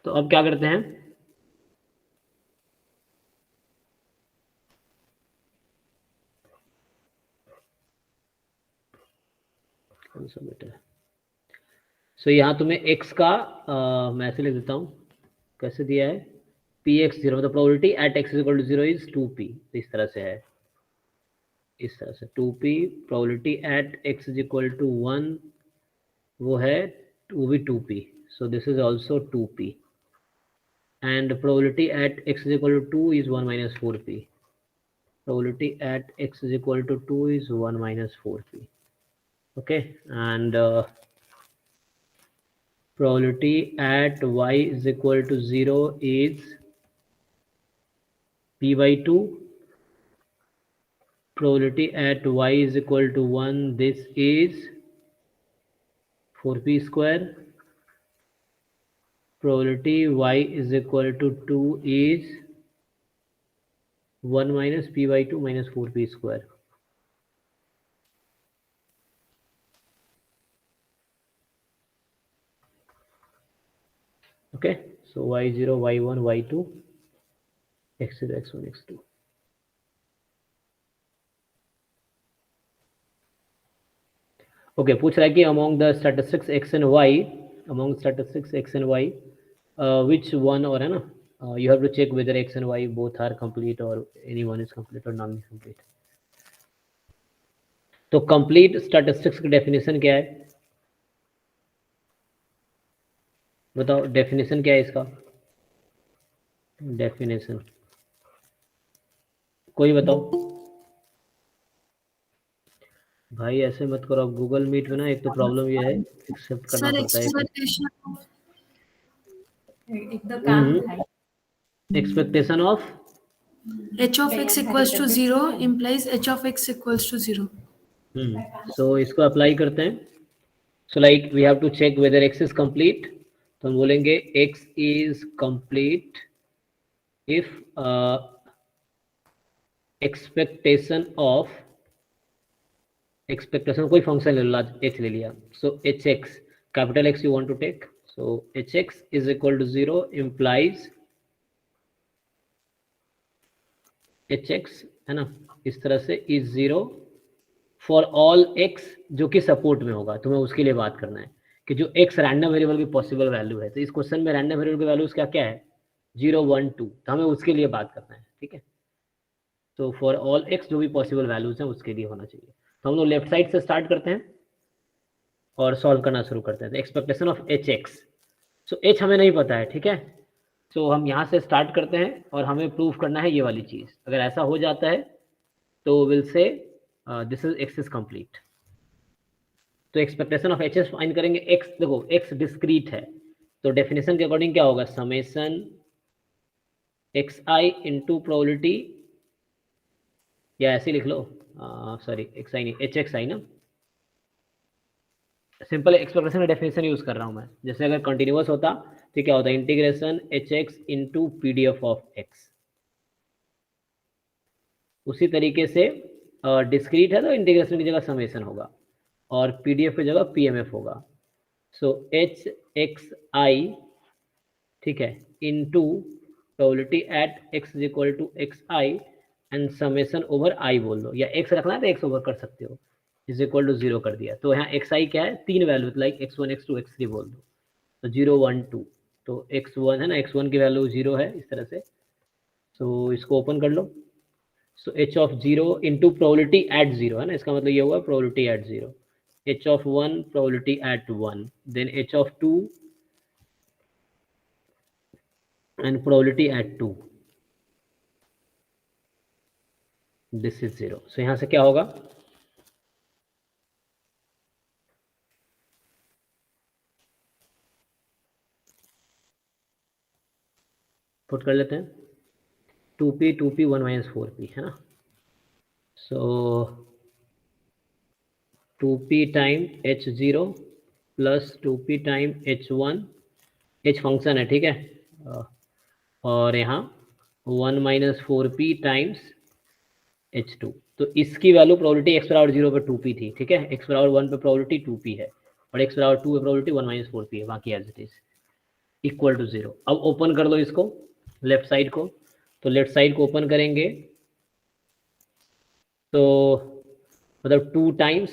तो अब क्या करते हैं, कौन सा बेटा है, सो यहाँ तुम्हें x का मैं ऐसे लिख देता हूँ, कैसे दिया है, px0 मतलब probability at x is equal to 0 is 2p, तो इस तरह से है, इस तरह से 2p, probability at x is equal to 1 वो है, वो भी 2p, so this is also 2p, and probability at x is equal to 2 is 1 minus 4p. Probability at x is equal to 2 is 1 minus 4p. Okay, and probability at y is equal to 0 is p by 2. Probability at y is equal to 1, this is 4p square. Probability y is equal to 2 is 1 minus p by 2 minus 4p square. Okay, so y0, y1, y2, x0, x1, x2. Okay, पूछ रहा है कि among the statistics x and y, among statistics x and y, which one, और है ना, you have to check whether x and y both are complete और any one is complete और non complete. तो कंप्लीट स्टैटिस्टिक्स की definition क्या है, बताओ डेफिनेशन क्या है इसका, डेफिनेशन कोई बताओ भाई, ऐसे मत करो आप, गूगल मीट में ना एक तो प्रॉब्लम ये है, एक्सेप्ट करना पड़ता है, expectation of h of x equals to 0 implies h of x equals to 0. So इसको अप्लाई करते हैं. So like we have to check whether x is complete, तो हम बोलेंगे x is complete if expectation of, expectation कोई function ले लो, h ले लिया, so hx, capital X you want to take, so hx is equal to 0 implies hx, है ना, इस तरह से इज 0 फॉर ऑल x जो कि सपोर्ट में होगा. तुम्हें उसके लिए बात करना है कि जो x रैंडम वेरिएबल की पॉसिबल वैल्यू है, तो इस क्वेश्चन में रैंडम वेरिएबल की वैल्यूज क्या क्या है, 0, 1, 2, तो हमें उसके लिए बात करना है. ठीक है, तो फॉर ऑल x जो भी पॉसिबल वैल्यूज हैं उसके लिए होना चाहिए. तो हम लोग लेफ्ट साइड से स्टार्ट करते हैं और सॉल्व करना शुरू करते हैं. Expectation of H x, so H हमें नहीं पता है, ठीक है, सो हम यहाँ से स्टार्ट करते हैं और हमें प्रूव करना है ये वाली चीज़. अगर ऐसा हो जाता है तो will say this is X is complete. तो expectation of H S find करेंगे. एक्स देखो, एक्स डिस्क्रीट है, तो डेफिनेशन के अकॉर्डिंग क्या होगा, summation X I into probability, या ऐसे लिख लो, सॉरी एक्स आई नहीं, एच एक्स आई ना, सिंपल एक्सपेक्टेशन का डेफिनेशन यूज कर रहा हूँ मैं. जैसे अगर कंटिन्यूअस होता तो क्या होता है, integration H x into P D F of x. उसी तरीके से डिस्क्रीट है तो इंटीग्रेशन की जगह समेशन होगा और पीडीएफ की जगह पीएमएफ होगा. सो एच एक्स आई, ठीक है, into probability at X is equal to X I and summation over I बोल दो, या एक्स रखना है तो एक्स ओवर कर सकते हो, इज इक्वल टू 0 कर दिया. तो यहाँ एक्स आई क्या है, 3 value, like x1, x2, x3 बोल दो, तो 0, 1, 2, तो x1 है ना, x1 की वैल्यू 0 है इस तरह से. सो इसको ओपन कर लो. So H of 0 into probability at 0 है ना, इसका मतलब ये हुआ probability at 0. H of 1 probability at 1, then H of 2 and probability at 2, this is 0. So यहाँ से क्या होगा, पुट कर लेते हैं, 2p 2p 1 minus 4p है ना. सो 2p time h0 plus 2p time h1, h function है, ठीक है, और यहाँ 1 minus 4p टाइम्स h2. तो इसकी वैल्यू प्रोबेबिलिटी x बराबर 0 पे 2p थी, ठीक है, x बराबर 1 पे प्रोबेबिलिटी 2p है और x बराबर 2 पे प्रोबेबिलिटी 1 minus 4p है, बाकी as it is. Equal to 0। अब ओपन कर लो इसको, लेफ्ट साइड को। तो लेफ्ट साइड को ओपन करेंगे तो मतलब 2 टाइम्स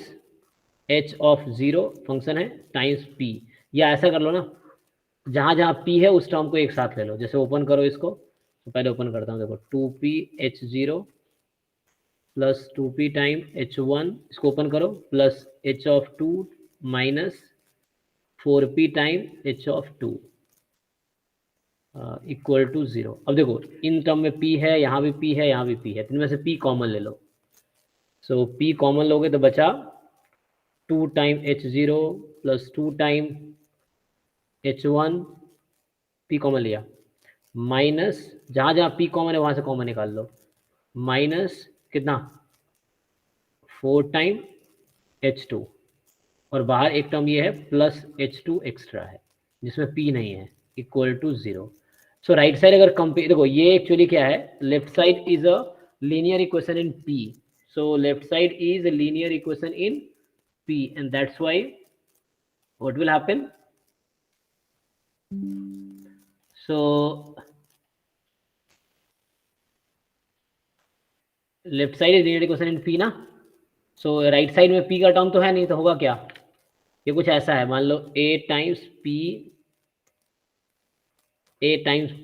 h ऑफ 0 फंक्शन है टाइम्स p, या ऐसा कर लो ना, जहाँ जहाँ p है उस टर्म को एक साथ ले लो। जैसे ओपन करो इसको, तो पहले ओपन करता हूँ, देखो 2p h0 plus 2p time h1, इसको ओपन करो, plus h of 2 minus 4p time h of 2 equal to 0। अब देखो इन टर्म में p है, यहाँ भी p है, यहाँ भी p है, तो इनमें से p कॉमन ले लो। सो p कॉमन लोगे तो बचा 2 time h0 plus 2 time h1, p common लिया, माइनस जहाँ जहाँ p कॉमन है वहाँ से कॉमन निकाल लो, माइनस कितना 4 टाइम h2, और बाहर एक टर्म ये है प्लस h2 एक्स्ट्रा है जिसमें p नहीं है, equal to 0। So right side अगर कंपेयर, देखो ये एक्चुअली क्या है, left side is a linear equation in p, so left side is a linear equation in p, and that's why what will happen, so left side is linear equation in p ना, so right side में p का term तो है नहीं, तो होगा क्या, ये कुछ ऐसा है, मान लो a times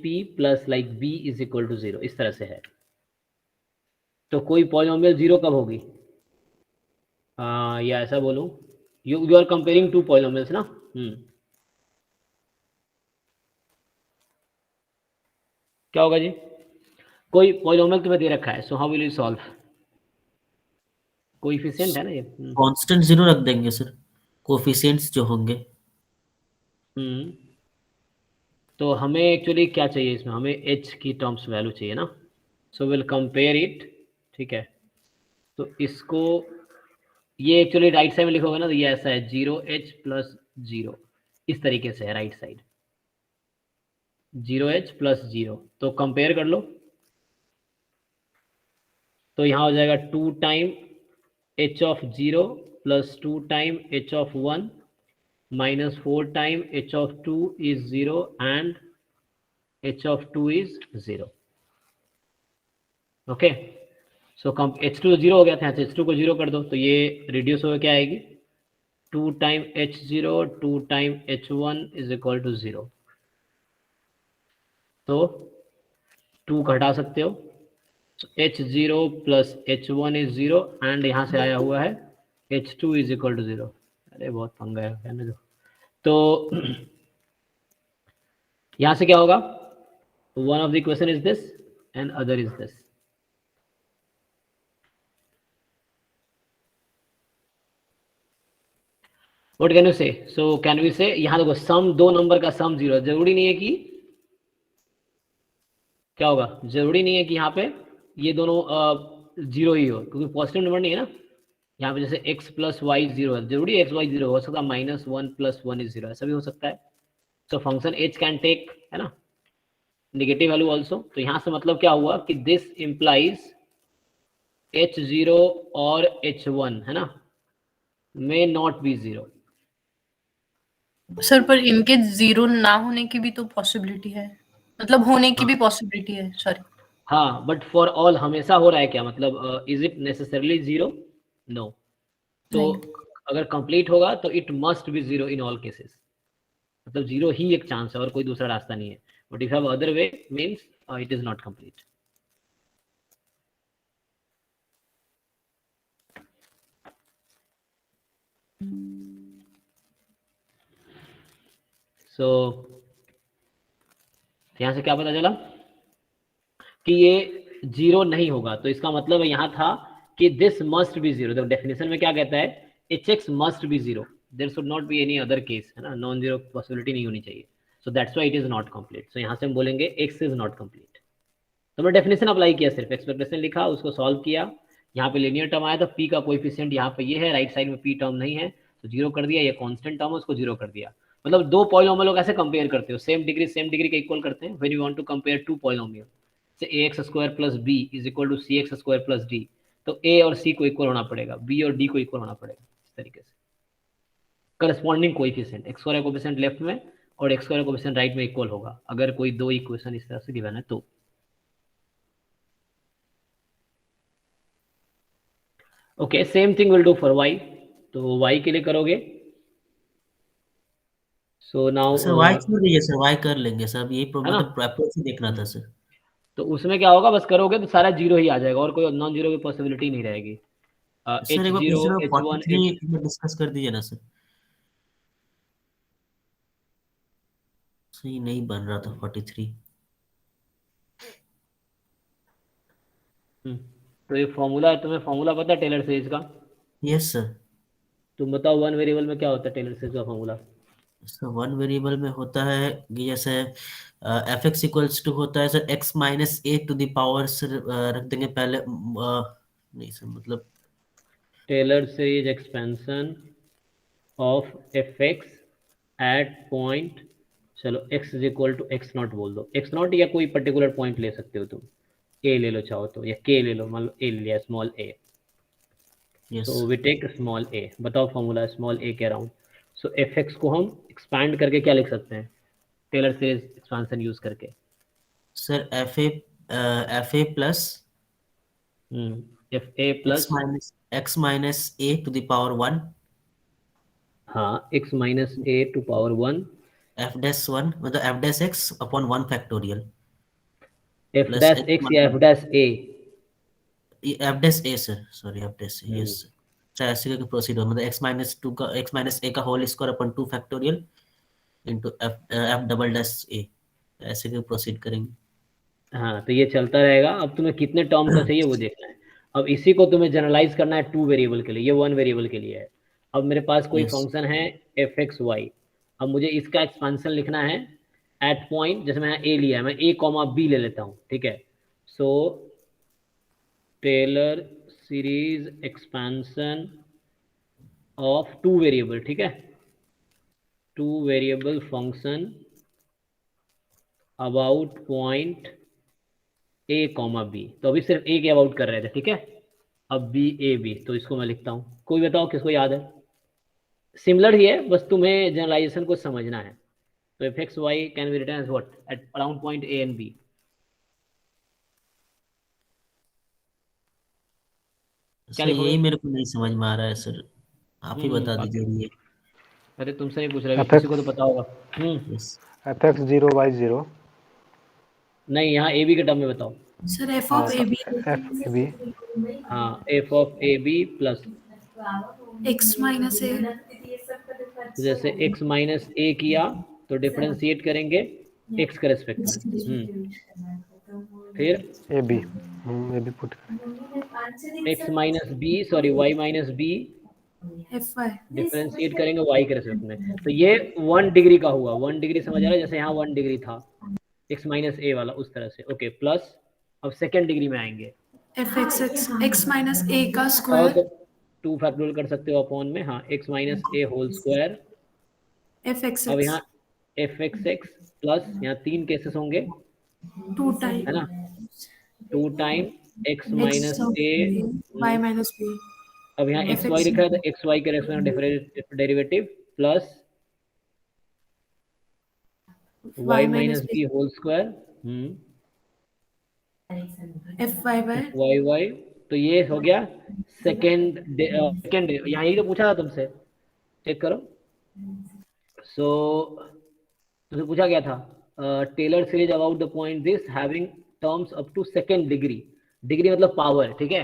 p plus like b is equal to 0, इस तरह से है। तो कोई पॉलिनोमियल 0 कब होगी, या ऐसा बोलूं, you are comparing two polynomials ना। क्या होगा जी, कोई पॉलिनोमियल तुम्हें दे रखा है, so how will you solve, coefficient है ना ये। कांस्टेंट 0 रख देंगे सर, कोएफिशिएंट्स जो होंगे। तो हमें एक्चुअली क्या चाहिए इसमें, हमें h की टर्म्स वैल्यू चाहिए ना, सो विल कंपेयर इट, ठीक है। तो इसको ये एक्चुअली राइट साइड में लिखोगे ना, तो ये ऐसा है 0h प्लस 0, इस तरीके से है राइट साइड, 0h प्लस 0, तो कंपेयर कर लो, तो यहाँ हो जाएगा 2 time h of 0 plus 2 time h of 1 minus 4 time h of 2 is 0 and h of 2 is 0. Okay, so h2 0 हो गया था, h2 को 0 कर दो तो ये रिड्यूस हो क्या आएगी, 2 time h0 2 time h1 is equal to 0, तो 2 घटा सकते हो, h0 plus h1 is 0 and यहाँ से आया हुआ है h2 इज इक्वल टू 0। अरे बहुत पंगा है ना, तो यहां से क्या होगा, one of the equation is this and other is this, what can you से, सो कैन वी से, यहां देखो सम, दो नंबर का सम 0, जरूरी नहीं है कि क्या होगा, जरूरी नहीं है कि यहाँ पे ये दोनों 0 ही हो, क्योंकि पॉजिटिव नंबर नहीं है ना, यहाँ पे जैसे x प्लस वाई 0 है, जरूरी x y 0 हो सकता है, -1 प्लस 1 इज 0, ऐसा भी हो सकता है। So function h can take, है ना, नेगेटिव वैल्यू ऑल्सो। तो यहाँ से मतलब क्या हुआ कि दिस इंप्लाइज h0 और h1, है ना, मे नॉट बी 0। सर पर इनके 0 ना होने की भी तो पॉसिबिलिटी है, मतलब होने की भी पॉसिबिलिटी है, सॉरी। हाँ, बट फॉर ऑल हमेशा हो रहा है क्या, मतलब इज इट नेसेसरली 0, नो। तो अगर कंप्लीट होगा तो it must be 0 in all cases, मतलब 0 ही एक चांस है और कोई दूसरा रास्ता नहीं है, but if have other way means it is not complete. So यहां से क्या पता चला कि ये 0 नहीं होगा, तो इसका मतलब है यहाँ था कि दिस मस्ट बी 0। तो डेफिनेशन में क्या कहता है, hx must be 0, there should not be any other case, है ना, नॉन जीरो पॉसिबिलिटी नहीं होनी चाहिए, so that's why it is not complete. So यहाँ से हम बोलेंगे x इज नॉट कंप्लीट। तो मैं डेफिनेशन अप्लाई किया, सिर्फ एक्सपेक्टेशन लिखा, उसको सॉल्व किया, यहाँ पे लीनियर टर्म आया तो p का कोएफिशिएंट यहाँ पे ये है, राइट साइड में p टर्म नहीं है तो 0 कर दिया, ये कांस्टेंट टर्म है उसको 0 कर दिया। मतलब दो पॉलिनोमियल कैसे कंपेयर करते हो, सेम डिग्री के इक्वल करते हैं, when you want to compare two polynomial, से ax square plus b is equal to cx square plus d, तो a और c को इक्वल होना पड़ेगा, b और d को इक्वल होना पड़ेगा, इस तरीके से corresponding coefficient, x square coefficient left में और एक्स स्क्वायर कोफिशिएंट राइट में इक्वल होगा अगर कोई दो इक्वेशन इस तरह से गिवन है तो। Okay, same thing will do for Y. तो वाई के लिए करोगे, सो नाउ सर वाई छोड़ दीजिए सर, वाई कर लेंगे सर, अब यही है ना। मतलब अप्रोच ही देखना था सर। तो उसमें क्या होगा, बस करोगे तो सारा जीरो ही आ जाएगा और कोई नॉन जीरो की पॉसिबिलिटी नहीं रहेगी। सर एच एक बार जीरो पूछ रहा हूँ, एच वन 43 एच एक बार डिस्कस कर दीजिए ना सर। सही नहीं बन रहा था 43। तो ये फॉर्मूला, तुम्हें फॉर्मूला पता है टेलर सीरीज का? Yes sir. तुम बताओ वन वेरिएबल में क्या होता है टेलर सीरीज का फॉर्मूला? सर वन वेरिएबल में होता है कि जैसे एफ एक्स इक्वल्स टू होता है sir X minus A to the power sir, रख देंगे पहले नहीं सर मतलब Taylor series expansion of F X at point, चलो X is equal to X naught बोल दो, एक्स नॉट या कोई पर्टिकुलर पॉइंट ले सकते हो तुम, ए ले लो चाहो तो, या के ले लो, मान लो ए ले लिया, small A. Yes so we take small A, बताओ फॉर्मूला स्मॉल ए के अराउंड। सो एफ एक्स को हम एक्सपैंड करके क्या लिख सकते हैं टेलर सीरीज एक्सपेंशन यूज करके? Sir F A plus F A plus, X minus A to the power 1 हाँ, X minus A to power 1, F dash 1 मतलब F dash X upon 1 factorial F plus dash X या F dash A? F dash A sir, sorry F dash A, hmm, yes sir. चाहे ऐसे करके proceed हो, मतलब x minus A का whole square अपन 2 factorial into F F double dash A, ऐसे करके प्रोसीड करेंगे। हाँ, तो ये चलता रहेगा। अब तुम्हें कितने टर्म का चाहिए वो देखना है। अब इसी को तुम्हें जनरलाइज करना है टू वेरिएबल के लिए, ये वन वेरिएबल के लिए है। अब मेरे पास कोई यस फंक्शन है एफ एक्स वाई, अब मुझे इसका एक्सपांसन लिखना है एट पॉइंट, जैसे मैंने ए लिया है, मैं ए कॉमा बी ले लेता हूँ, ठीक है। So Taylor series expansion of two variable, ठीक है, two variable function about point A comma B. तो अभी सिर्फ ए के अबाउट कर रहे थे, ठीक है। अब बी ए बी, तो इसको मैं लिखता हूँ, कोई बताओ किसको याद है? सिमिलर ही है, बस तुम्हें जनरलाइजेशन को समझना है। तो F X Y can be written as what at around point A and B. क्या सर लिखोगे? यही मेरे को नहीं समझ में आ रहा है सर, आप ही बता बाकी, दीजिए ये। अरे तुमसे नहीं पूछ रहे, एफ किसी को तो एक्स पता होगा। यस एफ एक्स 0 वाई 0 नहीं, यहाँ ए बी के टर्म में बताओ। Sir F of A B F A B हाँ, F of A B plus, X minus A, जैसे एक्स माइनस ए किया तो डिफरेंशिएट करेंगे एक्स के रेस्पेक्ट में। फिर ए बी पुट करें X minus B, sorry Y minus B, F Y, differentiate करेंगे वाई के रेस्पेक्ट में। तो ये 1 डिग्री का हुआ, 1 डिग्री समझ आ रहा है, जैसे यहाँ 1 डिग्री था एक्स माइनस ए वाला, उस तरह से। ओके, प्लस अब सेकेंड डिग्री में आएंगे, F x x minus A का और स्क्वायर, तो 2 फैक्टोरियल कर सकते हो अपॉन में, हाँ, एक्स माइनस ए होल स्क्वायर। एफ एक्स अब यहाँ एफ एक्स एक्स प्लस, यहाँ 3 केसेस होंगे, 2 टाइम है ना, 2 time X minus A, Y minus B, अब यहाँ एक्स वाई लिखा है तो एक्स वाई के रेस्पेक्ट में derivative plus Y minus B whole square, F Y by Y Y. तो ये हो गया सेकेंड यहाँ यही तो पूछा था तुमसे, चेक करो। सो तुमसे पूछा गया था Taylor series about the point this having terms up to second degree, degree मतलब पावर, ठीक है।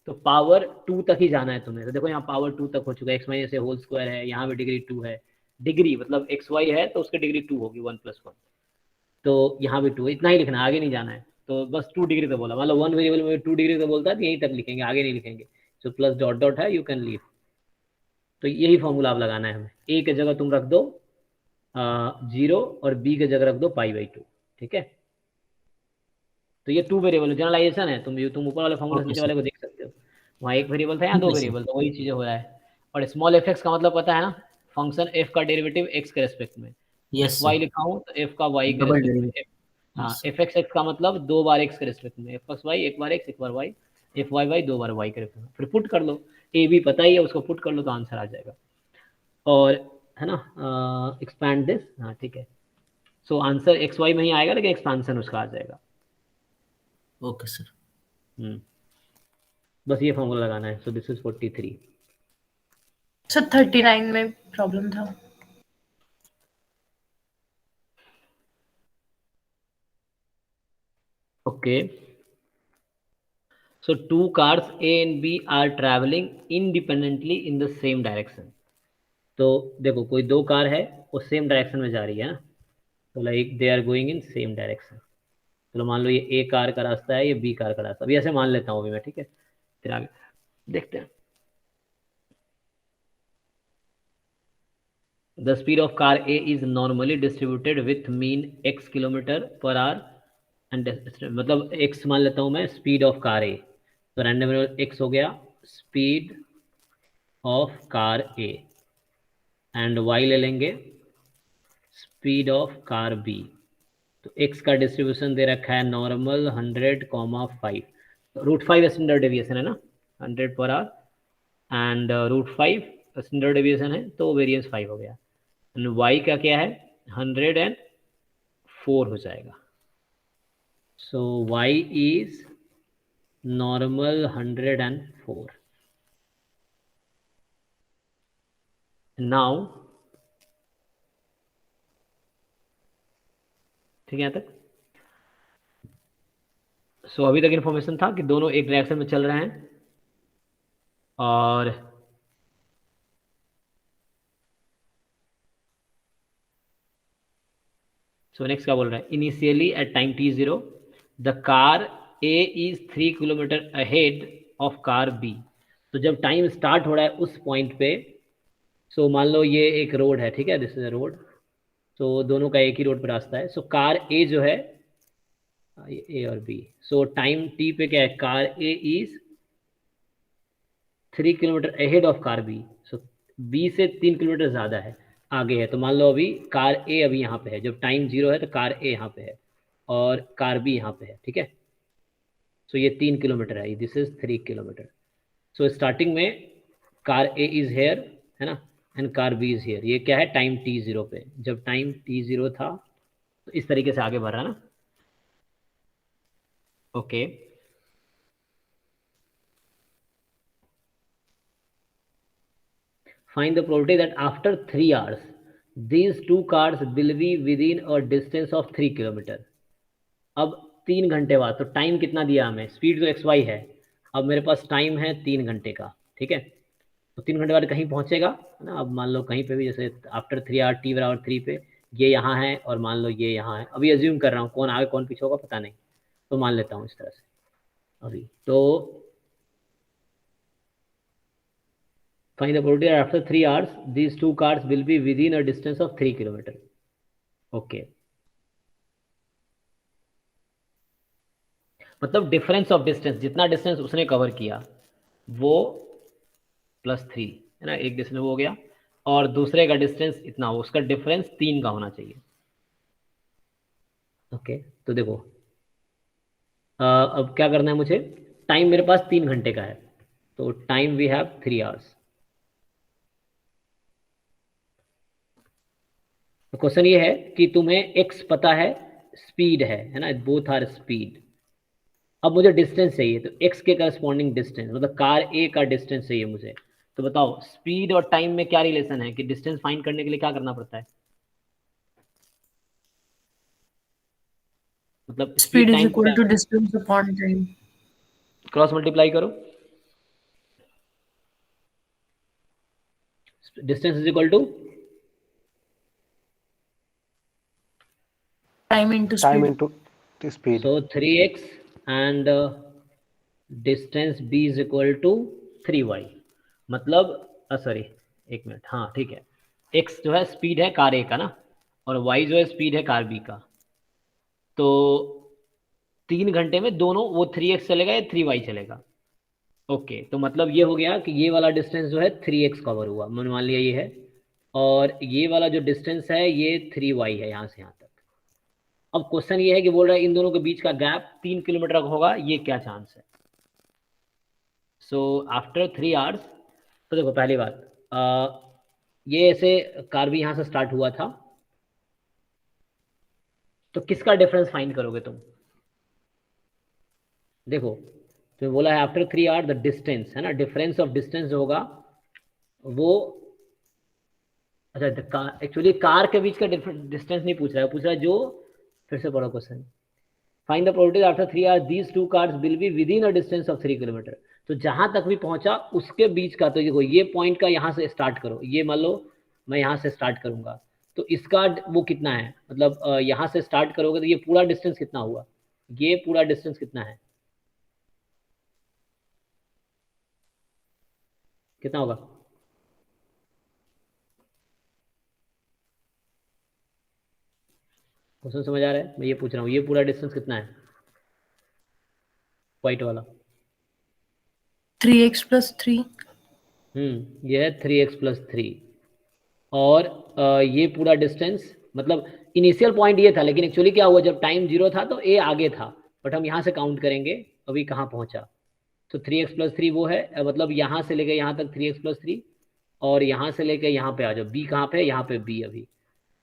तो पावर 2 तक ही जाना है तुम्हें। तो देखो यहाँ पावर 2 तक हो चुका है, एक्स माइनस ए होल स्क्वायर है, यहाँ पे डिग्री 2 है, डिग्री मतलब एक्स वाई है तो उसकी डिग्री 2 होगी 1 + 1, तो यहाँ भी 2 है, इतना ही लिखना है, आगे नहीं जाना है। तो बस 2 डिग्री तो बोला, मतलब 1 वेरिएबल में 2 डिग्री तो बोलता है, तो यहीं तक लिखेंगे, आगे नहीं लिखेंगे। जो प्लस डॉट डॉट है यू कैन लीव। तो यही फॉर्मूला आप लगाना है हमें। ए की जगह तुम रख दो 0 और बी की जगह रख दो π/2, ठीक है। तो ये 2 वेरिएबल जनरलाइजेशन है, तुम ऊपर वाले फॉर्मूला ओके नीचे सर, वाले को देख सकते हो, वहाँ एक वेरिएबल था, यहाँ 2 ठीक है सर। वेरिएबल, तो वही चीज़ें हो रहा है। और स्मॉल एफ एक्स का मतलब पता है ना, फंक्शन एफ का डेरिवेटिव एक्स के रेस्पेक्ट में, यस एफ वाई सर, लिखा हूँ तो एफ का वाई के डबल रेस्पेक्ट में, डेरिवेटिव। हाँ, एफ एक्स एक्स का मतलब 2 बार एक्स के रेस्पेक्ट में, एफ एक्स वाई एक बार एक्स एक बार वाई, एफ वाई वाई 2 बार वाई के रेस्पेक्ट में। फिर पुट कर लो, ए बी पता ही है, उसको पुट कर लो तो आंसर आ जाएगा। और है ना, एक्सपैंड दिस, हाँ ठीक है। सो आंसर एक्स वाई में ही आएगा, लेकिन एक्सपांसन उसका आ जाएगा। Okay sir. बस ये फॉर्मूला लगाना है। सो दिस इज 43। सर 39 में प्रॉब्लम था। Okay, so two cars A and B are traveling independently in the same direction। तो देखो कोई दो कार है वो सेम डायरेक्शन में जा रही है ना, तो like they are going in same direction. चलो मान लो ये ए कार का रास्ता है, ये बी कार का रास्ता, अभी ऐसे मान लेता हूँ अभी मैं, ठीक है, फिर आगे देखते हैं। The speed of car A is normally distributed with mean x km/h and मतलब x मान लेता हूँ मैं स्पीड ऑफ कार ए, तो रैंडम x हो गया speed of car A, and y ले लेंगे स्पीड ऑफ कार बी। तो x का डिस्ट्रीब्यूशन दे रखा है नॉर्मल 100,5, √5 स्टैंडर्ड डेविएशन है ना, 100/h एंड √5 स्टैंडर्ड डेविएशन है, तो वेरिएंस 5 हो गया। y का क्या है 104 हो जाएगा। सो y इज नॉर्मल 104। नाउ ठीक है यहाँ तक। सो अभी तक इन्फॉर्मेशन था कि दोनों एक डायरेक्शन में चल रहे हैं, और सो नेक्स्ट क्या बोल रहा है, initially at time t0 the car A is 3 kilometre ahead of car B। तो जब टाइम स्टार्ट हो रहा है उस पॉइंट पे, सो मान लो ये एक रोड है, ठीक है, दिस इज अ रोड, तो दोनों का एक ही रोड पर रास्ता है। सो कार A जो है ए और बी, सो टाइम t पे क्या है, car A is 3 kilometre ahead of car B। So B से 3 किलोमीटर ज़्यादा है, आगे है। तो मान लो अभी कार A अभी यहाँ पे है, जब टाइम 0 है तो कार A यहाँ पे है और कार B यहाँ पे है, ठीक है। सो ये 3 किलोमीटर है, this is 3 kilometre. So starting में कार A इज हेयर है ना, and car B is here. ये क्या है टाइम t0 पे, जब टाइम t0 था तो इस तरीके से आगे बढ़ रहा है ना। Okay find the probability that after 3 hours these two cars will be within a distance of 3 kilometre. अब 3 घंटे बाद, तो टाइम कितना दिया हमें, स्पीड तो एक्स वाई है, अब मेरे पास टाइम है 3 घंटे का, ठीक है। तो 3 घंटे बाद कहीं पहुंचेगा ना, अब मान लो कहीं पे भी, जैसे आफ्टर 3 आवर t/3 पे ये यहाँ है और मान लो ये यहाँ है, अभी अज्यूम कर रहा हूँ, कौन आगे कौन पीछे होगा पता नहीं, तो मान लेता हूँ इस तरह से अभी। तो find the probability that after 3 hours these two cars will be within a distance of 3 kilometre. Okay, मतलब डिफरेंस ऑफ डिस्टेंस, जितना डिस्टेंस उसने कवर किया वो +3 है ना, एक डिस्टेंस हो गया, और दूसरे का डिस्टेंस इतना हो, उसका डिफरेंस 3 का होना चाहिए। ओके, तो देखो अब क्या करना है मुझे, टाइम मेरे पास 3 घंटे का है, तो टाइम वी हैव 3 आवर्स। तो क्वेश्चन ये है कि तुम्हें x पता है, स्पीड है ना, बोथ आर स्पीड। अब मुझे डिस्टेंस चाहिए, तो x के करस्पॉन्डिंग डिस्टेंस, मतलब कार A का डिस्टेंस चाहिए मुझे। तो बताओ स्पीड और टाइम में क्या रिलेशन है, कि डिस्टेंस फाइंड करने के लिए क्या करना पड़ता है, मतलब speed is equal to distance upon time. Cross multiply करो, distance is equal to time into time speed. Into speed. So 3x and distance b is equal to 3y। मतलब सॉरी एक मिनट, हाँ ठीक है, x जो है speed है car A का ना, और y जो है स्पीड है कार B का। तो 3 घंटे में दोनों, वो 3x चलेगा या 3y चलेगा। ओके, तो मतलब ये हो गया कि ये वाला डिस्टेंस जो है 3x कवर हुआ, मैंने मान लिया ये है, और ये वाला जो डिस्टेंस है ये 3y है यहाँ से यहाँ तक। अब क्वेश्चन ये है कि बोल रहा है इन दोनों के बीच का गैप 3 किलोमीटर का होगा, ये क्या चांस है। सो आफ्टर 3 आवर्स, तो देखो पहली बात ये ऐसे कार भी यहाँ से स्टार्ट हुआ था, तो किसका डिफरेंस फाइंड करोगे तुम? देखो तुम्हें बोला है आफ्टर 3 आवर द डिस्टेंस, है ना, डिफरेंस ऑफ डिस्टेंस जो होगा वो, अच्छा एक्चुअली कार के बीच का डिस्टेंस नहीं पूछ रहा है, पूछ रहा है जो, फिर से पढ़ो question, find the probability after 3 hours these two cars will be within a distance of 3 kilometre. तो जहां तक भी पहुंचा उसके बीच का, तो देखो ये पॉइंट का यहां से स्टार्ट करो, ये मान लो मैं यहां से स्टार्ट करूंगा, तो इसका वो कितना है, मतलब यहां से स्टार्ट करोगे तो ये पूरा डिस्टेंस कितना हुआ, ये पूरा डिस्टेंस कितना है, कितना होगा? क्वेश्चन समझ आ रहा है? मैं ये पूछ रहा हूँ ये पूरा डिस्टेंस कितना है, व्हाइट वाला? 3x + 3। ये है 3x + 3, और ये पूरा डिस्टेंस, मतलब इनिशियल पॉइंट ये था, लेकिन एक्चुअली क्या हुआ जब टाइम 0 था तो ए आगे था, बट हम यहाँ से काउंट करेंगे अभी कहाँ पहुँचा। तो 3x + 3 वो है, मतलब यहाँ से लेके यहाँ तक 3x + 3, और यहाँ से लेके यहाँ पे आ जाओ, बी कहाँ पे है, यहाँ पे बी अभी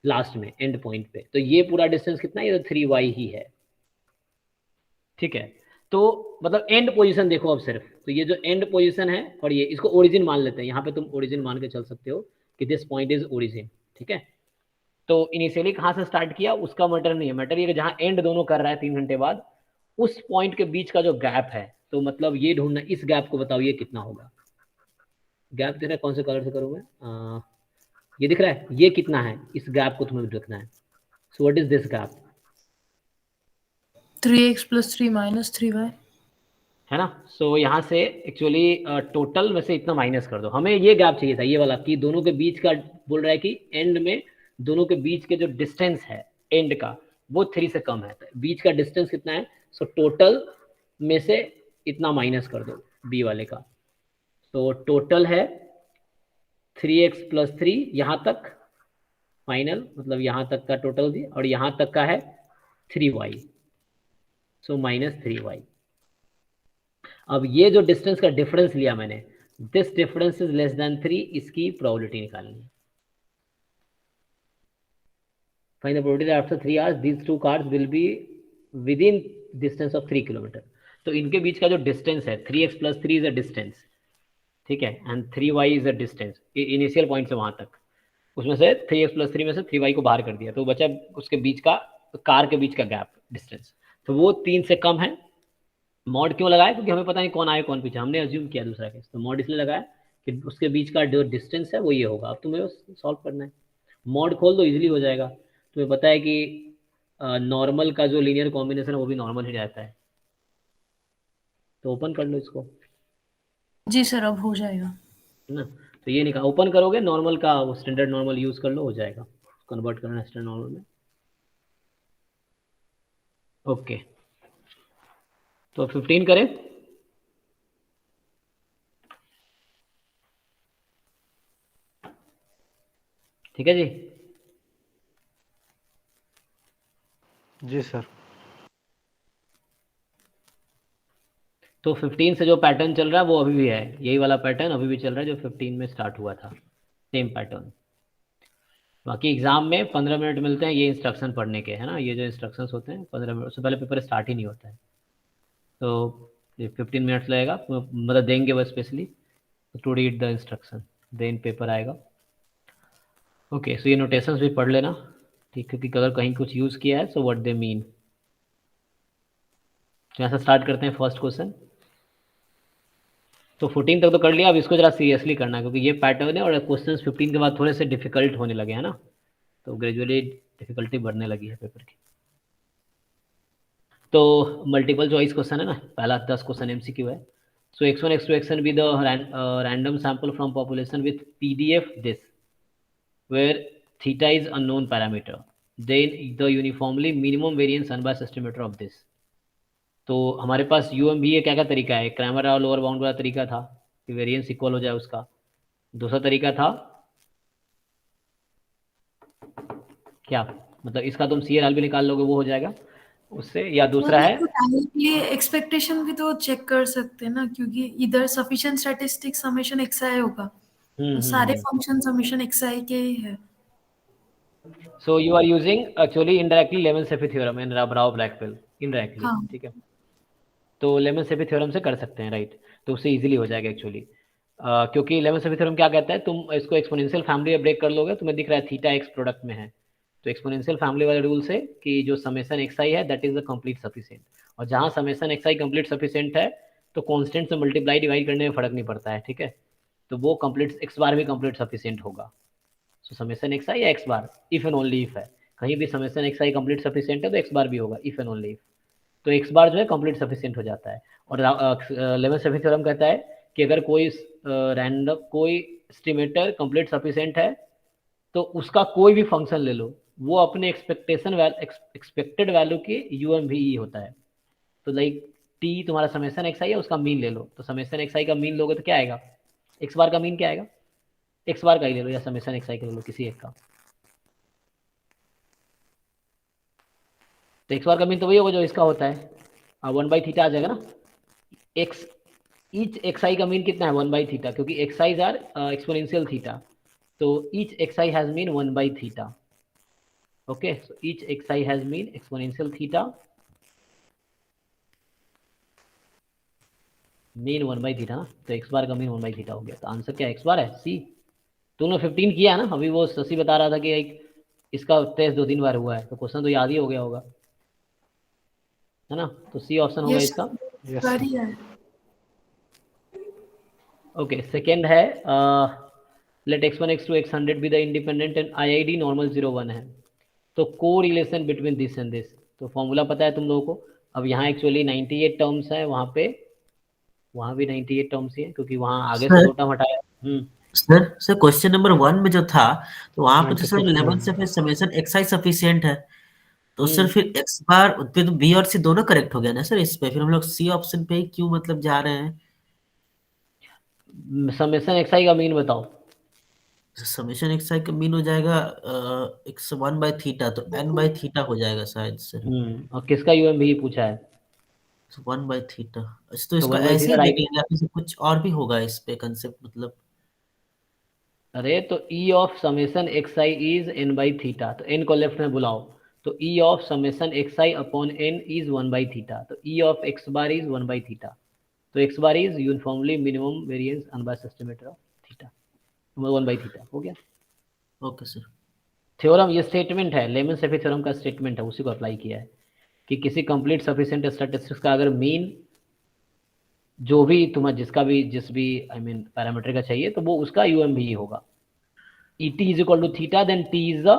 लास्ट में एंड पॉइंट पे, तो ये पूरा डिस्टेंस कितना है, ये तो 3y ही है, ठीक है। तो मतलब एंड पोजीशन देखो अब सिर्फ, तो ये जो एंड पोजीशन है और ये, इसको ओरिजिन मान लेते हैं, यहाँ पे तुम ओरिजिन मान के चल सकते हो कि दिस पॉइंट इज ओरिजिन, ठीक है। तो इनिशियली कहाँ से स्टार्ट किया उसका मैटर नहीं है, मैटर ये कि जहाँ एंड दोनों कर रहा है 3 घंटे बाद, उस पॉइंट के बीच का जो गैप है, तो मतलब ये ढूंढना, इस गैप को बताओ ये कितना होगा। गैप दिख रहा है, कौन से कलर से करूँ मैं, ये दिख रहा है, ये कितना है, इस गैप को तुम्हें रखना है। So what is this gap? 3x + 3 - 3y, है ना। सो यहाँ से एक्चुअली टोटल में से इतना माइनस कर दो, हमें ये गैप चाहिए था, ये वाला, कि दोनों के बीच का, बोल रहा है कि एंड में दोनों के बीच के जो डिस्टेंस है एंड का वो 3 से कम है, तो बीच का डिस्टेंस कितना है, सो टोटल में से इतना माइनस कर दो बी वाले का। तो टोटल है 3x + 3 यहाँ तक फाइनल, मतलब यहाँ तक का टोटल भी, और यहाँ तक का है 3y, सो -3y। अब ये जो डिस्टेंस का डिफरेंस लिया मैंने, this difference is less than 3, इसकी प्रोबेबिलिटी निकालनी है। Find the probability after 3 hours these two cars will be within distance of 3 kilometre. तो इनके बीच का जो डिस्टेंस है 3x + 3 इज अ डिस्टेंस, ठीक है, and 3y is a distance initial point से वहां तक, उसमें से 3x + 3 में से 3y को बाहर कर दिया, तो बचा उसके बीच का, कार के बीच का गैप डिस्टेंस, तो वो 3 से कम है। मॉड क्यों लगाया, क्योंकि हमें पता नहीं कौन आए कौन पीछे, हमने अज्यूम किया दूसरा केस, तो मॉड इसलिए लगाया कि उसके बीच का जो डिस्टेंस है वो ये होगा। अब तुम्हें सॉल्व करना है, मॉड खोल दो इजीली हो जाएगा। तुम्हें पता है कि नॉर्मल का जो लीनियर कॉम्बिनेशन है वो भी नॉर्मल ही रहता है, तो ओपन कर लो इसको, जी सर अब हो जाएगा। है ना। तो ये निकाल, ओपन करोगे नॉर्मल का, वो स्टैंडर्ड नॉर्मल यूज कर लो, हो जाएगा, कन्वर्ट करना स्टैंडर्ड नॉर्मल में। ओके, तो 15 करें, ठीक है जी। जी सर। तो 15 से जो पैटर्न चल रहा है वो अभी भी है, यही वाला पैटर्न अभी भी चल रहा है जो 15 में स्टार्ट हुआ था, सेम पैटर्न। बाकी एग्जाम में 15 मिनट मिलते हैं ये इंस्ट्रक्शन पढ़ने के, है ना, ये जो इंस्ट्रक्शंस होते हैं 15 मिनट, उससे पहले पेपर स्टार्ट ही नहीं होता है, तो ये 15 मिनट्स लगेगा, मतलब देंगे वो specially to read the instruction, then paper आएगा। ओके, सो ये नोटेशंस भी पढ़ लेना, ठीक, क्योंकि अगर कहीं कुछ यूज़ किया है सो व्हाट दे मीन। तो यहाँ से स्टार्ट करते हैं फर्स्ट क्वेश्चन। तो 14 तक तो कर लिया, अब इसको जरा सीरियसली करना है, क्योंकि ये पैटर्न है और क्वेश्चंस 15 के बाद थोड़े से डिफिकल्ट होने लगे हैं ना, तो ग्रेजुअली डिफिकल्टी बढ़ने लगी है पेपर की। तो मल्टीपल चॉइस क्वेश्चन है ना, पहला 10 क्वेश्चन एमसीक्यू है। सो x1 x2 xn be the random sample from population with PDF this where theta is unknown parameter, then the uniformly minimum variance unbiased estimator of this। तो हमारे पास UMB क्या क्या तरीका है, क्रैमर और लोअर बाउंड वाला तरीका था कि वेरिएंस इक्वल हो जाए उसका, दूसरा तरीका था क्या, मतलब इसका तुम CRL भी निकाल लोगे वो हो जाएगा उससे, या दूसरा है ये एक्सपेक्टेशन भी तो चेक कर सकते हैं ना, क्योंकि इधर सफिशिएंट स्टैटिस्टिक्स समेशन xi होगा, तो सारे फंक्शन समेशन xi के ही है। So you are using actually indirectly Lehmann Scheffe theorem and Rao Blackwell indirectly, हाँ ठीक है। तो लेमन-सेफी थ्योरम से कर सकते हैं, राइट। तो उससे इजीली हो जाएगा एक्चुअली। क्योंकि लेमन-सेफी थ्योरम क्या कहता है, तुम इसको एक्सपोनेंशियल फैमिली में ब्रेक कर लोगे, तुम्हें दिख रहा है थीटा एक्स प्रोडक्ट में है, तो एक्सपोनेंशियल फैमिली वाले रूल से कि जो समेशन एक्स आई है that is the complete sufficient, और जहां समेशन एक्स आई कंप्लीट सफिशिएंट है तो कांस्टेंट से मल्टीप्लाई डिवाइड करने में फर्क नहीं पड़ता है, ठीक है। तो वो कंप्लीट एक्स बार भी कंप्लीट सफिशिएंट होगा। सो समेशन एक्स आई या x bar, if and only if है, कहीं भी समेशन एक्स आई कंप्लीट सफिशिएंट है तो एक्स बार भी होगा, इफ एंड ओनली इफ। तो एक्स बार जो है कंप्लीट सफिशिएंट हो जाता है। और लेमन-सेफी थ्योरम कहता है कि अगर कोई रैंडम कोई एस्टिमेटर कंप्लीट सफिशिएंट है तो उसका कोई भी फंक्शन ले लो, वो अपने एक्सपेक्टेड वैल्यू के UMVE होता है। तो लाइक टी तुम्हारा समेशन एक्स आई है, उसका मीन ले लो, तो समेशन एक्स आई का मीन लोगे तो क्या आएगा, एक्स बार का मीन क्या आएगा, एक्स बार का ही ले लो या समेशन एक्स आई का ले लो, किसी एक का। तो एक्स बार का मीन तो वही होगा जो इसका होता है, 1/θ आ जाएगा ना। एक्स ईच एक्स आई का मीन कितना है 1/θ, क्योंकि X I's are exponential theta, तो each X I has mean 1/θ। Okay, so each X I has mean exponential theta, mean 1/θ ना, तो एक्स बार का मीन 1/θ हो गया। तो आंसर क्या एक्स बार है, सी। तुमने 15 किया है ना, अभी वो शशि बता रहा था कि एक इसका टेस्ट 2-3 बार हुआ है, तो क्वेश्चन तो याद ही हो गया होगा, है ना। तो सी ऑप्शन होगा यस इसका। यस बारी है। ओके, सेकेंड है let x1 x2 x100 be the independent and IID normal 0 1 है, तो को relation between this and this, तो फॉर्मूला पता है तुम लोगों को। अब यहाँ एक्चुअली 98 टर्म्स है, वहाँ पे वहाँ भी 98 टर्म्स ही है, क्योंकि वहाँ आगे से सर 2 टर्म हटाया। सर क्वेश्चन नंबर 1 में जो था, तो वहां पे तो सर 96 11 से फिर समेशन एक्स आई सफिशिएंट है, तो सर फिर एक्स बार फिर बी और सी दोनों करेक्ट हो गया ना सर इस पे, फिर हम लोग सी ऑप्शन पे ही क्यों मतलब जा रहे हैं। समेशन एक्स आई का मीन बताओ। समेशन एक्स आई का मीन हो जाएगा एक्स 1/θ, तो n/θ हो जाएगा शायद सर। और किसका UMVE पूछा है, 1/θ। अच्छा, तो तो इसको 1/θ ऐसे ही देख राइट। लेंगे, या फिर कुछ और भी होगा इस पे कंसेप्ट मतलब। अरे तो E of summation X I is n/θ, तो n को लेफ्ट में बुलाओ, तो E of summation X I upon n is 1/θ, तो E of x bar is 1/θ, तो x bar is uniformly minimum variance unbiased estimator of theta, 1/θ हो गया। Okay sir. Theorem ये स्टेटमेंट है, लेमन-सेफी थ्योरम का स्टेटमेंट है, उसी को अप्लाई किया है कि किसी कंप्लीट सफिशिएंट स्टैटिस्टिक्स का अगर मीन जो भी तुम्हें जिसका भी जिस भी आई मीन पैरामीटर का चाहिए, तो वो उसका UMVE होगा। ET is equal to theta, then T is the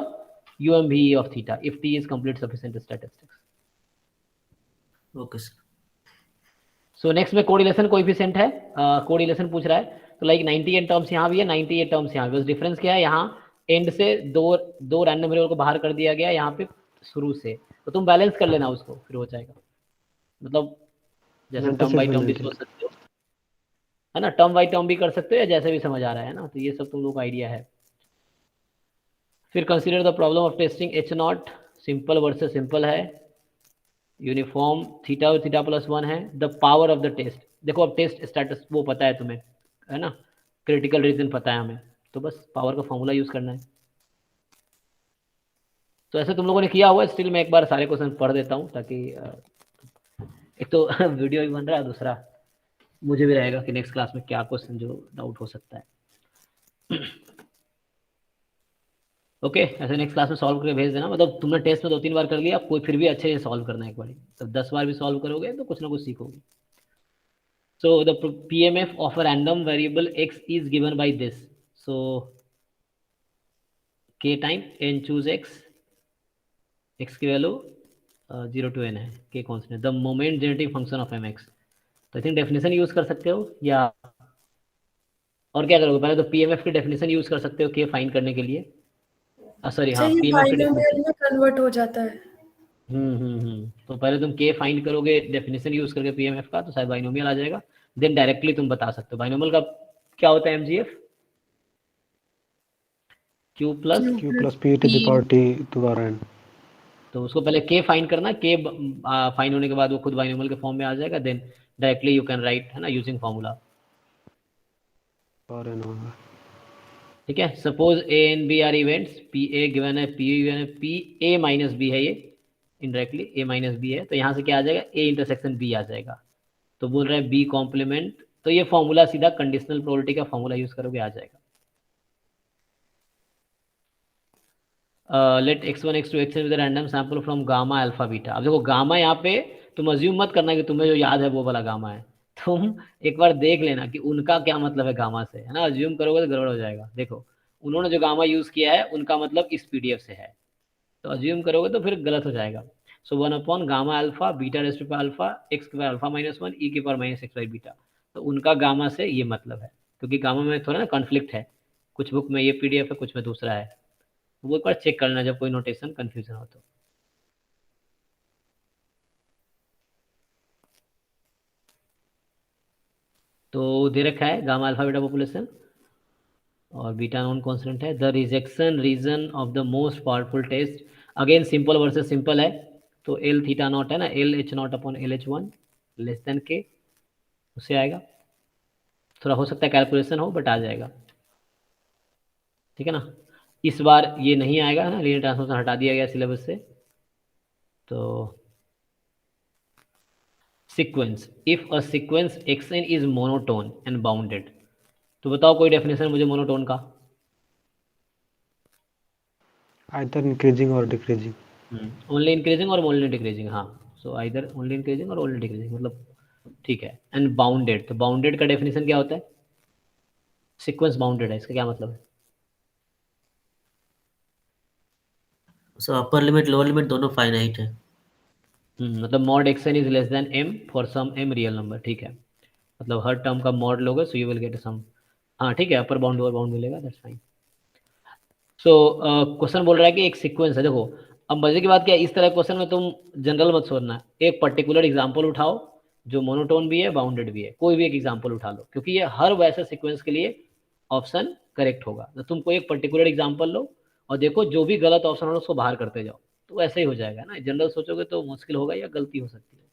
UMVE of theta if T is complete sufficient statistics. Okay sir. So next में कोरिलेशन कोएफिशिएंट है, कोरिलेशन पूछ रहा है, तो लाइक 98 टर्म्स यहाँ भी है, 98 टर्म्स यहाँ भी, बस डिफरेंस क्या है, यहाँ एंड से दो रैंडम वेरिएबल को बाहर कर दिया गया यहाँ पे शुरू से, तो तुम बैलेंस कर लेना उसको, फिर हो जाएगा। मतलब जैसे टर्म बाई टर्म भी सोच सकते हो, है ना, टर्म बाई टर्म भी कर सकते हो, या जैसे भी समझ आ रहा है ना, तो ये सब तुम लोग का आइडिया है। फिर consider the problem of testing H0, simple versus simple है, यूनिफॉर्म थीटा और थीटा प्लस 1 है, the power of the test. देखो अब टेस्ट स्टेटस वो पता है तुम्हें, है ना, क्रिटिकल रीजन पता है हमें, तो बस पावर का फॉर्मूला यूज करना है। तो ऐसे तुम लोगों ने किया हुआ है, स्टिल मैं एक बार सारे क्वेश्चन पढ़ देता हूँ, ताकि एक तो वीडियो भी बन रहा है, दूसरा मुझे भी रहेगा कि नेक्स्ट क्लास में क्या क्वेश्चन जो डाउट हो सकता है। ओके, ऐसे नेक्स्ट क्लास में सॉल्व करके भेज देना, मतलब तुमने टेस्ट में 2-3 बार कर लिया, कोई फिर भी अच्छे से सॉल्व करना है एक बार, तब 10 बार भी सॉल्व करोगे तो कुछ ना कुछ सीखोगे। So the PMF of a random variable x is given by this, so k time n choose x की वैल्यू 0 to n है, k constant, the moment genetic function of mx, तो आई थिंक डेफिनेशन यूज कर सकते हो, या और क्या करोगे, पहले तो PMF की डेफिनेशन यूज कर सकते हो k फाइंड करने के लिए, सॉरी हाँ सही PMF की बाइनोमियल में कन्वर्ट हो जाता है। तो पहले तुम k फाइंड करोगे डेफिनेशन यूज करके PMF का, तो शायद बाइनोमियल आ जाएगा, देन डायरेक्टली तुम बता सकते हो बाइनोमियल का क्या होता है, MGF Q plus P to the power T to the power n। तो उसको पहले k फाइंड करना, k फाइंड होने के बाद वो खुद बाइनोमियल के फॉर्म में आ जाएगा, then directly you can write, है ना, यूजिंग फॉर्मूला। power n होगा। ठीक है, suppose A and B are events, P A given है, पी गिवन है, पी ए माइनस बी है, ये इनडायरेक्टली ए माइनस बी है, तो यहाँ से क्या आ जाएगा, ए इंटरसेक्शन बी आ जाएगा। तो बोल रहे हैं बी कॉम्प्लीमेंट, तो ये फॉर्मूला सीधा कंडीशनल प्रोबेबिलिटी का फॉर्मूला यूज करोगे आ जाएगा। Let x1 x2 xn with random sample from gamma alpha beta. अब देखो गामा यहाँ पे तुम अज्यूम मत करना कि तुम्हें जो याद है वो वाला गामा है, तुम एक बार देख लेना कि उनका क्या मतलब है गामा से, है ना। अज्यूम करोगे तो गड़बड़ हो जाएगा। देखो उन्होंने जो गामा यूज किया है उनका मतलब इस पीडीएफ से है, तो अज्यूम करोगे तो फिर गलत हो जाएगा। So 1 gamma alpha beta rest to alpha X के पावर अल्फा माइनस 1 ई के power minus X by beta, तो उनका गामा से ये मतलब है, क्योंकि गामा में थोड़ा ना कॉन्फ्लिक्ट है, कुछ बुक में ये पीडीएफ है कुछ में दूसरा है, वो एक बार चेक करना जब कोई नोटेशन कंफ्यूजन हो तो दे रखा है गामा अल्फा बीटा पॉपुलेशन और बीटा नॉन कांस्टेंट है। The rejection region of the most powerful test, again simple versus simple है, तो एल थीटा नॉट है ना, L H not upon L H one less than K, उससे आएगा। थोड़ा हो सकता है कैलकुलेशन हो बट आ जाएगा, ठीक है ना। इस बार ये नहीं आएगा, है ना, लीनियर ट्रांसफॉर्मेशन हटा दिया गया सिलेबस से। तो sequence, if a sequence xn is monotone and bounded, तो बताओ कोई डेफिनेशन मुझे मोनोटोन का। either increasing or decreasing. Only increasing और ओनली डिक्रीजिंग, हाँ। सो आइदर ओनली इंक्रीजिंग और ओनली डिक्रीजिंग, मतलब ठीक है। एंड बाउंडेड, तो बाउंडेड का डेफिनेशन क्या होता है, सीक्वेंस बाउंडेड है, इसका क्या मतलब है। So upper limit lower limit दोनों फाइनाइट है। मतलब mod xn is less than m for some m real number, ठीक है। मतलब हर टर्म का मॉड लोगे so you will get some, हाँ ठीक है, अपर बाउंड लोअर बाउंड मिलेगा, दैट्स फाइन। सो क्वेश्चन बोल रहा है कि एक सीक्वेंस है, देखो अब मजे की बात क्या है, इस तरह क्वेश्चन में तुम जनरल मत सोचना, एक पर्टिकुलर एग्जांपल उठाओ जो मोनोटोन भी है बाउंडेड भी है, कोई भी एक एग्जांपल उठा लो, क्योंकि ये हर वैसे सीक्वेंस के लिए ऑप्शन करेक्ट होगा। तो तुम कोई एक पर्टिकुलर एग्जांपल लो और देखो जो भी गलत ऑप्शन हो उसको बाहर करते जाओ, तो ऐसे ही हो जाएगा ना। जनरल सोचोगे तो मुश्किल होगा या गलती हो सकती है।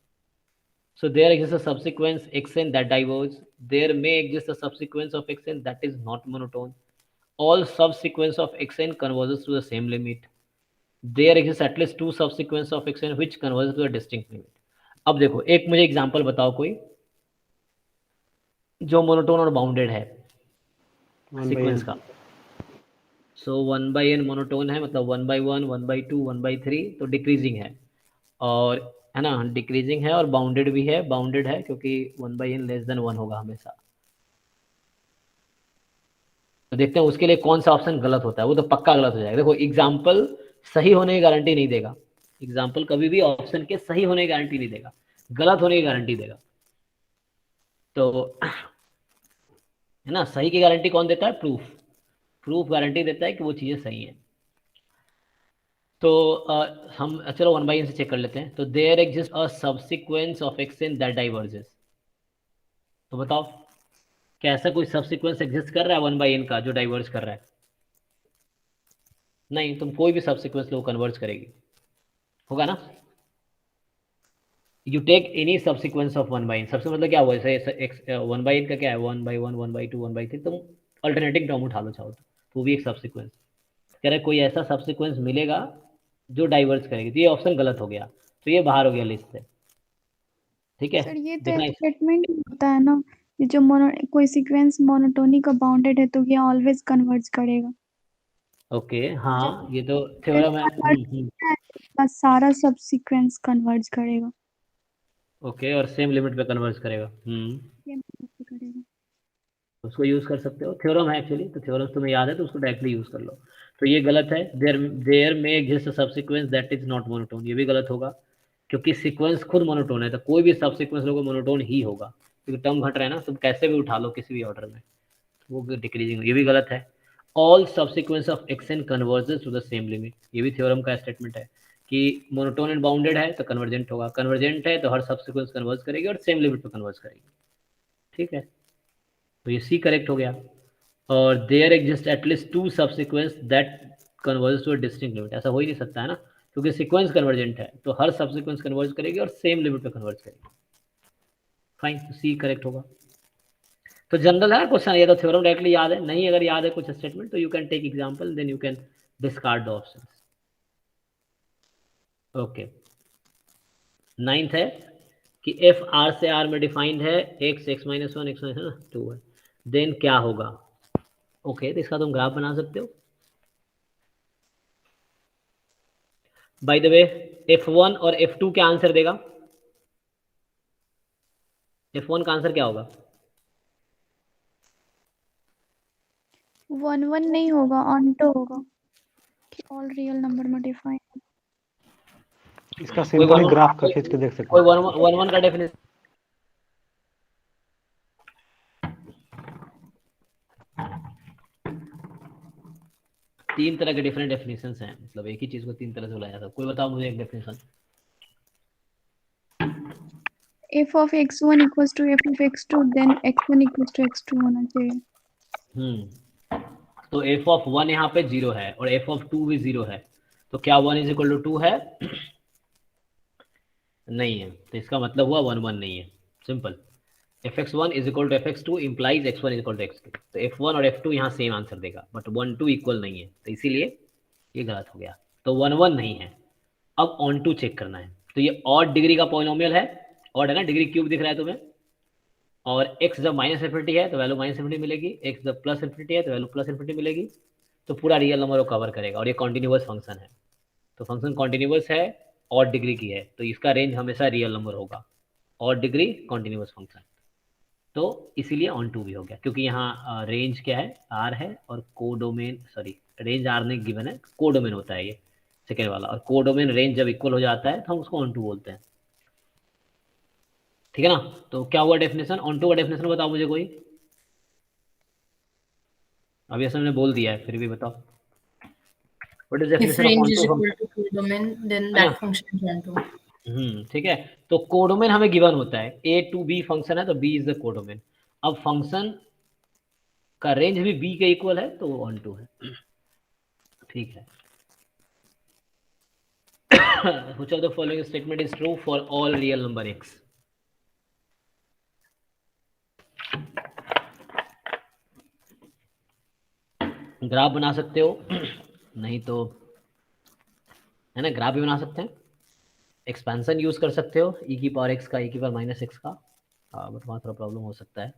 So there exists a subsequence xn that diverges. There may exist a subsequence of xn that is not monotone. All subsequence of xn converges to the same limit. There exists at least two subsequence of xn which converges to a distinct limit. अब देखो एक मुझे example बताओ कोई जो monotone और bounded है sequence का। सो 1/n मोनोटोन है, मतलब 1/1 1/2 1/3, तो डिक्रीजिंग है, और है ना डिक्रीजिंग है, और बाउंडेड भी है, बाउंडेड है क्योंकि 1/n लेस देन 1 होगा हमेशा। तो देखते हैं उसके लिए कौन सा ऑप्शन गलत होता है, वो तो पक्का गलत हो जाएगा। देखो एग्जाम्पल सही होने की गारंटी नहीं देगा, एग्जाम्पल कभी भी ऑप्शन के सही होने की गारंटी नहीं देगा, गलत होने की गारंटी देगा। तो है ना, सही की गारंटी कौन देता है, प्रूफ, प्रूफ गारंटी देता है कि वो चीजें सही है। तो हम चलो 1/n से चेक कर लेते हैं। तो there exist a subsequence of xn that diverges, तो बताओ क्या ऐसा कोई सबसीक्वेंस एग्जिस्ट कर रहा है 1/n का जो डाइवर्ज कर रहा है, नहीं। तुम कोई भी सबसीक्वेंस लो कन्वर्ज करेगी, होगा ना। You take any subsequence of 1/n, सबसे मतलब क्या हुआ, जैसे 1/n का क्या है 1/1 1/2 1/3, तुम अल्टरनेटिंग टर्म उठा लो चाहो तो वो भी एक सबसीक्वेंस। कह रहे कोई ऐसा सबसीक्वेंस मिलेगा जो डाइवर्ज करेगी, तो ये ऑप्शन गलत हो गया, तो ये बाहर हो गया लिस्ट से, ठीक है। सर ये तो देखना स्टेटमेंट होता है ना, ये जो कोई सीक्वेंस मोनोटोनिक का बाउंडेड है तो ये ऑलवेज कन्वर्ज करेगा। ओके, हाँ ये तो थ्योरम है। बस सारा सब सीक्वेंस कन्वर्ज करेगा, ओके, और सेम लिमिट पे कन्वर्ज करेगा। ये मतलब करेगा। उसको यूज कर सकते हो, थ्योरम है एक्चुअली, तो थ्योरम तुम्हें याद है तो उसको डायरेक्टली यूज कर लो। तो ये गलत है, देयर में exist a subsequence that is not monotone, ये भी गलत होगा क्योंकि सीक्वेंस खुद मोनोटोन है, तो कोई भी सब सीक्वेंस लोगों मोनोटोन ही होगा, क्योंकि टर्म घट रहा है ना, तुम कैसे भी उठा लो किसी भी ऑर्डर में, वो डिक्रीजिंग, ये भी गलत है। All subsequence of xn converges to the same limit, ये भी थ्योरम का स्टेटमेंट है कि मोनोटोन एंड बाउंडेड है तो कन्वर्जेंट होगा, कन्वर्जेंट है तो हर सबसीक्वेंस कन्वर्ज करेगी और सेम लिमिट पे कन्वर्ज करेगी, ठीक है। तो ये सी करेक्ट हो गया। और there exist at least two subsequence that converge to a distinct limit, ऐसा हो ही नहीं सकता है ना, क्योंकि सीक्वेंस कन्वर्जेंट है तो हर सबसीक्वेंस कन्वर्ज करेगी और सेम लिमिट पे कन्वर्ज करेगी, फाइन, तो सी करेक्ट होगा। तो जनरल है क्वेश्चन, ये तो थ्योरम डायरेक्टली याद है, नहीं अगर याद है कुछ स्टेटमेंट तो you can take example, then you can discard the options. Okay, 9th है कि एफ आर से आर में डिफाइंड है x x minus one x minus 2 है, देन क्या होगा? ओके, तो इसका तुम ग्राफ बना सकते हो। बाय द वे F1 और F2 क्या आंसर देगा? F1 का आंसर क्या होगा? 1 1 नहीं होगा, ऑन्टो होगा कि ऑल रियल नंबर में डिफाइंड। इसका सिंपली ग्राफ का खींच के देख सकते कोई हैं। 1 1 का डेफिनेशन तीन तरह के डिफरेंट डेफिनेशंस हैं, मतलब एक ही चीज को तीन तरह से बुलाया जाता है। कोई बताओ मुझे एक definition. f of x1 equals to f of x2, then x1 equals to x2 होना चाहिए। तो f of 1 यहाँ पे 0 है और f of 2 भी 0 है, तो क्या 1 इज इक्वल टू 2 है? नहीं है, तो इसका मतलब हुआ 1 1 नहीं है। Simple, fx1 is equal to fx2 implies x1 is equal to x2, तो f1 और f2 यहाँ सेम आंसर देगा, बट 1 2 इक्वल नहीं है, तो इसीलिए ये गलत हो गया। तो 1 1 नहीं है। अब ऑन टू चेक करना है, तो ये ऑड डिग्री का पॉलिनोमियल है, ऑड है ना, डिग्री क्यूब दिख रहा है तुम्हें, और x जब माइनस इन्फिनिटी है तो वैल्यू माइनस इन्फिनिटी मिलेगी, x जब प्लस इन्फिनिटी है तो वैल्यू प्लस इन्फिनिटी मिलेगी, तो पूरा रियल नंबर को कवर करेगा, और ये कॉन्टिन्यूअस फंक्शन है, तो फंक्शन कॉन्टिन्यूअस है, ऑड डिग्री की है, तो इसका रेंज हमेशा रियल नंबर होगा, ऑड डिग्री कॉन्टिन्यूअस फंक्शन, तो इसीलिए ऑन टू भी हो गया, क्योंकि यहाँ रेंज क्या है, आर है, और कोडोमेन, सॉरी रेंज आर ने गिवन है, कोडोमेन होता है ये सेकेंड वाला, और कोडोमेन रेंज जब इक्वल हो जाता है तो हम उसको ऑन टू बोलते हैं, ठीक है ना। तो क्या हुआ डेफिनेशन, ऑन टू का डेफिनेशन बताओ मुझे कोई, अभी ऐसा मैंने बोल दिया है फिर भी बताओ, what is If definition of range on is to? equal to codomain, then that function is onto. ठीक है, तो कोडोमेन हमें गिवन होता है, ए टू बी फंक्शन है तो बी इज द कोडोमेन, अब फंक्शन का रेंज भी बी के इक्वल है तो ऑन टू है, ठीक है। Which of the following statement is true for all real number x? Graph बना सकते हो, नहीं तो है ना, ग्राफ भी बना सकते हैं, एक्सपेंशन यूज कर सकते हो, e की पावर x का e की पावर माइनस x का, बट वहाँ थोड़ा प्रॉब्लम हो सकता है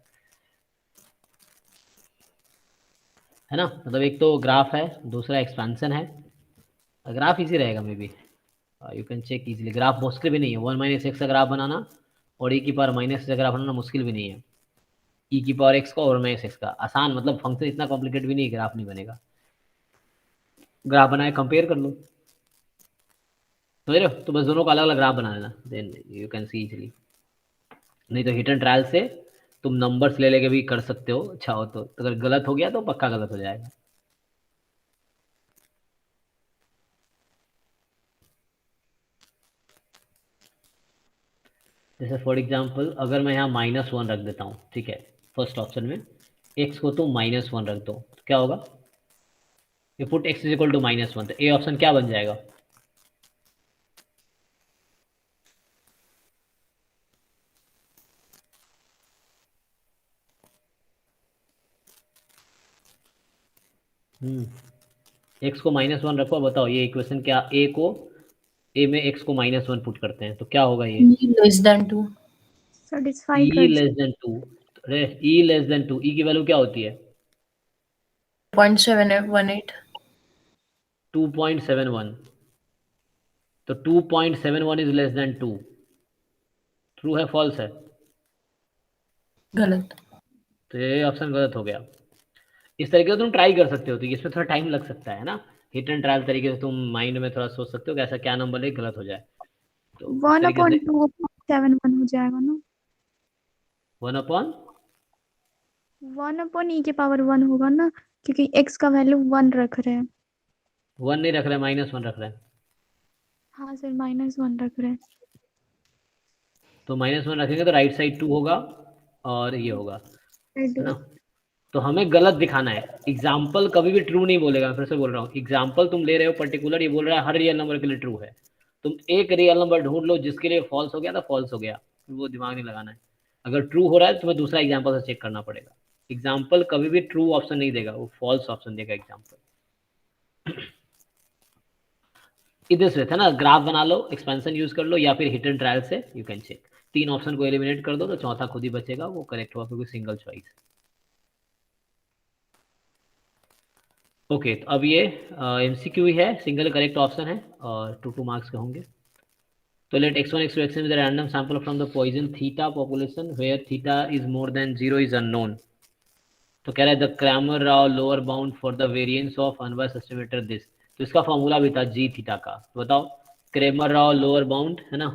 ना, मतलब एक तो ग्राफ है, दूसरा एक्सपेंशन है, ग्राफ इजी रहेगा maybe, you can check easily, graph मुश्किल भी नहीं है, 1 माइनस एक्स का ग्राफ बनाना और e की पावर माइनस का ग्राफ बनाना मुश्किल भी नहीं है, e की पावर x का और माइनस x का आसान, मतलब फंक्शन इतना कॉम्प्लिकेट भी नहीं, ग्राफ नहीं बनेगा, ग्राफ बनाए कंपेयर कर लो, समझ रहे हो, तो बस दोनों का अलग अलग ग्राफ बना लेना, then you can see easily, नहीं तो हिट एंड ट्रायल से तुम नंबर्स ले लेके भी कर सकते हो, अच्छा हो तो अगर गलत हो गया तो पक्का गलत हो जाएगा। जैसे फॉर एग्जाम्पल अगर मैं यहाँ -1 रख देता हूँ, ठीक है, फर्स्ट ऑप्शन में x को तुम -1 रख दो तो क्या होगा, ये put x is equal to -1, तो ए ऑप्शन क्या बन जाएगा, x को -1 रखो, बताओ ये इक्वेशन क्या, a में x को -1 पुट करते हैं तो क्या होगा, ये E less than 2. Satisfy e कर लेस देन 2, अरे e लेस देन 2, e की वैल्यू क्या होती है 0.718. 2.71, तो 2.71 इज लेस देन 2, ट्रू है फॉल्स है, गलत. तो ये ऑप्शन गलत हो गया। इस तरीके से तुम ट्राई कर सकते हो, तो इसमें थोड़ा टाइम लग सकता है ना, हिट एंड ट्रायल तरीके से तुम माइंड में थोड़ा सोच सकते हो कि ऐसा क्या नंबर है गलत हो जाए, तो 1/2.71 हो जाएगा ना, 1/e के पावर 1 होगा ना, क्योंकि x का वैल्यू 1 रख रहे हैं। 1 नहीं रख रहे, -1 रख रहे हैं, हाँ सर, -1 रख रहे हैं, तो -1 रखेंगे तो राइट साइड 2 होगा और ये होगा, है ना, तो हमें गलत दिखाना है, एग्जाम्पल कभी भी ट्रू नहीं बोलेगा, मैं फिर से बोल रहा हूँ, एग्जाम्पल तुम ले रहे हो पर्टिकुलर, ये बोल रहा है हर रियल नंबर के लिए ट्रू है, तुम एक रियल नंबर ढूंढ लो जिसके लिए फॉल्स हो गया तो फॉल्स हो गया, वो दिमाग नहीं लगाना है, अगर ट्रू हो रहा है तो तुम्हें दूसरा एग्जाम्पल से चेक करना पड़ेगा, एग्जाम्पल कभी भी ट्रू ऑप्शन नहीं देगा, वो फॉल्स ऑप्शन देगा एग्जाम्पल। इधर से है ना, ग्राफ बना लो, एक्सपेंशन यूज कर लो, या फिर हिट एंड ट्रायल से यू कैन चेक। 3 ऑप्शन को एलिमिनेट कर दो तो चौथा खुद ही बचेगा, वो करेक्ट होगा क्योंकि सिंगल चॉइस। ओके, तो अब ये एमसीक्यू ही है, सिंगल करेक्ट ऑप्शन है और 2 मार्क्स के होंगे। तो late x1 x2 xn with a random sample from the Poisson theta population where theta is more than 0 is unknown। तो कह रहा है the Cramer Rao lower bound for the variance of unbiased estimator this. तो इसका formula भी था जी theta का, तो बताओ क्रैमर राव लोअर बाउंड है ना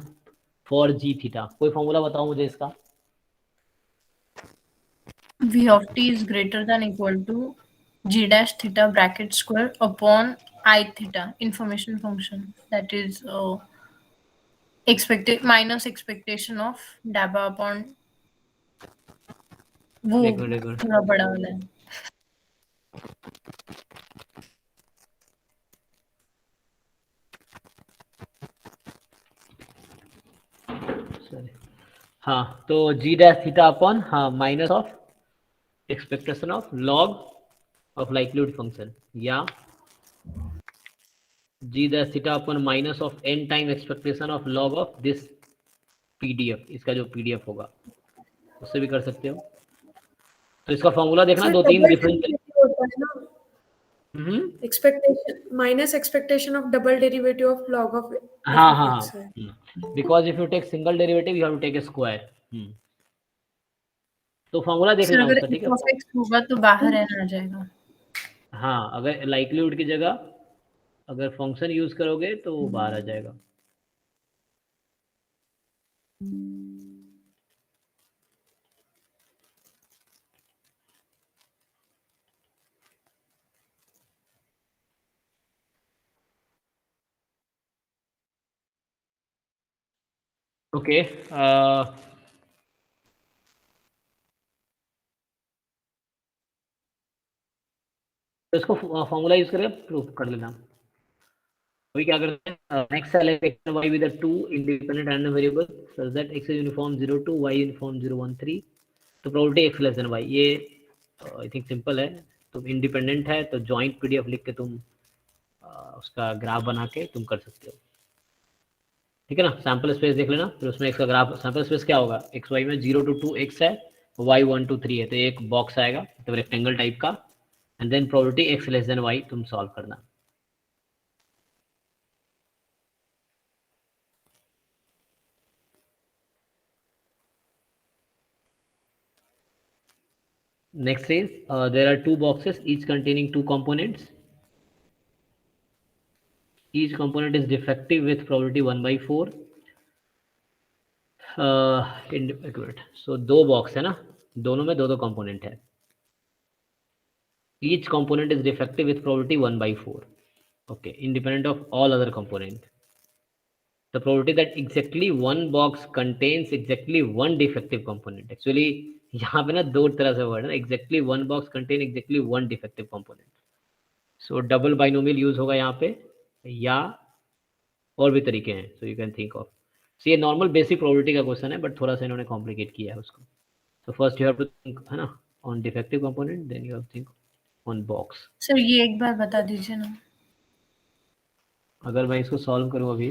फॉर जी थीटा, कोई फॉर्मूला बताओ मुझे इसका। V of t is greater than equal to g dash theta bracket square upon I theta information function, that is expected minus expectation of dabba upon वो देखो थोड़ा बड़ा वाला है। हाँ, तो जी डैश थीटा अपॉन हाँ minus of expectation of log of likelihood function, या G dash theta upon minus of n time expectation of log of this PDF, इसका जो पीडीएफ होगा उससे भी कर सकते हो। तो इसका फॉर्मूला देखना, 2-3 different expectation minus expectation of double derivative of log of हाँ, because if you take single derivative you have to take a square. तो फॉर्मूला देख लेना उसका, ठीक है। f x होगा तो बाहर रहना आ जाएगा। हाँ, अगर लाइक्लीहुड की जगह अगर फंक्शन यूज करोगे तो वो बाहर आ जाएगा। ओके, तो इसको फॉर्मूला यूज करके प्रूफ कर लेना। अभी क्या करते हैं, next select x and y with the 2 independent random variable such that x is uniform 0 2 y uniform 0 1 3। तो probability x less than y, ये आई थिंक सिंपल है। तुम इंडिपेंडेंट है तो जॉइंट पीडीएफ लिख के तुम उसका ग्राफ बना के तुम कर सकते हो, ठीक है ना। सैंपल स्पेस देख लेना, फिर उसमें x का ग्राफ, सैंपल स्पेस क्या होगा, x y में 0 to 2 x है, y 1 2 3 है, तो एक बॉक्स आएगा तो रेक्टेंगल टाइप का, and then probability x less than y तुम सॉल्व करना। Next is there are 2 boxes each containing 2 components. Each component is defective with probability 1/4. So 2 box है ना, दोनों में 2 कंपोनेंट है। Each component is defective with probability 1/4. Okay, independent of all other component. The probability that exactly one box contains exactly one defective component. Actually यहाँ पे ना 2 तरह से वर्ड है, exactly one box contain exactly one defective component. So double binomial use होगा यहाँ पे, या और भी तरीके हैं, so you can think of. So ये नॉर्मल बेसिक प्रोबेबिलिटी का क्वेश्चन है, बट थोड़ा सा इन्होंने कॉम्प्लिकेट किया है उसको। So first you have to think है ना on defective component, then you have to think on box. Sir ये एक बार बता दीजिए ना। अगर मैं इसको सॉल्व करूँ अभी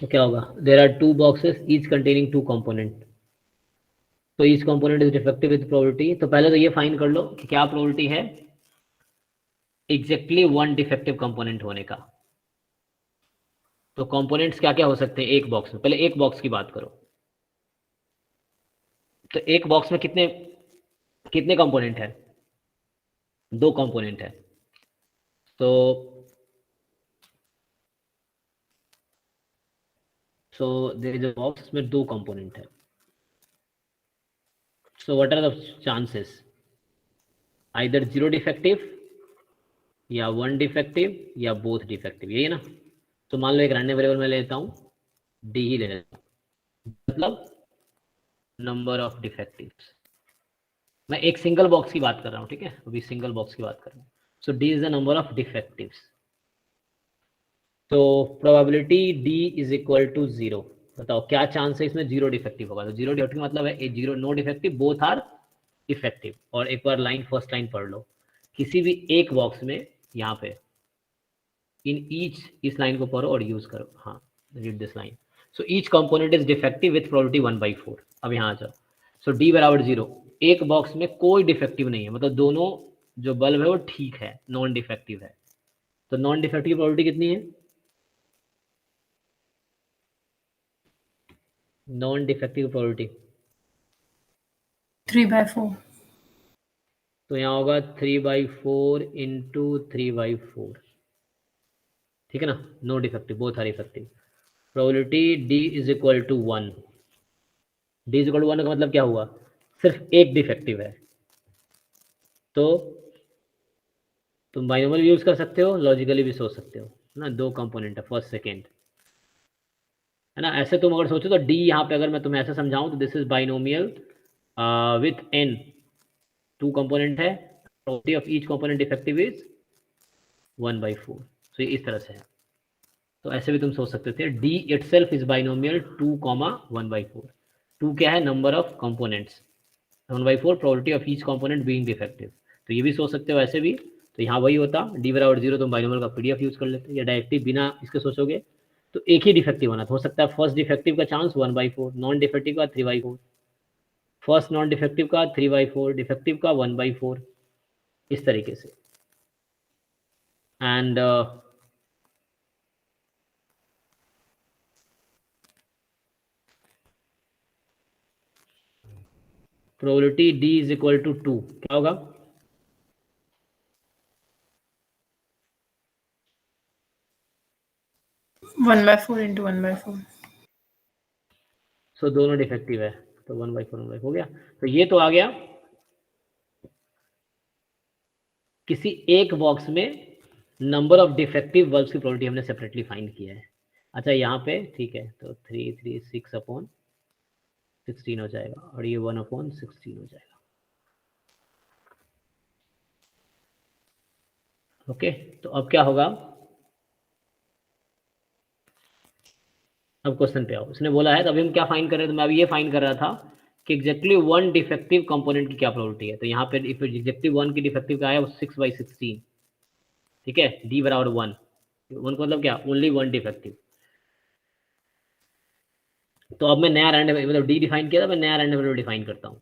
तो क्या होगा, there are 2 boxes each containing 2 component. तो each component is defective with probability. तो पहले तो ये फाइंड कर लो कि क्या प्रोबेबिलिटी है एग्जैक्टली वन डिफेक्टिव कंपोनेंट होने का। तो कंपोनेंट्स क्या क्या हो सकते हैं एक बॉक्स में, पहले एक बॉक्स की बात करो। तो एक बॉक्स में कितने कितने कंपोनेंट है, 2 कंपोनेंट है। तो so there is a box में 2 कंपोनेंट है। so what are the chances, either 0 defective या 1 डिफेक्टिव या बोथ डिफेक्टिव, यही है ना। तो मान लो एक रैंडम वेरिएबल में लेता हूँ डी ही ले लेता हूँ, मतलब नंबर ऑफ डिफेक्टिव्स। मैं एक सिंगल बॉक्स की बात कर रहा हूँ, ठीक है, अभी सिंगल बॉक्स की बात कर रहा हूँ। So D is the number of defectives. तो probability D is equal to 0। बताओ क्या चांस है इसमें 0 डिफेक्टिव होगा। तो 0 डिफेक्टिव मतलब है 0 no defective, both are effective. और एक बार लाइन फर्स्ट लाइन पढ़ लो, किसी भी एक बॉक्स में यहाँ पे इन ईच, इस लाइन को पढ़ो और यूज करो। हाँ, read this line. So each component is defective with probability 1/4। अब यहाँ आ जाओ। सो डी बराबर 0, एक बॉक्स में कोई डिफेक्टिव नहीं है, मतलब दोनों जो बल्ब है वो ठीक है, नॉन डिफेक्टिव है। तो नॉन डिफेक्टिव की प्रोबेबिलिटी कितनी है? Non defective probability 3/4। तो यहाँ होगा 3/4 इंटू 3/4, ठीक है ना। No defective, both are effective. Probability D is equal to 1। D is equal to 1 का मतलब क्या हुआ? सिर्फ एक डिफेक्टिव है। तो तुम बाइनोमियल यूज कर सकते हो, लॉजिकली भी सोच सकते हो ना। दो कंपोनेंट है, फर्स्ट सेकेंड, है ना। ऐसे तुम अगर सोचो तो डी, यहाँ पे अगर मैं तुम्हें ऐसे समझाऊं तो this is binomial with N, 2 component है, probability of each component defective is 1/4। तो ये इस तरह से है। तो ऐसे भी तुम सोच सकते थे, डी इटसेल्फ इज बाइनोमियल 2, 1/4। 2 क्या है? Number of components, 1/4 probability of each component being defective. तो ये भी सोच सकते हो ऐसे भी। तो यहाँ वही होता, डी बराबर 0, तुम बाइनोमियल का पीडीएफ यूज कर लेते, या डायरेक्टली बिना इसके सोचोगे तो एक ही डिफेक्टिव होना हो सकता है। फर्स्ट डिफेक्टिव का चांस 1/4, नॉन डिफेक्टिव का 3/4, फर्स्ट नॉन डिफेक्टिव का 3/4, डिफेक्टिव का 1/4, इस तरीके से। And probability D is equal to 2 क्या होगा? One by four into 1/4। So दोनों डिफेक्टिव है, तो 1/4 1/4 हो गया। तो ये तो आ गया किसी एक बॉक्स में नंबर ऑफ डिफेक्टिव बल्ब्स की प्रोबेबिलिटी हमने सेपरेटली फाइंड किया है। अच्छा यहाँ पे ठीक है, तो 3/16 हो जाएगा, और ये 1/16 हो जाएगा। ओके, तो अब क्या होगा? अब क्वेश्चन पे आओ। उसने बोला है, तो अभी हम क्या फाइंड कर रहे थे? मैं अभी ये फाइंड कर रहा था कि एग्जैक्टली 1 डिफेक्टिव कंपोनेंट की क्या प्रोबेबिलिटी है। तो यहाँ पे एग्जैक्टिव 1 की डिफेक्टिव का है वो 6/16, ठीक है। डी बराबर 1 का मतलब क्या? Only 1 defective. तो अब मैं नया रैंडम, मतलब डी डिफाइन किया था, मैं नया रैंडम वेरिएबल डिफाइन करता हूँ।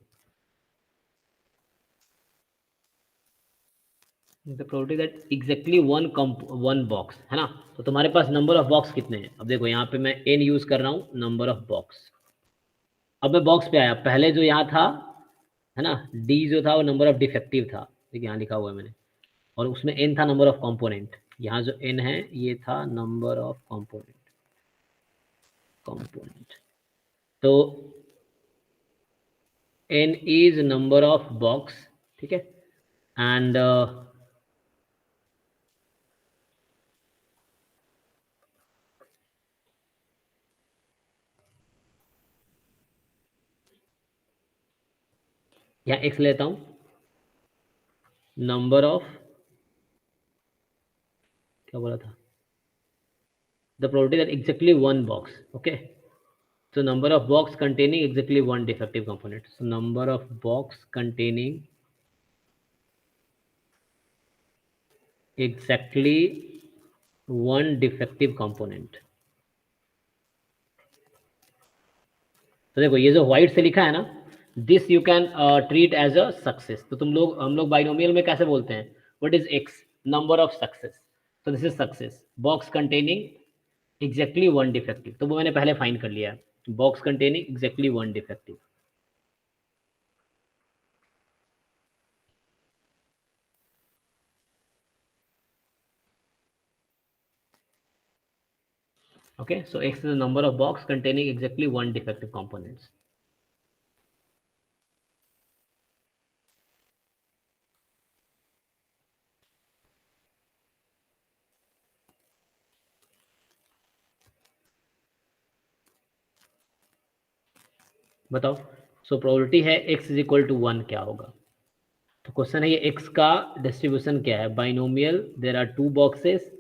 The probability that exactly one box, है ना। तो तुम्हारे पास नंबर ऑफ बॉक्स कितने हैं? अब देखो यहाँ पे मैं n यूज कर रहा हूँ, नंबर ऑफ बॉक्स। अब मैं बॉक्स पे आया, पहले जो यहाँ था, है ना, d जो था वो नंबर ऑफ डिफेक्टिव था, ठीक है, यहाँ लिखा हुआ है मैंने, और उसमें n था नंबर ऑफ कंपोनेंट। यहाँ जो n है ये था नंबर ऑफ कंपोनेंट। तो n is number of box, ठीक है। एंड यहाँ x लेता हूँ, नंबर ऑफ, क्या बोला था, the probability that exactly 1 box, okay. So number of box containing exactly 1 defective component. So number of box containing exactly 1 defective component. तो देखो ये जो व्हाइट से लिखा है ना, this you can treat as a success. तो हम लोग बाइनोमियल में कैसे बोलते हैं? What is X? Number of success. तो this is success, box containing exactly 1 defective. तो वो मैंने पहले फाइंड कर लिया है, box containing exactly 1 defective. Okay, so X is the number of box containing exactly 1 defective components. बताओ, सो प्रोबेबिलिटी है x इज इक्वल टू 1, क्या होगा? तो क्वेश्चन है ये x का डिस्ट्रीब्यूशन क्या है? Binomial, there are 2 boxes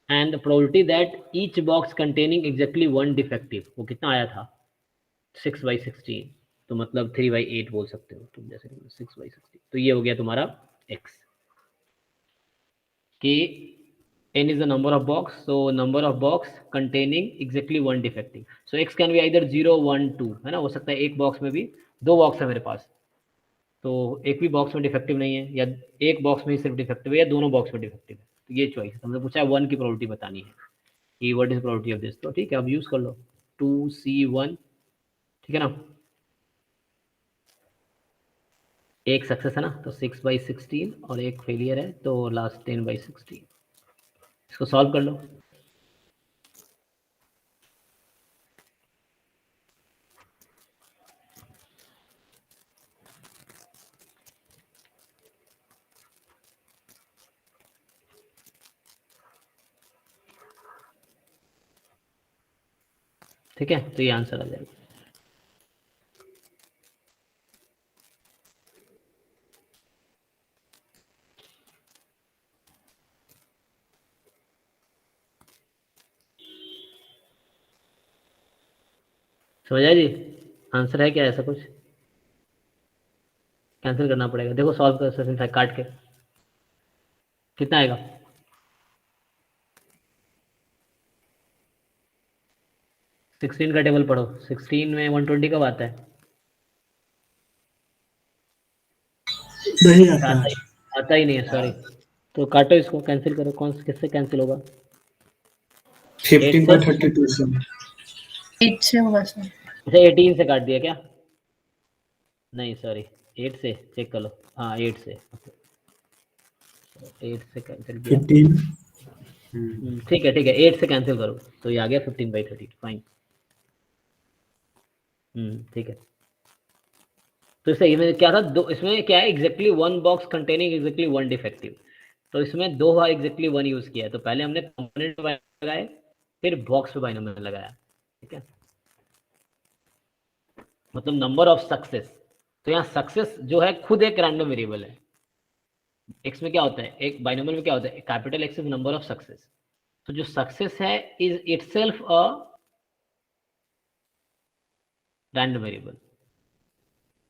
and probability that each box containing exactly 1 defective, वो कितना आया था? 6/16। तो मतलब 3/8 बोल सकते हो तुम, जैसे 6/16। तो ये हो गया तुम्हारा x कि n is the number of box, so number of box containing exactly one defective, so x can be either 0 1 2, है ना, हो सकता है एक बॉक्स में भी दो बॉक्स है मेरे पास, तो एक भी बॉक्स में डिफेक्टिव नहीं है, या एक बॉक्स में ही सिर्फ डिफेक्टिव है, या दोनों बॉक्स में डिफेक्टिव है। तो ये चॉइस है। हमने पूछा है 1 की प्रोबेबिलिटी बतानी है कि what is probability of this, तो ठीक है अब यूज कर लो 2C1, ठीक है ना, एक सक्सेस है ना, तो 6/16 और एक फेलियर है, तो लास्ट 10/16। इसको सॉल्व कर लो। ठीक है, तो ये आंसर आ जाएगा। समझ आया जी? आंसर है क्या ऐसा कुछ? कैंसिल करना पड़ेगा, देखो सॉल्व कर सेशन 5 काट के कितना आएगा। सिक्सटीन का टेबल पढ़ो, 16 में 120 कब आता है? नहीं आता है। आता ही नहीं है, सॉरी। तो काटो इसको, कैंसिल करो, कौन से किससे कैंसिल होगा? 15/32 से। 8 से होगा सर। अच्छा 18 से काट दिया क्या? नहीं सॉरी, 8 से चेक कर लो, हाँ 8 से, 8 से कैंसिल किया। 15 ठीक है 8 से कैंसिल करो, तो ये आ गया 15/30, फाइन। ठीक है, तो इसमें क्या था, दो, इसमें क्या है, exactly one box containing exactly one defective, तो इसमें दो बार एग्जैक्टली वन यूज किया है। तो पहले हमने कंपोनेंट पे लगाए, फिर बॉक्स पे बाइनोमियल लगाया, ठीक है, मतलब नंबर ऑफ सक्सेस। तो यहाँ सक्सेस जो है खुद एक रैंडम वेरिएबल है। एक्स में क्या होता है, एक बाइनोमियल में क्या होता है, capital x is number of success, तो जो सक्सेस है is itself a random variable.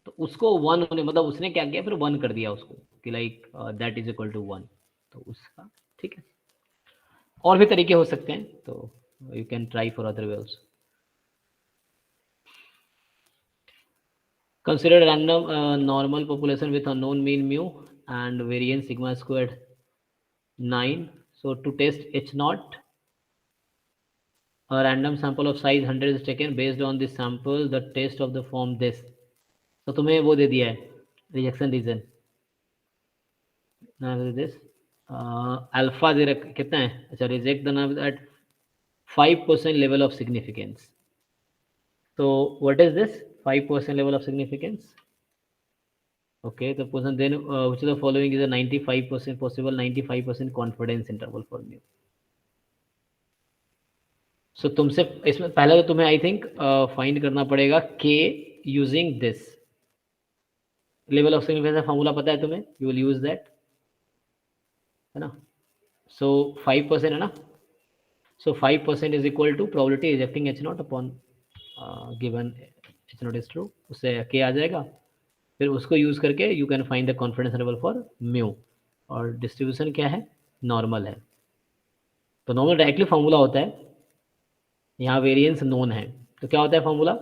तो उसको वन होने, मतलब उसने क्या किया, फिर वन कर दिया उसको कि like that is equal to one, तो उसका ठीक है। और भी तरीके हो सकते हैं, तो you can try for other way also. Consider random normal population with unknown mean mu and variance sigma squared 9. So to test H0, a random sample of size 100 is taken. Based on this sample, the test of the form this. तो तुम्हें वो दे दिया है rejection reason, this alpha दे रख कितना है, अच्छा reject the नाम एट 5% लेवल ऑफ सिग्निफिकेंस। तो what is this 5% level of significance? Okay, the person then which of the following is a 95% possible 95% confidence interval for mu? So तुमसे इसमें पहले तो तुम्हें आई थिंक फाइंड करना पड़ेगा k using this level of significance का formula पता है तुम्हें, you will use that, है ना। So 5% है ना, so 5% is equal to probability rejecting H0 upon given H0 is true, उससे k आ जाएगा, फिर उसको यूज करके you can find the confidence interval for mu, और डिस्ट्रीब्यूशन क्या है, नॉर्मल है। तो नॉर्मल डायरेक्टली फॉर्मूला होता है, यहाँ वेरिएंस नोन है, तो क्या होता है फॉर्मूला,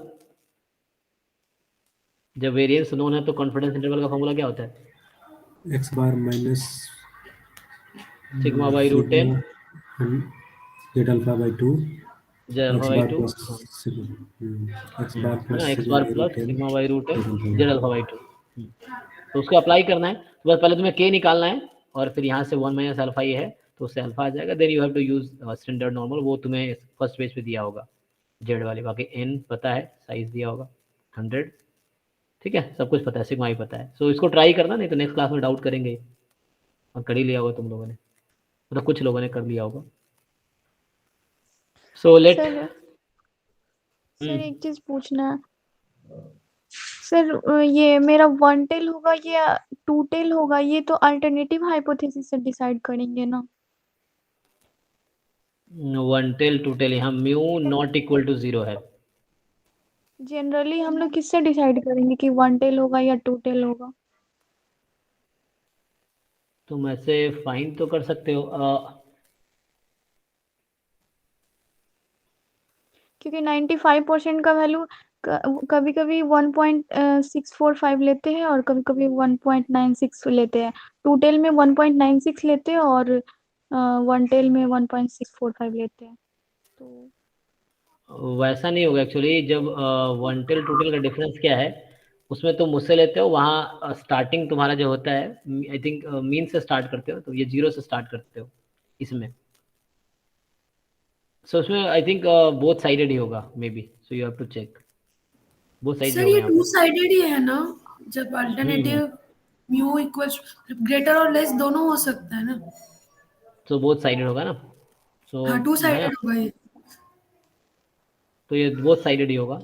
जब वेरिएंस नोन है तो कॉन्फिडेंस इंटरवल का फॉर्मूला क्या होता है, x bar minus sigma by root 10 z alpha by 2 z alpha x by bar 2, plus x bar है प्लस ना, x sigma bar by plus root 10 sigma by root 10 z alpha by 2। तो उसको apply करना है, तो बस पहले तुम्हें के निकालना है, और फिर यहाँ से 1 माइनस अल्फा ये है, तो उससे अल्फा आ जाएगा। Then you have to use standard normal, वो तुम्हें फर्स्ट पेज पे दिया होगा जेड वाले, बाकी एन पता है, साइज दिया होगा 100, ठीक है, सब कुछ पता है, सिग्मा ही पता है। सो इसको ट्राई करना, नहीं तो नेक्स्ट क्लास में डाउट करेंगे, और कर ही लिया होगा तुम लोगों ने, मतलब कुछ लोगों ने कर लिया होगा। सो लेट सर एक चीज पूछना है सर, ये मेरा 1 टेल होगा या 2 टेल होगा, ये तो अल्टरनेटिव हाइपोथेसिस से डिसाइड करेंगे ना। 1 टेल 2 टेल, यहाँ म्यू नॉट इक्वल टू 0 है, जनरली हम लोग किससे डिसाइड करेंगे कि 1 टेल होगा या 2 टेल होगा? तुम ऐसे फाइंड तो कर सकते हो। क्योंकि 95% का वैल्यू कभी कभी 1.645 लेते हैं और कभी कभी 1.96 लेते हैं। 2 टेल में 1.96 लेते हैं और 1 टेल में 1.645 लेते हैं। तो वैसा नहीं होगा एक्चुअली। जब 1 टेल 2 टेल का डिफरेंस क्या है, उसमें तुम मुझसे लेते हो, वहाँ स्टार्टिंग तुम्हारा जो होता है, आई थिंक मीन से स्टार्ट करते हो, तो ये 0 से स्टार्ट करते हो इसमें। सो उसमें आई थिंक बोथ साइडेड ही होगा maybe, so you have to check both side sir होगा ये यहाँ टू पे। साइडेड ही है ना? जब अल्टरनेटिव म्यू इक्वल्स ग्रेटर और लेस दोनों हो सकता है ना? तो बोथ साइडेड होगा ना, सो हाँ, टू है ना, साइडेड होगा ये। तो ये बोथ साइडेड ही होगा।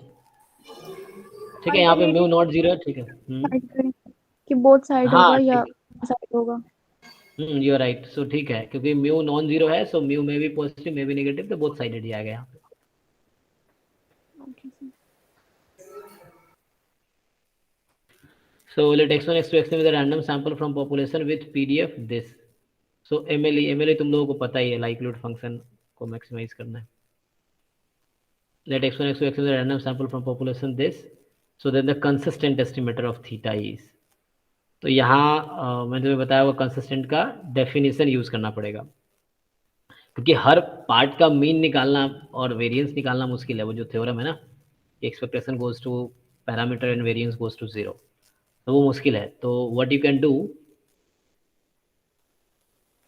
ठीक है, यहाँ पे म्यू नॉट 0 है, ठीक है। डिसाइड करें कि बोथ साइड हाँ होगा या ठीक साइड होगा। है, यू आर राइट। सो ठीक है, क्योंकि म्यू नॉन 0 है, सो म्यू में भी पॉजिटिव में भी नेगेटिव, तो बोथ साइडेड ही आ गया यहाँ पे। Okay sir. So let x1 x2 x3 with a random sample from population with PDF this. So MLE तुम लोगों को पता ही है, likelihood function को maximize करना है। Let x1 x2 x3 with a random sample from population this. So then the consistent estimator of theta is. तो यहाँ मैंने तुम्हें बताया, वो कंसिस्टेंट का डेफिनेशन यूज करना पड़ेगा, क्योंकि हर पार्ट का मीन निकालना और वेरिएंस निकालना मुश्किल है। वो जो थ्योरम है ना, expectation goes to parameter and variance goes to 0, तो वो मुश्किल है। तो व्हाट यू कैन डू,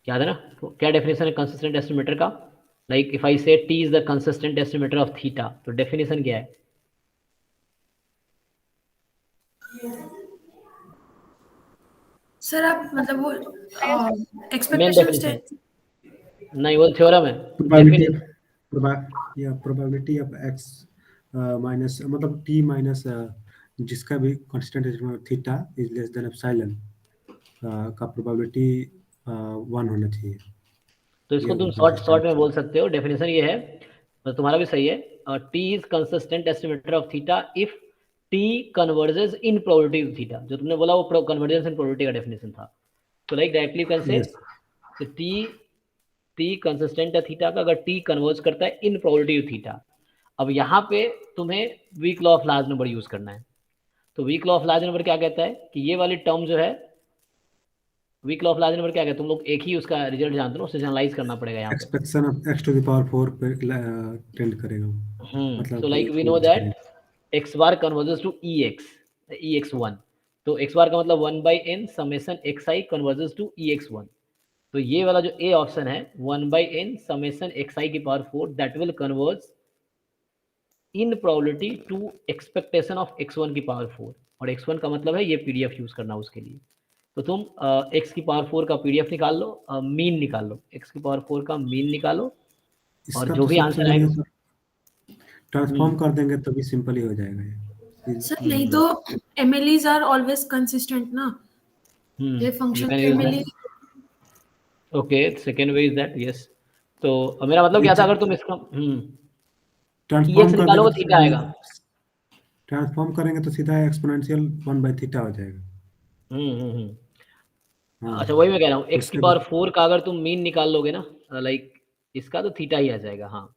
याद है ना, तो क्या डेफिनेशन है कंसिस्टेंट एस्टिमेटर का? लाइक इफ आई से T is the consistent estimator of theta, तो डेफिनेशन क्या है? सर आप मतलब वो मेन एक्सपेक्टेशन डेफिनेशन नहीं, वो थ्योरम है। प्रोबेबिलिटी Definition- या प्रोबेबिलिटी ऑफ x माइनस मतलब t माइनस जिसका भी constant theta is less then epsilon का प्रोबेबिलिटी 1 होना चाहिए। तो इसको ये तुम शॉर्ट consistent में बोल सकते हो। डेफिनेशन ये है, तो तुम्हारा भी सही है, T is consistent estimator of theta if T converges in probability of theta. जो तुमने बोला वो कन्वर्जेंस इन प्रोबेबिलिटी का डेफिनेशन था। तो like directly can say yes T consistent है थीटा का अगर टी कन्वर्ज करता है इन प्रोबेबिलिटी ऑफ थीटा। अब यहाँ पे तुम्हें weak law of large number use करना है। तो weak law of large number क्या कहता है कि ये वाली टर्म जो है, weak law of large number क्या कहता है, तुम लोग एक ही उसका रिजल्ट जानते हो, उसे जनरलाइज करना पड़ेगा यहाँ पे। Expectation of x to the power 4 पे टेंड करेगा मतलब so like we know match that करेगा। X bar converges to EX1, तो एक्स बार का मतलब 1/n summation xi converges to EX1। तो ये वाला जो ए ऑप्शन है 1/n समेशन xi की power 4 that will converge in probability to expectation of x1 की पावर 4, और x1 का मतलब है ये PDF यूज करना उसके लिए। तो तुम x की पावर 4 का PDF निकाल लो, मीन निकाल लो, x की पावर 4 का मीन निकालो, और इसका जो तो भी सबसे आंसर बढ़िया आएगा ट्रांसफॉर्म कर देंगे तभी सिंपल ही हो जाएगा ये। सर नहीं तो MLEs आर ऑलवेज कंसिस्टेंट ना, ये you function can use MLE। That. Okay, second way is that, yes. तो मेरा मतलब क्या था, अगर तुम इसका ट्रांसफॉर्म EX कर देंगे निकालोगे तो थीटा आएगा। ट्रांसफॉर्म करेंगे तो सीधा एक्सपोनेंशियल 1/थीटा हो जाएगा। हम्म। हाँ अच्छा, वही मैं कह रहा हूँ, तो x की उसके पावर बाद 4 का अगर तुम मीन निकाल लोगे ना, लाइक इसका, तो थीटा ही आ जाएगा। हाँ,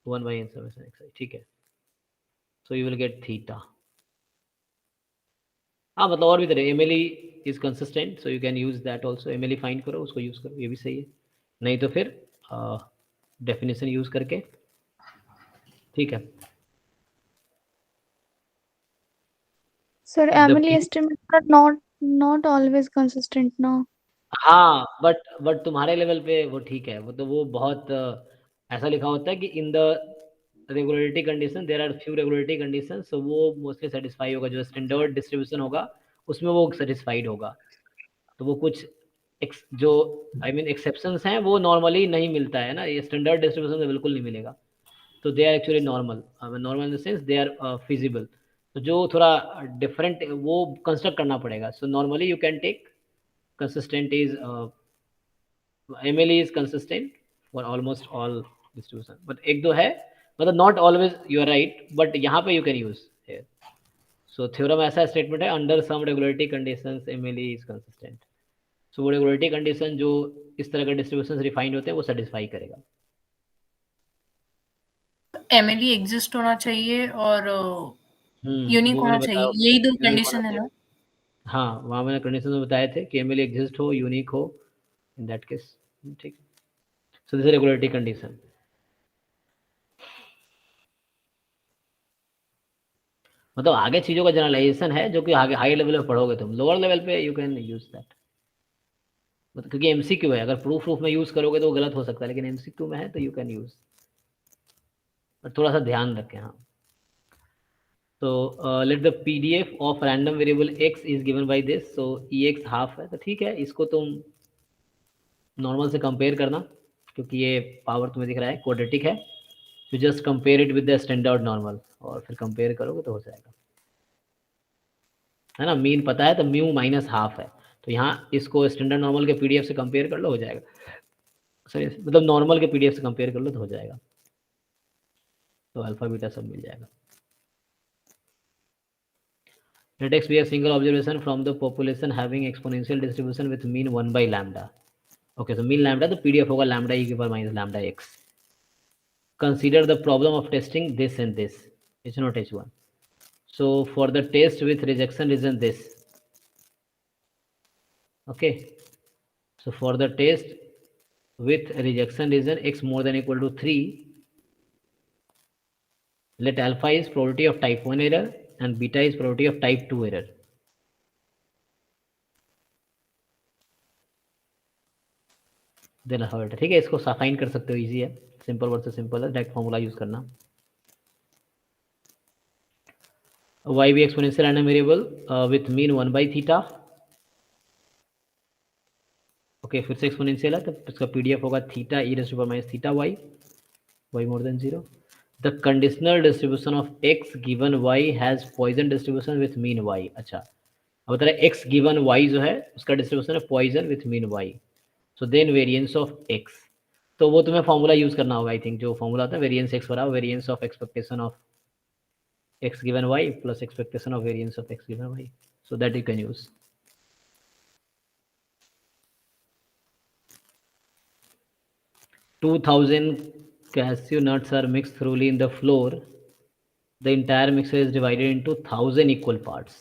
1/n समेशन xi, ठीक है। So you will gate theta. हाँ, मतलब और भी तरह, MLE is consistent, so you can use that also. MLE find करो, उसको यूज करो, ये भी सही है। नहीं तो फिर डेफिनेशन यूज करके, ठीक है। सर जब Emily estimate not always consistent ना। हाँ, बट तुम्हारे लेवल पे वो ठीक है, वो तो वो बहुत ऐसा लिखा होता है कि in the regularity condition there are few regularity condition, so वो मोस्टली सेटिस्फाई होगा। जो स्टैंडर्ड डिस्ट्रीब्यूशन होगा उसमें वो सेटिस्फाइड होगा। तो वो कुछ जो आई मीन एक्सेप्शंस हैं वो नॉर्मली नहीं मिलता है ना, ये स्टैंडर्ड डिस्ट्रीब्यूशन में बिल्कुल नहीं मिलेगा। तो they are actually normal, normal in the sense they are feasible. तो जो थोड़ा डिफरेंट वो कंस्ट्रक्ट करना पड़ेगा। So normally you can take consistent is MLE is consistent for almost all distribution, but एक दो है मतलब not always you are right, but यहाँ पे you can use. So theorem ऐसा स्टेटमेंट है, under some regulatory conditions MLE is consistent. So वो regulatory condition जो इस तरह के डिस्ट्रीब्यूशन रिफाइंड होते हैं वो सेटिस्फाई करेगा। एमएलई एग्जिस्ट होना चाहिए और यूनिक वो होना मैंने चाहिए, बताया, यही दो unique होना कंडीशन है ना। चाहिए। हाँ, वहाँ मैंने कंडीशन में बताए थे कि एमएलई एग्जिस्ट हो, यूनिक हो, इन दैट केस। ठीक, सो दिस रेगुलेटरी कंडीशन। मतलब आगे चीज़ों का जनरलाइजेशन है जो कि आगे हाई लेवल पे पढ़ोगे तुम, लोअर लेवल पे यू कैन यूज दैट। मतलब क्योंकि एमसीक्यू है, अगर प्रूफ में यूज करोगे तो वो गलत हो सकता है, लेकिन एमसीक्यू में है तो यू कैन यूज। पर थोड़ा सा ध्यान रखें। हाँ, तो let the PDF of random variable X is given by this. So E x half है, तो ठीक है, इसको तुम नॉर्मल से कंपेयर करना, क्योंकि ये पावर तुम्हें दिख रहा है क्वाड्रेटिक है, तो just compare it with the standard normal, और फिर कंपेयर करोगे तो हो जाएगा, है ना। मीन पता है तो म्यू माइनस हाफ है, तो यहाँ इसको स्टैंडर्ड नॉर्मल के पीडीएफ से कंपेयर कर लो, हो जाएगा। सॉरी, मतलब नॉर्मल के पीडीएफ से कंपेयर कर लो तो हो जाएगा, तो अल्फा बीटा सब मिल जाएगा। Let x be a single observation from the population having exponential distribution with mean 1 by lambda. Okay, so mean lambda, तो PDF होगा lambda e के power minus lambda x. Consider the problem of testing this and this. H0 H1. So for the test with rejection region this. Okay. So for the test with rejection region x more than equal to 3, let alpha is probability of type 1 error and beta is probability of type 2 error. देना है बेटा, ठीक है। इसको find कर सकते हो, easy है, सिंपल वर्ड से सिंपल है, डायरेक्ट फॉर्मूला यूज करना। y भी exponential random variable with mean 1 by theta. Okay, फिर से एक्सपोनेंशियल है तो इसका पीडीएफ होगा theta e raise to power minus theta y, y more than 0। The conditional distribution of x given y has Poisson distribution with mean y. अच्छा, अब बता रहे एक्स गिवन वाई जो है उसका डिस्ट्रीब्यूशन है Poisson with mean y, so then variance of x. तो वो तुम्हें फॉर्मूला यूज करना होगा, आई थिंक जो फॉर्मूला था वेरिएंस एक्स बराबर variance of expectation of x given y plus expectation of variance of x given y, so that you can use. $2,000 cashew nuts are mixed thoroughly in the floor. The entire mixture is divided into 1,000 equal parts.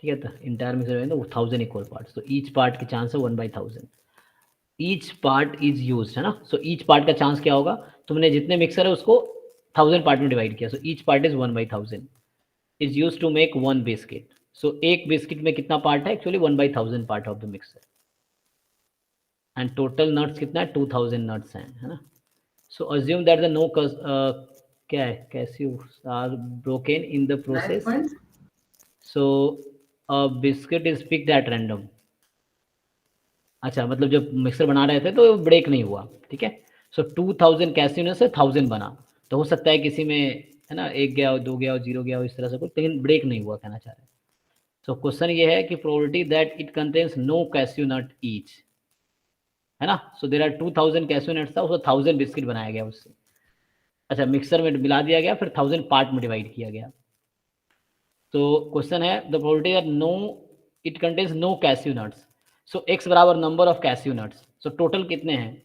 ठीक है, तो entire mixer है तो 1,000 equal parts, तो each part की chance है 1/1000। Each part is use, है ना। सो ईच पार्ट का चांस क्या होगा, तुमने जितने मिक्सर है उसको 1000 पार्ट में डिवाइड किया, so each part is 1/1000 is use to make 1 biscuit. So एक बिस्किट में कितना पार्ट है, actually 1/1000 part of the mixer, and total nuts कितना है, 2000 नट्स हैं, है ना। So assume that the no क्या है, cashews are broken in the process, so a biscuit is picked at random. अच्छा, मतलब जब मिक्सर बना रहे थे तो ब्रेक नहीं हुआ, ठीक है। सो 2000 कैस्यू से 1000 बना, तो हो सकता है किसी में, है ना, 1 गया हो, 2 गया हो, 0 गया हो, इस तरह से कुछ, लेकिन ब्रेक नहीं हुआ, कहना चाह रहे हैं। सो क्वेश्चन ये है कि probability that it contains no cashew nut each, है ना। So there are 2000 cashew nuts था, उसको 1000 बिस्किट बनाया गया उससे। अच्छा, मिक्सर में मिला दिया गया, फिर 1000 पार्ट में डिवाइड किया गया। तो क्वेश्चन है the probability that no it contains no cashew nuts, so x बराबर number of cashew nuts. So total कितने हैं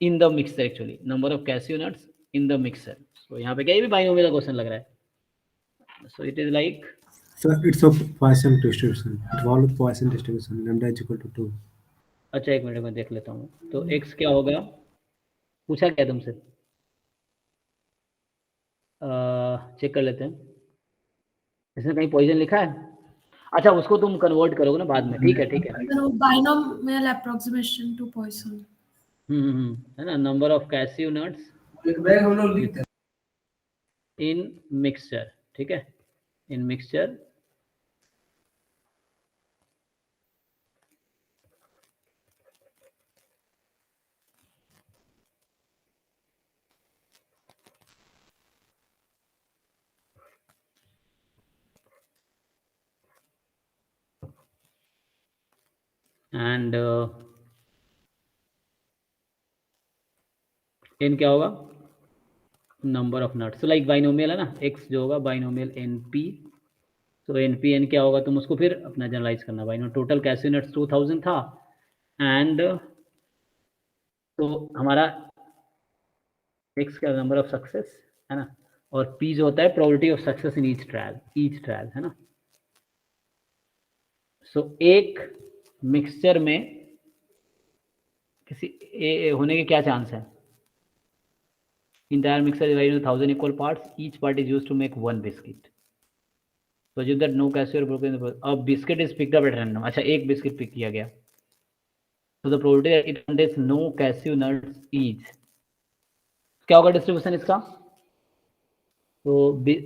in the mixer, actually number of cashew nuts in the mixer. So यहाँ पे क्या, ये भी बाइनोमियल का क्वेश्चन लग रहा है। So it is like, So it's a Poisson distribution. It follows Poisson distribution. Lambda is equal to 2. अच्छा एक मिनट में देख लेता हूँ। तो x क्या होगा, पूछा क्या तुमसे, चेक कर लेते हैं, इसमें कहीं पॉइजन लिखा है। अच्छा, उसको तुम कन्वर्ट करोगे ना बाद में, ठीक है ठीक है। Binomial approximation to Poisson. है ना, number of cashew nuts in mixture, ठीक है, इन मिक्सचर and n क्या होगा, नंबर ऑफ नट्स। तो लाइक बाइनोमियल है ना, x जो होगा बाइनोमियल np, तो npn क्या होगा, तुम उसको फिर अपना जनरलाइज करना। बाइनो टोटल कैसे नट्स 2000 था, एंड तो हमारा x का नंबर ऑफ सक्सेस है ना, और p जो होता है probability of success in each trial है ना। सो एक मिक्सचर में किसी ए होने के क्या चांस है, entire mixture divided into 1000 equal parts, each part is used to make one biscuit, so assume that no cashew are broken in the process. अब biscuit is picked up at random, अच्छा एक biscuit pick किया गया, so the probability that it contains no cashew nuts is, क्या होगा distribution इसका, तो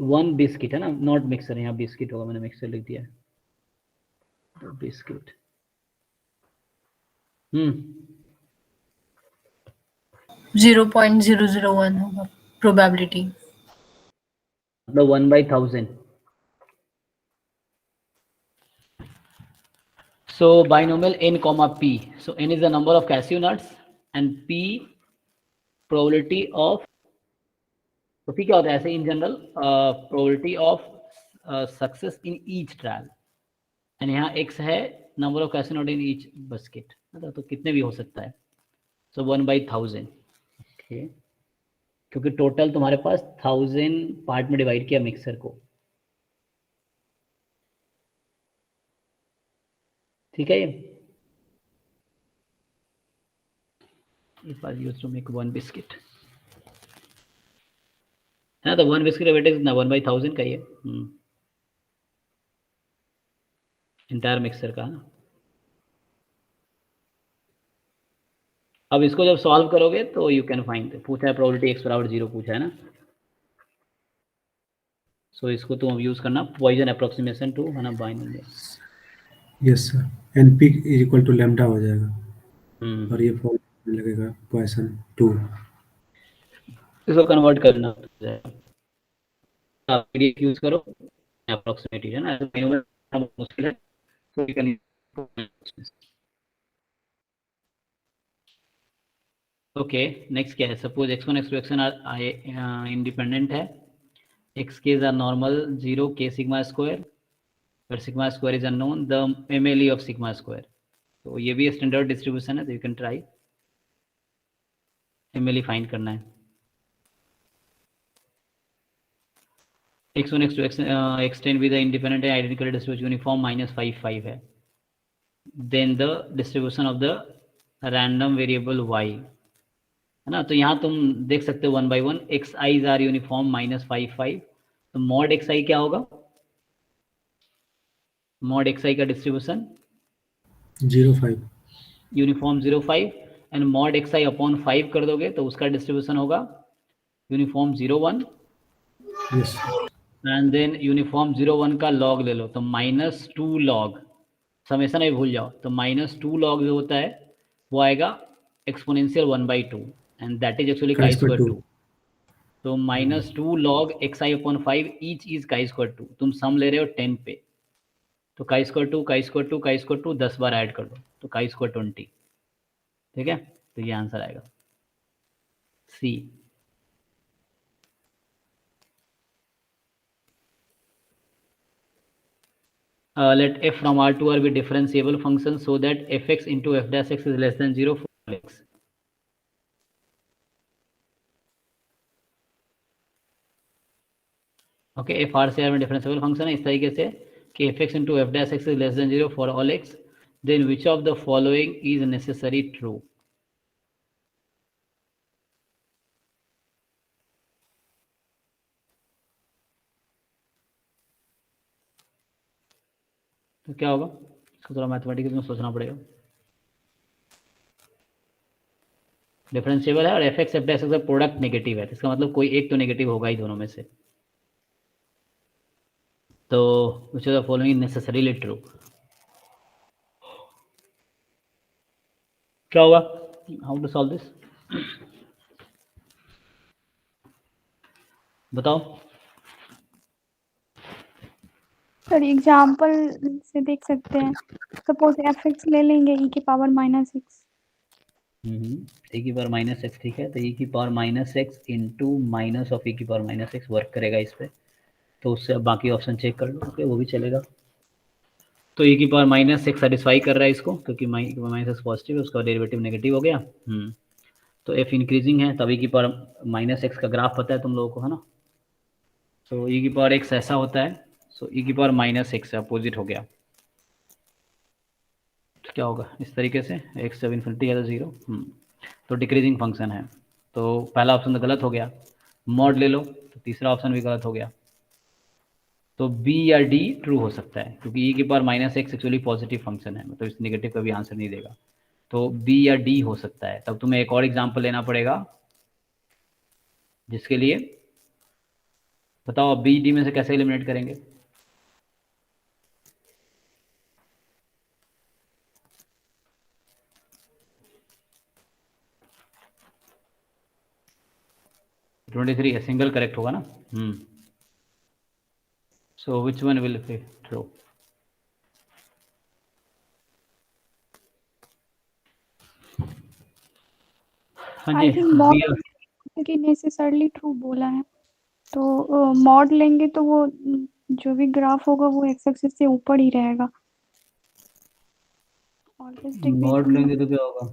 one biscuit है ना, नॉट मिक्सर, यहाँ बिस्किट होगा, मैंने मिक्सर लिख दिया है, तो बिस्किट 0.001 होगा प्रोबेबिलिटी, मतलब 1/1000. So binomial n comma p. So n is the number of cashew nuts and p probability of, तो p क्या होता है ऐसे in general, probability of success in each trial, and यहाँ x है number of cashew nut in each basket, तो कितने भी हो सकता है, so 1/1000. ओके, क्योंकि टोटल तुम्हारे पास 1000 पार्ट में डिवाइड किया मिक्सर को, ठीक है। ये if I used to make one biscuit है ना, तो वन बिस्किट का वेटेज कितना, 1/1000 का ही है, इंटायर मिक्सर का ना। अब इसको जब सॉल्व करोगे तो यू कैन फाइंड, पूछा है प्रोबेबिलिटी x बराबर 0 पूछा है ना, सो इसको तुम अब यूज करना पॉइजन अप्रोक्सीमेशन टू है ना, binomial. Yes sir, np is equal to lambda हो जाएगा और ये फॉर्मूला लगेगा पॉइसन 2, इसको कन्वर्ट करना आप यूज करो अप्रोक्सीमेट है ना, बाइनोमियल मुश्किल है, so you can okay. Next क्या है, suppose x1 x2 xn are independent है, x k's are normal 0 k sigma square, पर sigma square is unknown, the MLE of sigma square, तो ये भी स्टैंडर्ड डिस्ट्रीब्यूशन है, तो you can try MLE find करना है। x1 x2 x10 भी द इंडिपेंडेंट है, आइडेंटिकल डिस्ट्रीब्यूशन यूनिफॉर्म -5 5 है, then the distribution of the random variable y है ना, तो यहाँ तुम देख सकते हो 1/1 xi आर यूनिफॉर्म -5 5, तो मॉड xi क्या होगा, मॉड xi का distribution 0.5 uniform 0.5, and mod xi upon 5 कर दोगे तो उसका डिस्ट्रीब्यूशन होगा uniform 0.1, yes and then uniform 0.1 का लॉग ले लो, तो -2 लॉग, समेशन नहीं भूल जाओ, तो -2 लॉग जो होता है वो आएगा exponential 1/2, and that is actually chi square 2, तो -2 log xi upon 5 each is chi square 2, तुम सम ले रहे हो 10 पे, तो chi square 2 chi square 2 chi square 2 10 बार ऐड कर दो, तो chi square 20, ठीक है, तो ये आंसर आएगा सी। Let f from R to R be differentiable function so that fx into f dash x is less than 0 for x. Okay, f R से R में डिफरेंशिएबल फंक्शन है इस तरीके से कि f x into f dash x is less than 0 for all x, then which of the following is necessary true. तो क्या होगा, इसको थोड़ा मैथमेटिक्स में सोचना पड़ेगा। डिफरेंशिएबल है और F x F dash x का प्रोडक्ट नेगेटिव है, तो इसका मतलब कोई एक तो नेगेटिव होगा ही दोनों में से, तो विच of the following necessarily true. क्या होगा, हाउ टू सॉल्व दिस, बताओ। सर एग्जाम्पल से देख सकते हैं, सपोज एफ एक्स ले लेंगे e के पावर -6, e की पावर माइनस एक्स, ठीक है। तो e की power minus x into minus of e की पावर माइनस एक्स वर्क करेगा इस पे। तो उससे अब बाकी ऑप्शन चेक कर लो, ओके, वो भी चलेगा। तो e की पावर माइनस एक्स सेटिस्फाई कर रहा है इसको, क्योंकि माइनस एक्स पॉजिटिव है, उसका डेरिवेटिव नेगेटिव हो गया। तो f इंक्रीजिंग है, तब e की पावर माइनस एक्स का ग्राफ पता है तुम लोगों को, है ना। तो e की पावर एक्स ऐसा होता है, सो e की पावर माइनस एक्स अपोजिट हो गया, तो क्या होगा इस तरीके से, x जब इन्फिनिटी है तो 0। तो डिक्रीजिंग फंक्शन है, तो पहला ऑप्शन तो गलत हो गया। मॉड ले लो तो तीसरा ऑप्शन भी गलत हो गया। तो b या d ट्रू हो सकता है, क्योंकि e की power minus x actually positive function है, मतलब इस नेगेटिव का भी आंसर नहीं देगा। तो b या d हो सकता है। तब तुम्हें एक और एग्जाम्पल लेना पड़ेगा, जिसके लिए बताओ अब b d में से कैसे एलिमिनेट करेंगे। ट्वेंटी थ्री है, सिंगल करेक्ट होगा ना। So which one will be true. हाँ आई जी, थिंक मॉड की नेसेसरली ट्रू बोला है, तो मॉड लेंगे तो वो जो भी ग्राफ होगा वो एक्स एक्सिस से ऊपर ही रहेगा। मॉड लेंगे तो क्या होगा,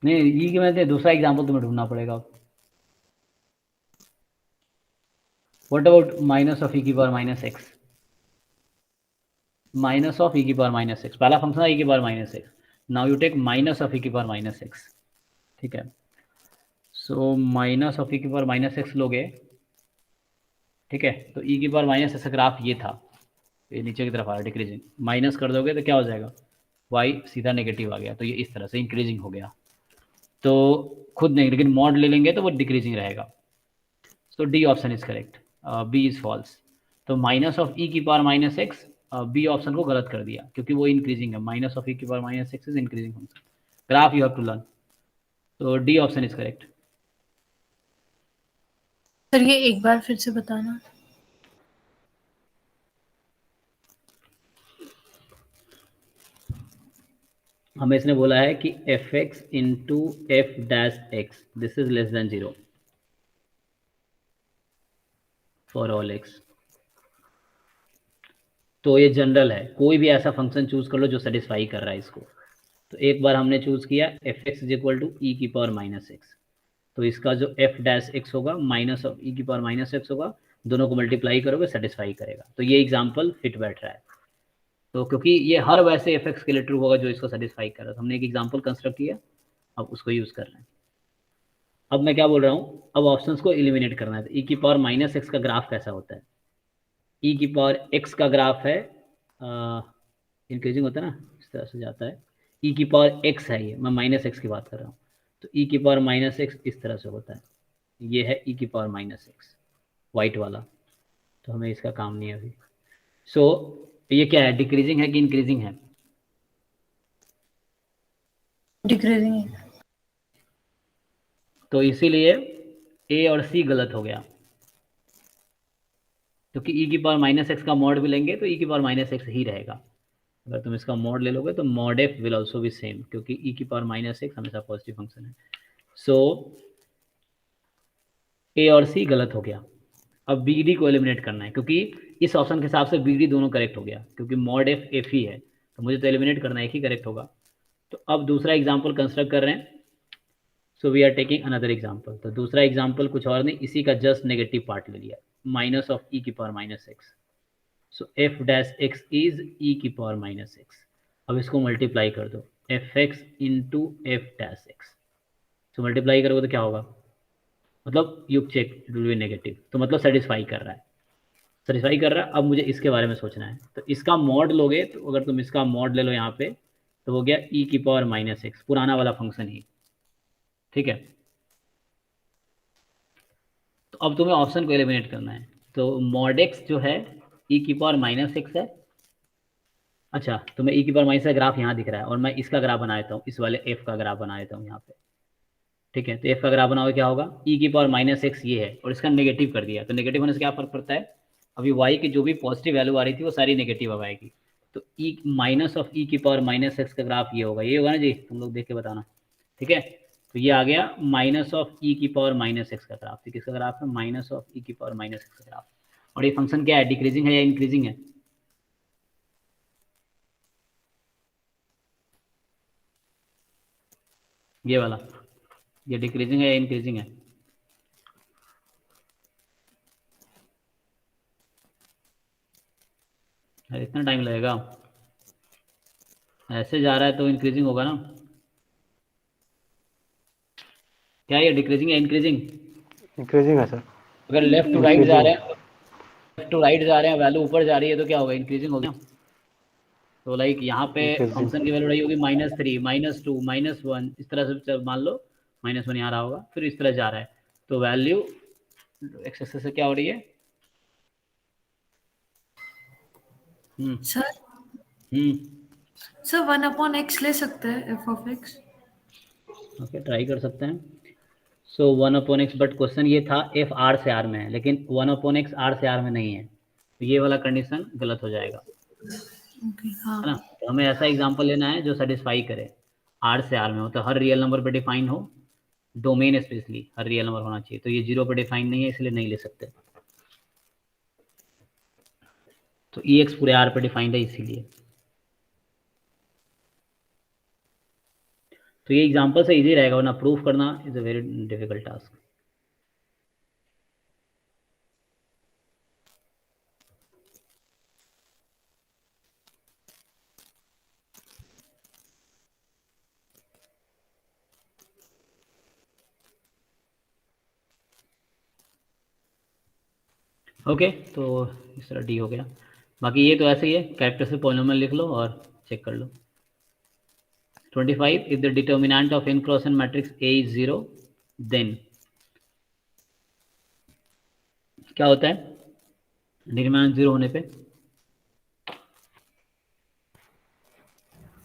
नहीं ये कि मैं दूसरा एग्जांपल तुम्हें ढूंढना पड़ेगा। What about minus of e की power minus x, minus of e की पावर माइनस एक्स, पहला फंक्शन है e की power minus x, now you take minus of e की पावर माइनस एक्स, ठीक है। सो माइनस ऑफ e की power minus x लोगे, ठीक है, तो e की पावर माइनस एक्स ग्राफ ये था, ये नीचे की तरफ आ रहा है डिक्रीजिंग, माइनस कर दोगे तो क्या हो जाएगा, y सीधा नेगेटिव आ गया, तो ये इस तरह से इंक्रीजिंग हो गया। तो खुद नहीं, लेकिन मॉड ले लेंगे तो वो डिक्रीजिंग रहेगा। So D option is correct, B is false. तो माइनस ऑफ ई की power minus x, B option को गलत कर दिया, क्योंकि वो इंक्रीजिंग है, माइनस ऑफ ई की power minus x is increasing function, graph you have to learn. तो D option is correct. Sir ये एक बार फिर से बताना। हमें इसने बोला है कि f x into f dash x this is less than 0 for all x. तो ये जनरल है, कोई भी ऐसा फंक्शन चूज कर लो जो सेटिस्फाई कर रहा है इसको। तो एक बार हमने चूज किया f x is equal to e की पावर माइनस एक्स, तो इसका जो एफ डैश एक्स होगा माइनस ऑफ ई की पावर माइनस एक्स होगा, दोनों को मल्टीप्लाई करोगे सेटिस्फाई करेगा। तो ये एग्जाम्पल फिट बैठ रहा है। तो क्योंकि ये हर वैसे एफ एक्स के लिए ट्रू होगा जो इसको सेटिस्फाई कर रहा है, तो हमने एक एग्जाम्पल कंस्ट्रक्ट किया, अब उसको यूज कर रहे हैं। अब मैं क्या बोल रहा हूँ, अब ऑप्शंस को एलिमिनेट करना है। तो ई की पावर माइनस एक्स का ग्राफ कैसा होता है, ई की पावर एक्स का ग्राफ है इंक्रीजिंग होता है ना, इस तरह से जाता है। ई की पावर एक्स है, ये मैं माइनस एक्स की बात कर रहा हूँ। तो ई की पावर माइनस एक्स इस तरह से होता है, ये है ई की पावर माइनस एक्स वाइट वाला, तो हमें इसका काम नहीं है अभी। सो ये क्या है, डिक्रीजिंग है कि इंक्रीजिंग है, डिक्रीजिंग है। तो इसीलिए ए और सी गलत हो गया, क्योंकि ई की पावर माइनस एक्स का मॉड भी लेंगे तो ई की पावर माइनस एक्स ही रहेगा। अगर तुम इसका मॉड ले लोगे तो मॉड एफ विल ऑल्सो भी सेम, क्योंकि ई की पावर माइनस एक्स हमेशा पॉजिटिव फंक्शन है। सो ए और सी गलत हो गया। अब बी डी को एलिमिनेट करना है, क्योंकि इस ऑप्शन के हिसाब से बी डी दोनों करेक्ट हो गया, क्योंकि मॉड एफ एफ ही है, तो मुझे तो एलिमिनेट करना है, एक ही करेक्ट होगा। तो अब दूसरा एग्जाम्पल कंस्ट्रक्ट कर रहे हैं। So we are taking another example. तो दूसरा एग्जाम्पल कुछ और नहीं, इसी का जस्ट नेगेटिव पार्ट ले लिया, माइनस ऑफ ई की power minus x. So f dash x is e की पावर माइनस एक्स। अब इसको मल्टीप्लाई कर दो, f x into f dash x. So multiply करोगे तो क्या होगा, मतलब युग check it will be negative, तो मतलब सेटिस्फाई कर रहा है, सेटिस्फाई कर रहा है। अब मुझे इसके बारे में सोचना है, तो इसका मॉड लोगे, तो अगर तुम इसका मॉड ले लो यहाँ पे, तो हो गया ई की पावर माइनस एक्स, पुराना वाला फंक्शन ही, ठीक है। तो अब तुम्हें ऑप्शन को एलिमिनेट करना है। तो मॉड एक्स जो है ई की पावर माइनस एक्स है। अच्छा, तो मैं ई की पावर माइनस का ग्राफ यहाँ दिख रहा है, और मैं इसका ग्राफ बना देता हूँ, इस वाले एफ का ग्राफ बना देता हूँ यहाँ पे, ठीक है। तो एफ का ग्राफ बनाओगे क्या होगा, ई की पावर माइनस एक्स ये है, और इसका नेगेटिव कर दिया, तो नेगेटिव होने से क्या फर्क पड़ता है, अभी वाई की जो भी पॉजिटिव वैल्यू आ रही थी वो सारी नेगेटिव अब आएगी। तो ई माइनस ऑफ ई की पावर माइनस एक्स का ग्राफ ये होगा, ये होगा ना जी, तुम लोग देख के बताना, ठीक है। तो ये आ गया माइनस ऑफ ई की पावर माइनस एक्स का ग्राफ। तो किसका ग्राफ है? माइनस ऑफ ई की पावर माइनस एक्स का ग्राफ। और ये फंक्शन क्या है? डिक्रीजिंग है या इंक्रीजिंग है? ये वाला, ये डिक्रीजिंग है या इंक्रीजिंग है? अरे इतना टाइम लगेगा? ऐसे जा रहा है तो इंक्रीजिंग होगा ना। क्या ये डिक्रीजिंग या इंक्रीजिंग? इंक्रीजिंग है सर। अगर लेफ्ट टू राइट जा रहे हैं, लेफ्ट टू राइट जा रहे हैं, वैल्यू ऊपर जा रही है तो क्या होगा? इंक्रीजिंग होगा। तो लाइक यहाँ पे फंक्शन की वैल्यू रही होगी -3, -2, -1, इस तरह से मान लो -1 यहाँ रहा होगा, फिर इस तरह जा रहा है, तो वैल्यू एक्स एक्सिस से क्या हो रही है? सर सर 1/x ले सकते हैं f(x)? ओके, ट्राई कर सकते हैं। सो 1/x, बट क्वेश्चन ये था f r से r में है, लेकिन 1/x r से r में नहीं है, तो ये वाला कंडीशन गलत हो जाएगा, ओके, हाँ। है ना। तो हमें ऐसा एग्जांपल लेना है जो सेटिस्फाई करे, r से r में हो, तो हर रियल नंबर पे डिफाइन हो, डोमेन स्पेशली हर रियल नंबर होना चाहिए। तो ये 0 पे डिफाइन नहीं है, इसलिए नहीं ले सकते। तो ex पूरे r पे डिफाइंड है इसीलिए। तो ये एग्जांपल से इजी रहेगा, वरना प्रूफ करना is a very difficult task. Okay, तो इस तरह डी हो गया। बाकी ये तो ऐसे ही है, कैरेक्टरिस्टिक पॉलिनोमियल लिख लो और चेक कर लो। 25, if the determinant of n cross n matrix A is 0, then क्या होता है डिटरमिनेंट 0 होने पे?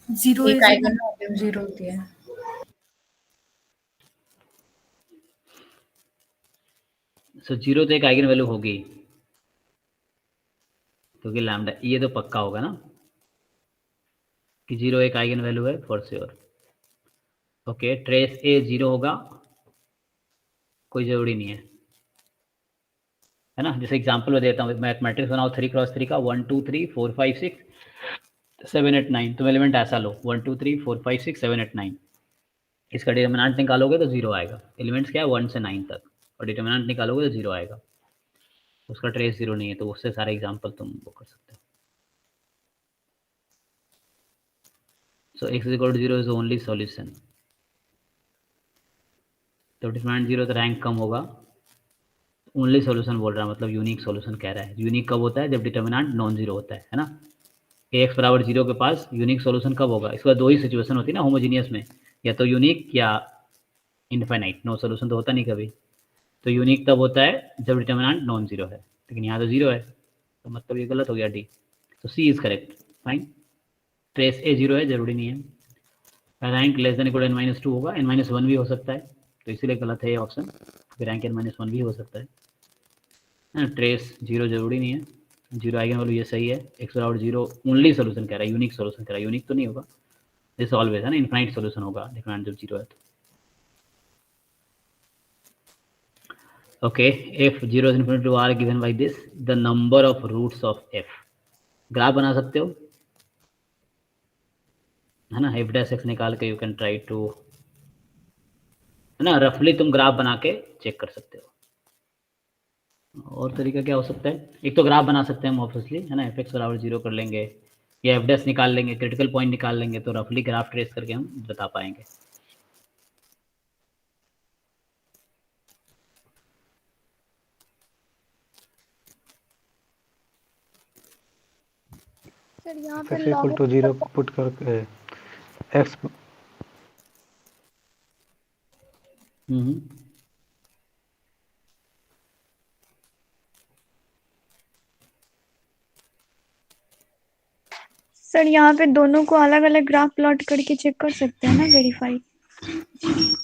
0 एक is आइगन वैल्यू 0 होती है। सो 0 तो एक आइगन वैल्यू होगी, क्योंकि लैम्डा, ये तो पक्का होगा ना कि 0 एक आइगन वैल्यू है फॉर श्योर। ओके, ट्रेस ए 0 होगा, कोई जरूरी नहीं है ना। जैसे एग्जांपल में देता हूँ, मैथमेटिक्स बनाओ 3 क्रॉस 3 का, 1 2 3 4 5 6 7 8 9, तुम एलिमेंट ऐसा लो 1 2 3 4 5 6 7 8 9, इसका डिटरमिनेंट निकालोगे तो 0 आएगा। एलिमेंट्स क्या है? 1 से 9 तक, और डिटरमिनेंट निकालोगे तो 0 आएगा, उसका ट्रेस 0 नहीं है, तो उससे सारे एग्जाम्पल तुम वो कर सकते हो। सो x = 0 इज ओनली सॉल्यूशन। तो डिटरमिनेंट 0 तो रैंक कम होगा, ओनली सॉल्यूशन बोल रहा है, मतलब यूनिक सॉल्यूशन कह रहा है। यूनिक कब होता है? जब डिटरमिनेंट नॉन जीरो होता है ना। ax = 0 के पास यूनिक सॉल्यूशन कब होगा? इसके बाद दो ही सिचुएशन होती है ना होमोजीनियस में, या तो यूनिक या इनफाइनाइट, नो सॉल्यूशन तो होता नहीं कभी। तो यूनिक तब होता है जब डिटरमिनेंट नॉन जीरो है, लेकिन यहाँ तो 0 है, तो मतलब ये गलत हो गया डी। तो सी इज करेक्ट, फाइन। ट्रेस ए 0 है, जरूरी नहीं है। Rank less than equal n-2 होगा, n-1 भी हो सकता है, तो इसीलिए गलत है ये ऑप्शन, फिर रैंक n-1 भी हो सकता है। ट्रेस 0 जरूरी नहीं है, 0 आइगन वैल्यू, ये सही है। x = 0 ओनली सॉल्यूशन कह रहा है, यूनिक सॉल्यूशन कह रहा है, यूनिक तो नहीं होगा, जैसे ऑलवेज है ना, इनफाइनाइट सॉल्यूशन होगा डिटरमिनेंट जब 0 है तो। Okay, if 0 is infinity to r given by this, the number of roots of f, graph बना सकते हो, है ना। f' निकाल के यू कैन ट्राई टू, है ना, रफली तुम ग्राफ बना के चेक कर सकते हो। और तरीका क्या हो सकता है? एक तो ग्राफ बना सकते हैं हम ऑब्वियसली, है ना, f(x) = 0 कर लेंगे, या f' निकाल लेंगे, क्रिटिकल पॉइंट निकाल लेंगे, तो रफली ग्राफ ट्रेस करके हम बता पाएंगे। सर यहाँ पे x = 0 पुट करके x सर यहाँ पे दोनों को अलग अलग ग्राफ प्लॉट करके चेक कर सकते हैं ना, वेरीफाई।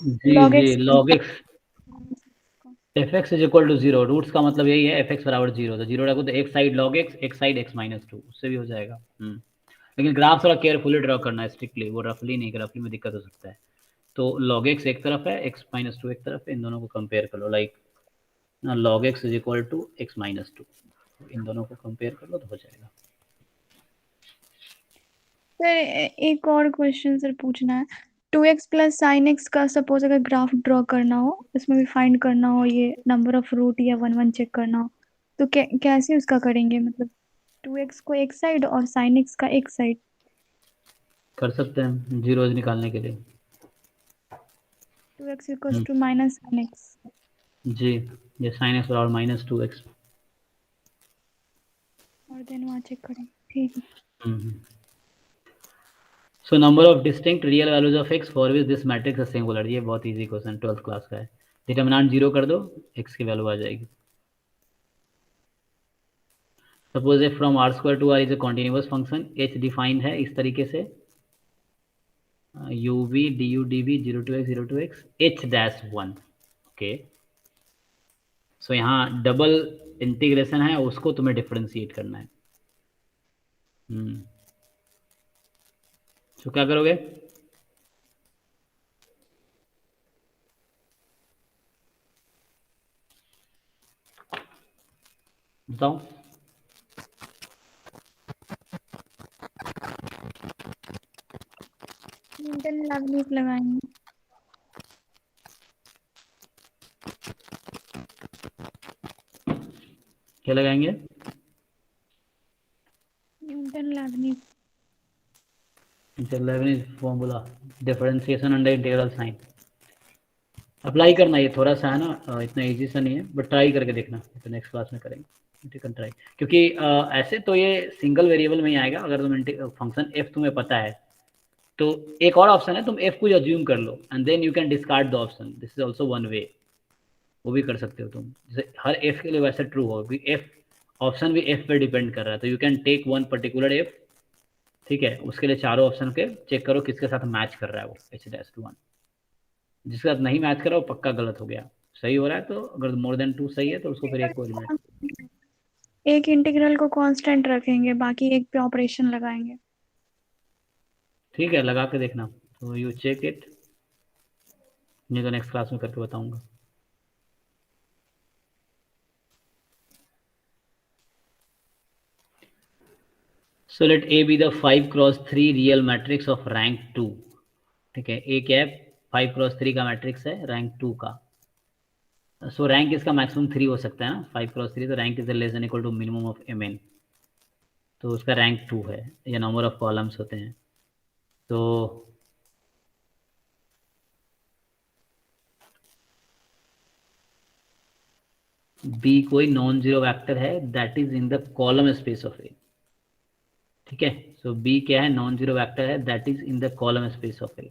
जी log जी, x log x f(x) = 0, roots का मतलब यही है, f(x) = 0, तो 0 रखो तो एक साइड log x, एक साइड x-2, उससे भी हो जाएगा। लेकिन ग्राफ थोड़ा केयरफुली ड्रॉ करना है, स्ट्रिक्टली, वो रफली नहीं, रफली में दिक्कत हो सकता है। तो log x एक तरफ है, x माइनस टू एक तरफ है, इन दोनों को कंपेयर कर लो, लाइक ना log x is equal to x minus two, इन दोनों को कंपेयर कर लो तो हो जाएगा। सर एक और क्वेश्चन सर पूछना है, 2x प्लस साइन एक्स का सपोज अगर ग्राफ ड्रॉ करना हो, इसमें भी फाइंड करना हो ये नंबर ऑफ रूट या 1 1 चेक करना हो, तो कैसे उसका करेंगे, मतलब 2x को एक साइड और साइन एक्स का एक साइड? कर सकते हैं जीरोज निकालने के लिए। 2x equals to minus sine x. जी, ये साइन एक्स बराबर माइनस 2x। और देन वहाँ चेक करें, ठीक है। So number of distinct real values of x for which this matrix is singular. ये बहुत इजी क्वेश्चन 12th क्लास का है। डिटर्मिनेंट 0 कर दो, x की वैल्यू आ जाएगी। Suppose if from r square to r is a continuous function, h defined है इस तरीके से uv du dv 0 to x h dash 1। Okay, so यहाँ डबल इंटीग्रेशन है, उसको तुम्हें डिफरेंशिएट करना है। तो क्या करोगे? बताओ। न्यूटन लेबनीज लगाएंगे। क्या लगाएंगे? Newton Leibniz. Leibniz formula, differentiation under integral sign. Apply करना, ये थोड़ा सा है ना, इतना इजी सा नहीं है, बट ट्राई करके देखना, तो नेक्स्ट क्लास में करेंगे। ठीक है, ट्राई, क्योंकि ऐसे तो ये सिंगल वेरिएबल में ही आएगा। अगर तुम फंक्शन एफ तुम्हें पता है तो एक और ऑप्शन है, तुम एफ को अज्यूम कर लो and then you can discard the option. This is also one way, वो भी कर सकते हो तुम। जैसे हर एफ के लिए वैसे ट्रू हो, क्योंकि एफ ऑप्शन भी एफ पे डिपेंड कर रहा है, तो you can take one particular f. ठीक है, उसके लिए चारों ऑप्शन के चेक करो किसके साथ मैच कर रहा है वो h-1। जिसके साथ नहीं मैच कर रहा वो पक्का गलत हो गया। सही हो रहा है तो अगर मोर देन 2 सही है तो उसको फिर एक को एलिमिनेट। एक इंटीग्रल को कांस्टेंट रखेंगे, बाकी एक पे ऑपरेशन लगाएंगे। ठीक है, लगा के देखना, तो यू चेक इट, नहीं तो नेक्स्ट क्लास में करके बताऊंगा। So let A be the 5x3 real matrix of rank 2। ठीक है, A क्या है? 5x3 का मैट्रिक्स है, रैंक 2 का। सो रैंक इसका मैक्सिमम 3 हो सकता है ना, 5x3, तो rank is less than equal to minimum of mn, तो उसका रैंक 2 है। या नंबर ऑफ कॉलम्स होते हैं। तो B कोई नॉन जीरो वेक्टर है that is in the column space of A। ठीक है, सो B क्या है? नॉन जीरो वेक्टर है that is in the column space of A।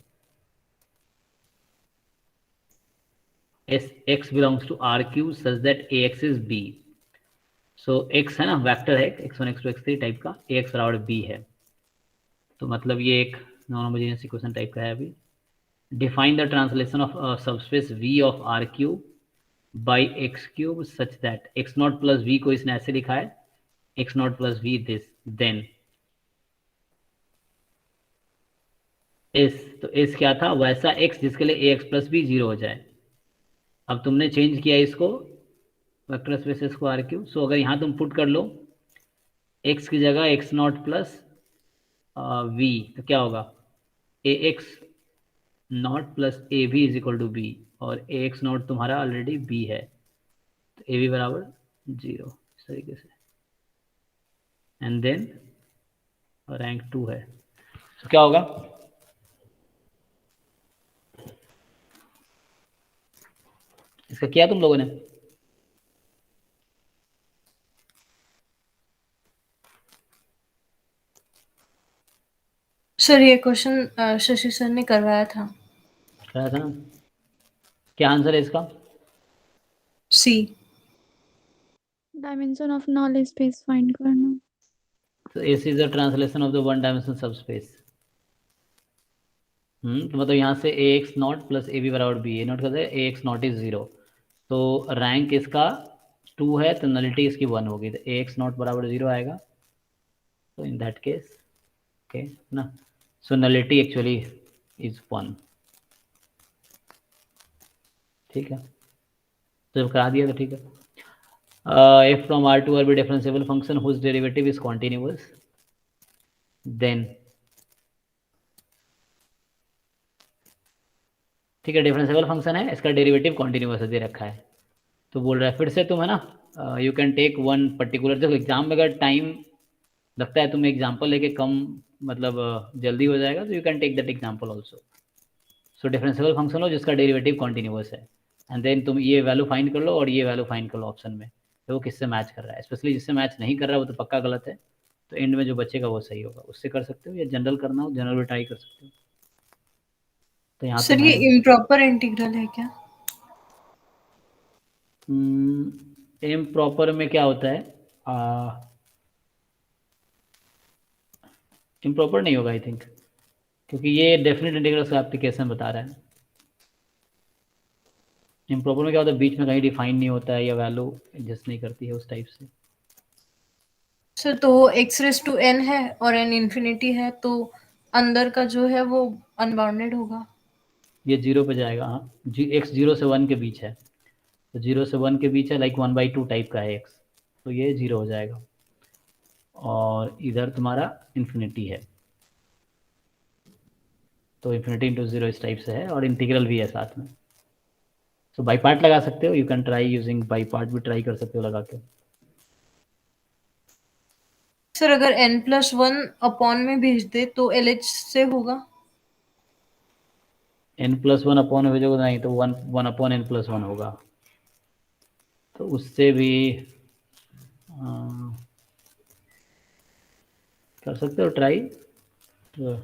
x belongs to R cube such that AX is B। so x है ना, vector है x1 x2 x3 type का, AX बराबर B है, तो मतलब ये एक नॉन होमोजेनियस इक्वेशन टाइप का है। अभी define the translation of subspace V of R cube by x cube such that x not plus v को इसने ऐसे लिखा है, x not plus v this then S. तो एस क्या था? वैसा एक्स जिसके लिए ए एक्स प्लस बी 0 हो जाए। अब तुमने चेंज किया इसको वेक्टर स्पेस को आर क्यूब। सो अगर यहाँ तुम पुट कर लो एक्स की जगह एक्स नॉट प्लस वी, तो क्या होगा? A x not plus A B is equal to B, और ए एक्स नॉट तुम्हारा ऑलरेडी बी है, तो ए बी बराबर 0 इस तरीके से, एंड देन रैंक 2 है। तो क्या होगा? इसका किया तुम लोगों ने? सर ये क्वेश्चन शशि सर ने करवाया था। कराया था ना? क्या आंसर है इसका? C. Dimension of knowledge space find करना। So AC is the translation of the one dimensional subspace। तो मतलब यहाँ से AX नॉट प्लस AB बराबर B, ए नोट करते हैं AX नॉट इज 0, तो रैंक इसका 2 है, तो नलिटी इसकी 1 होगी, तो AX नॉट बराबर 0 आएगा। तो इन दैट केस ओके ना, सो नलिटी एक्चुअली इज 1। ठीक है, तो जब करा दिया तो ठीक है। F from R to R be differentiable function whose derivative is continuous, then ठीक है, डिफरेंशिएबल फंक्शन है, इसका डेरिवेटिव कॉन्टिन्यूअस दे रखा है। तो बोल रहा है फिर से तुम है ना, you can take one particular, देखो एग्जाम में अगर टाइम लगता है तुम्हें एग्जाम्पल लेके कम मतलब जल्दी हो जाएगा, तो you can take that example also. So differentiable function हो जिसका डेरिवेटिव कॉन्टिन्यूअस है, एंड देन तुम ये वैल्यू फाइंड कर लो और ये वैल्यू फाइंड कर लो ऑप्शन में, तो वो किससे मैच कर रहा है। स्पेशली जिससे मैच नहीं कर रहा है वो तो पक्का गलत है, तो एंड में जो बचेगा वो सही होगा, उससे कर सकते हो, या जनरल करना हो जनरल भी ट्राई कर सकते हो। तो यहाँ सर ये इम्प्रॉपर इंटीग्रल है क्या? इम्प्रॉपर में क्या होता है, इम्प्रॉपर नहीं होगा आई थिंक, क्योंकि ये डेफिनेट इंटीग्रल का एप्लीकेशन बता रहा है। इम्प्रॉपर में क्या होता है, बीच में कहीं डिफाइन नहीं होता है या वैल्यू एडजस्ट नहीं करती है उस टाइप से। सर तो x रेस टू n है और n इंफिनिटी है, तो अंदर का जो है वो अनबाउंडेड होगा। ये 0 पे जाएगा, हाँ x 0 से 1 के बीच है, तो 0 से 1 के बीच है, लाइक 1/2 टाइप का है x, तो ये 0 हो जाएगा। और इधर तुम्हारा इन्फिनिटी है, तो इन्फिनिटी इंटू 0 इस टाइप से है, और इंटीग्रल भी है साथ में। तो बाई पार्ट लगा सकते हो, you can try using by part भी ट्राई कर सकते हो लगा के। सर अगर n+1 अपॉन में भेज दे तो LH से होगा? n+1 अपॉन में भेजोगे नहीं तो 1 अपॉन n+1 होगा, तो उससे भी कर सकते हो ट्राई। तो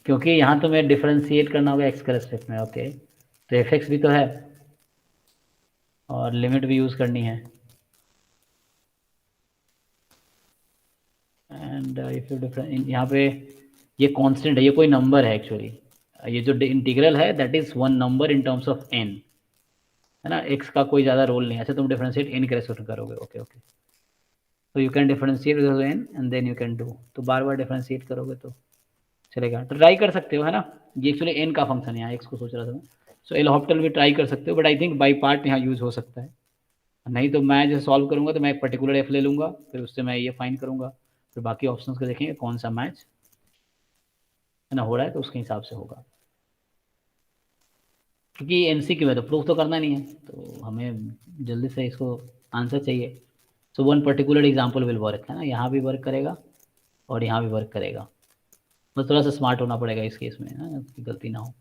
क्योंकि यहाँ तुम्हें डिफरेंशिएट करना होगा x के रेस्पेक्ट में, ओके, तो fx भी तो है और लिमिट भी यूज़ करनी है, एंड इफ यू डिफरेंट यहाँ पे ये कांस्टेंट है, ये कोई नंबर है एक्चुअली, ये जो इंटीग्रल है that is one number in terms of n, है ना, x का कोई ज़्यादा रोल नहीं है। अच्छा तुम डिफरेंशिएट n के रेस्पेक्ट करोगे, ओके ओके, तो you can differentiate with n and then you can do, तो बार बार डिफरेंशिएट करोगे तो चलेगा, तो ट्राई कर सकते हो, है ना। ये एक्चुअली n का फंक्शन है, यहाँ x को सोच रहा था मैं, सो एल हॉपिटल भी ट्राई कर सकते हो, but I think by part यहाँ यूज़ हो सकता है। नहीं तो मैं जैसे सॉल्व करूँगा तो मैं एक पर्टिकुलर एफ ले लूँगा, फिर उससे मैं ये फाइंड करूँगा, फिर बाकी ऑप्शंस को देखेंगे कौन सा मैच है ना हो रहा है, तो उसके हिसाब से होगा। क्योंकि एमसीक्यू में तो प्रूफ तो करना नहीं है, तो हमें जल्दी से इसको आंसर चाहिए। So one particular example will work, है ना, यहाँ भी वर्क करेगा और यहाँ भी वर्क करेगा, बस थोड़ा सा स्मार्ट होना पड़ेगा इस केस में, है कि गलती ना हो।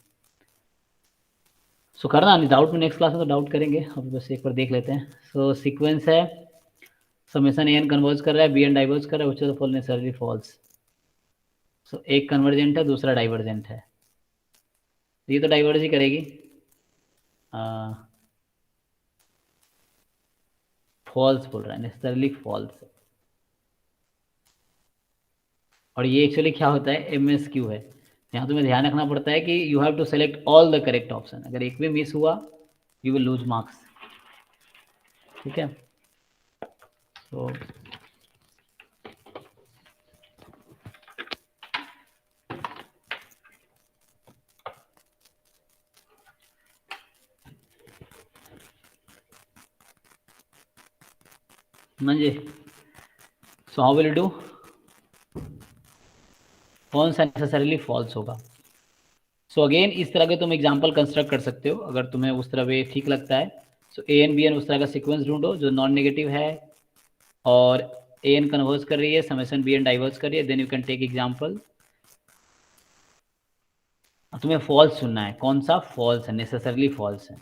सो करना नहीं डाउट में, नेक्स्ट क्लास में तो डाउट करेंगे, अब बस एक बार देख लेते हैं। सो सीक्वेंस है, समेशन एन कन्वर्ज कर रहा है, बी एन डाइवर्ज कर रहा है, which फॉल नेसेसरली फॉल्स। सो एक कन्वर्जेंट है, दूसरा डाइवर्जेंट है, ये तो डाइवर्ज ही करेगी, फॉल्स बोल रहा है, नेसेसरली फॉल्स। और ये एक्चुअली क्या होता है, MSQ है, यहाँ तुम्हें ध्यान रखना पड़ता है कि you have to select all the correct option, अगर एक भी मिस हुआ यू विल लूज मार्क्स, ठीक है। तो म्हणजे so how will you do, कौन सा नेसेसरली फॉल्स होगा। सो अगेन इस तरह के तुम एग्जांपल कंस्ट्रक्ट कर सकते हो अगर तुम्हें उस तरह वे ठीक लगता है। सो ए एन बी एन उस तरह का सीक्वेंस ढूंढो जो नॉन नेगेटिव है और ए एन कन्वर्स कर रही है, समेशन बी एन डाइवर्स कर रही है, then you can take example. तुम्हें फॉल्स चुनना है, कौन सा फॉल्स है, नेसेसरली फॉल्स है,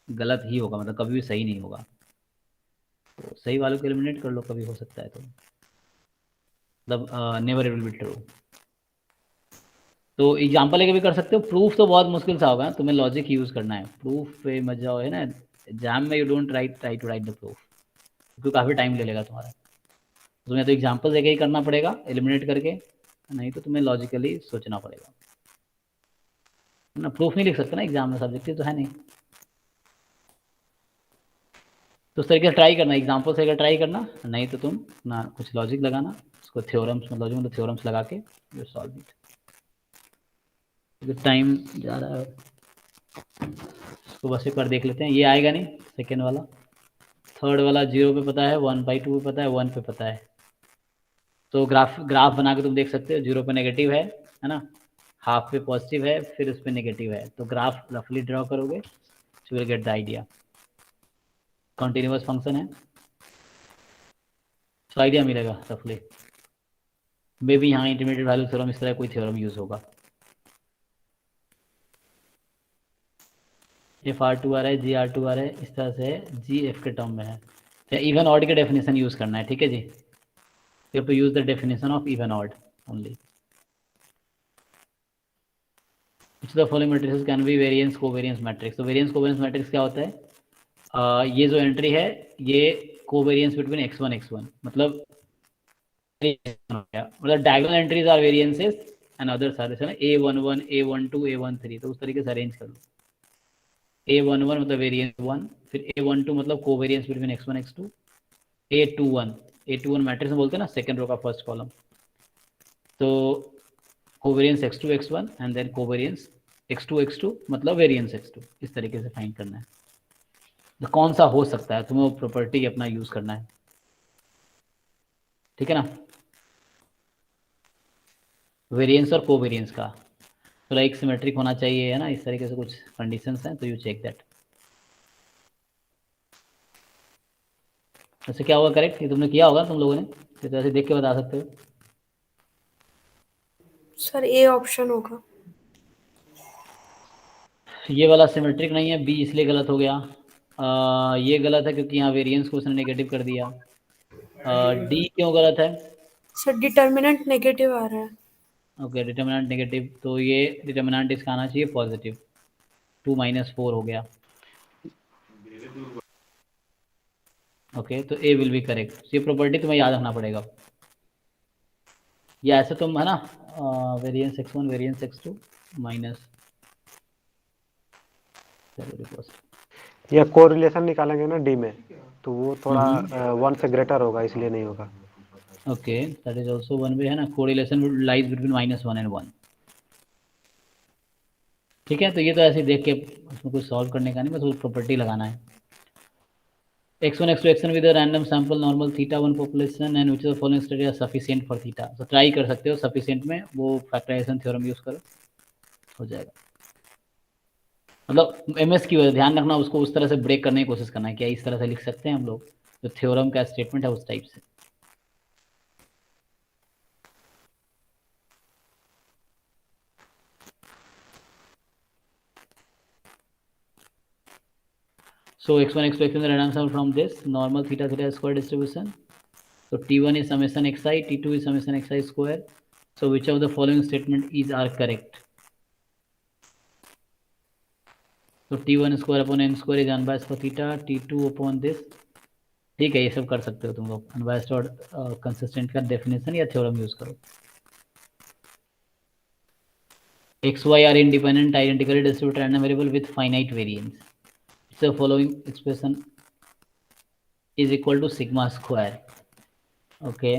गलत ही होगा, मतलब कभी भी सही नहीं होगा, तो सही वालों को एलिमिनेट कर लो, कभी हो सकता है तो, मतलब never it will be true. तो एग्जाम्पल लेके भी कर सकते हो, प्रूफ तो बहुत मुश्किल सा होगा, तुम्हें लॉजिक यूज़ करना है, प्रूफ पे मत जाओ, है ना, एग्जाम में you don't try to write the proof, क्योंकि काफ़ी टाइम ले लेगा तुम्हारा, तुम्हें तो एग्जाम्पल देके ही करना पड़ेगा एलिमिनेट करके, नहीं तो तुम्हें लॉजिकली सोचना पड़ेगा ना, प्रूफ नहीं लिख सकते ना एग्जाम में, सब्जेक्टिव तो है नहीं। तो उस तरीके से ट्राई करना, एग्जाम्पल से अगर ट्राई करना, नहीं तो तुम ना कुछ लॉजिक लगाना, उसको थ्योरम्स में लॉजिक मतलब थ्योरम्स लगा के यू सॉल्व इट। टाइम जा रहा है, इसको बस एक बार देख लेते हैं। ये आएगा नहीं सेकेंड वाला, थर्ड वाला 0 पे पता है, 1/2 पे पता है, 1 पे पता है। तो ग्राफ बना के तुम देख सकते हो, 0 पे नेगेटिव है ना, हाफ पे पॉजिटिव है, फिर उस पे नेगेटिव है, तो ग्राफ रफली ड्रॉ करोगे, you will get the idea. Continuous function है, तो आइडिया मिलेगा रफली। मे बी यहाँ इंटरमीडिएट वैल्यू थ्योरम इस तरह कोई थ्योरम यूज होगा। एफ R2 आ रहा है, जी R2 आ रहा है, इस तरह से जी एफ के टर्म में है, तो इवन ऑड के डेफिनेशन यूज करना है, ठीक है जी। You have to use the definition of even odd only. The following matrices can be variance covariance matrix. तो वेरिएंस कोवेरिएंस मैट्रिक्स क्या होता है? ये जो एंट्री है ये कोवेरिएंस बिटवीन x1 x1, मतलब diagonal entries are variances and others are A11 A12 A13, तो उस तरीके से अरेंज कर लो। A11 मतलब वेरिएंस 1, फिर A12 मतलब covariance between x1 x2, A21 matrix में बोलते हैं ना, सेकंड रो का फर्स्ट कॉलम, तो covariance x2 x1 and then covariance x2 x2 मतलब वेरिएंस x2, इस तरीके से फाइंड करना है। तो कौन सा हो सकता है, तुम्हें वो प्रॉपर्टी अपना यूज करना है, ठीक है ना, वेरिएंस और कोवेरिएंस का। तो लाइक सिमेट्रिक होना चाहिए, है ना, इस तरीके से कुछ कंडीशंस हैं, तो यू चेक दैट। ऐसे क्या होगा करेक्ट, ये तुमने किया होगा तुम लोगों ने, तो ऐसे देख के बता सकते हो। सर ए ऑप्शन होगा। ये वाला सिमेट्रिक नहीं है, बी इसलिए गलत हो गया। ये गलत है क्योंकि यहाँ वेरिएंस को उसने नेगेटिव कर दिया। डी क्यों गलत है? सर डिटर्मिनेंट नेगेटिव आ रहा है। ओके, डिटर्मिनेंट नेगेटिव, तो ये डिटर्मिनेंट इसका आना चाहिए पॉजिटिव, 2 - 4 हो गया। ओके, तो ए विल बी करेक्ट। ये प्रॉपर्टी तुम्हें याद रखना पड़ेगा। या ऐसे तुम, है ना, variance x1 variance x2 minus, या कोरिलेशन निकालेंगे ना डी में, तो वो थोड़ा 1 से ग्रेटर होगा, इसलिए नहीं होगा। Okay, that is also one way, है ना, कोरिलेशन लाइज बिटवीन -1 एंड 1, ठीक है। तो ये तो ऐसे देख के उसमें कुछ सॉल्व करने का नहीं, बस वो प्रॉपर्टी लगाना है। x1 x2 xn with a random sample normal theta 1 population and which of the following study are sufficient for theta। तो ट्राई कर सकते हो, सफिशिएंट में वो फैक्टराइजेशन थ्योरम यूज करो, हो जाएगा। मतलब एमएस की वजह ध्यान रखना, उसको उस तरह से ब्रेक करने की कोशिश करना है, क्या इस तरह से लिख सकते हैं हम लोग, जो थ्योरम का स्टेटमेंट है उस टाइप से। So x1 x2 xn the random sample from this normal theta theta square distribution. So t1 is summation xi, t2 is summation xi square. So which of the following statement is are correct? So t1 square upon n square is unbiased for theta, t2 upon this, ठीक है। ये सब कर सकते हो तुम लोग, unbiased और कंसिस्टेंट का डेफिनेशन या थ्योरम यूज करो। X y are independent identically distributed random variable with finite variance. So following expression is equal to sigma square. Okay.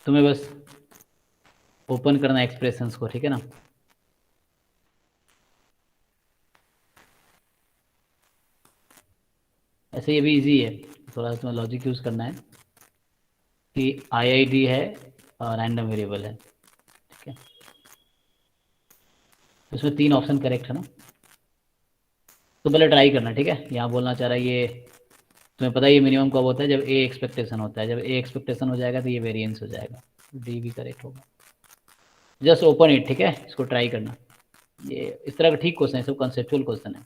तुम्हें बस ओपन करना एक्सप्रेशंस को, ठीक है ना। ऐसे ये भी इजी है, थोड़ा तुम्हें लॉजिक यूज करना है कि IID है और रैंडम वेरिएबल है, ठीक है। इसमें 3 ऑप्शन करेक्ट है ना, तो पहले ट्राई करना, ठीक है। यहाँ बोलना चाह रहा है ये, तुम्हें पता है ये मिनिमम कब होता है, जब ए एक्सपेक्टेशन होता है। जब ए एक्सपेक्टेशन हो जाएगा तो ये वेरिएंस हो जाएगा, डी भी करेक्ट होगा। जस्ट ओपन इट, ठीक है, इसको ट्राई करना। ये इस तरह का ठीक क्वेश्चन है, सब कॉन्सेप्चुअल क्वेश्चन है।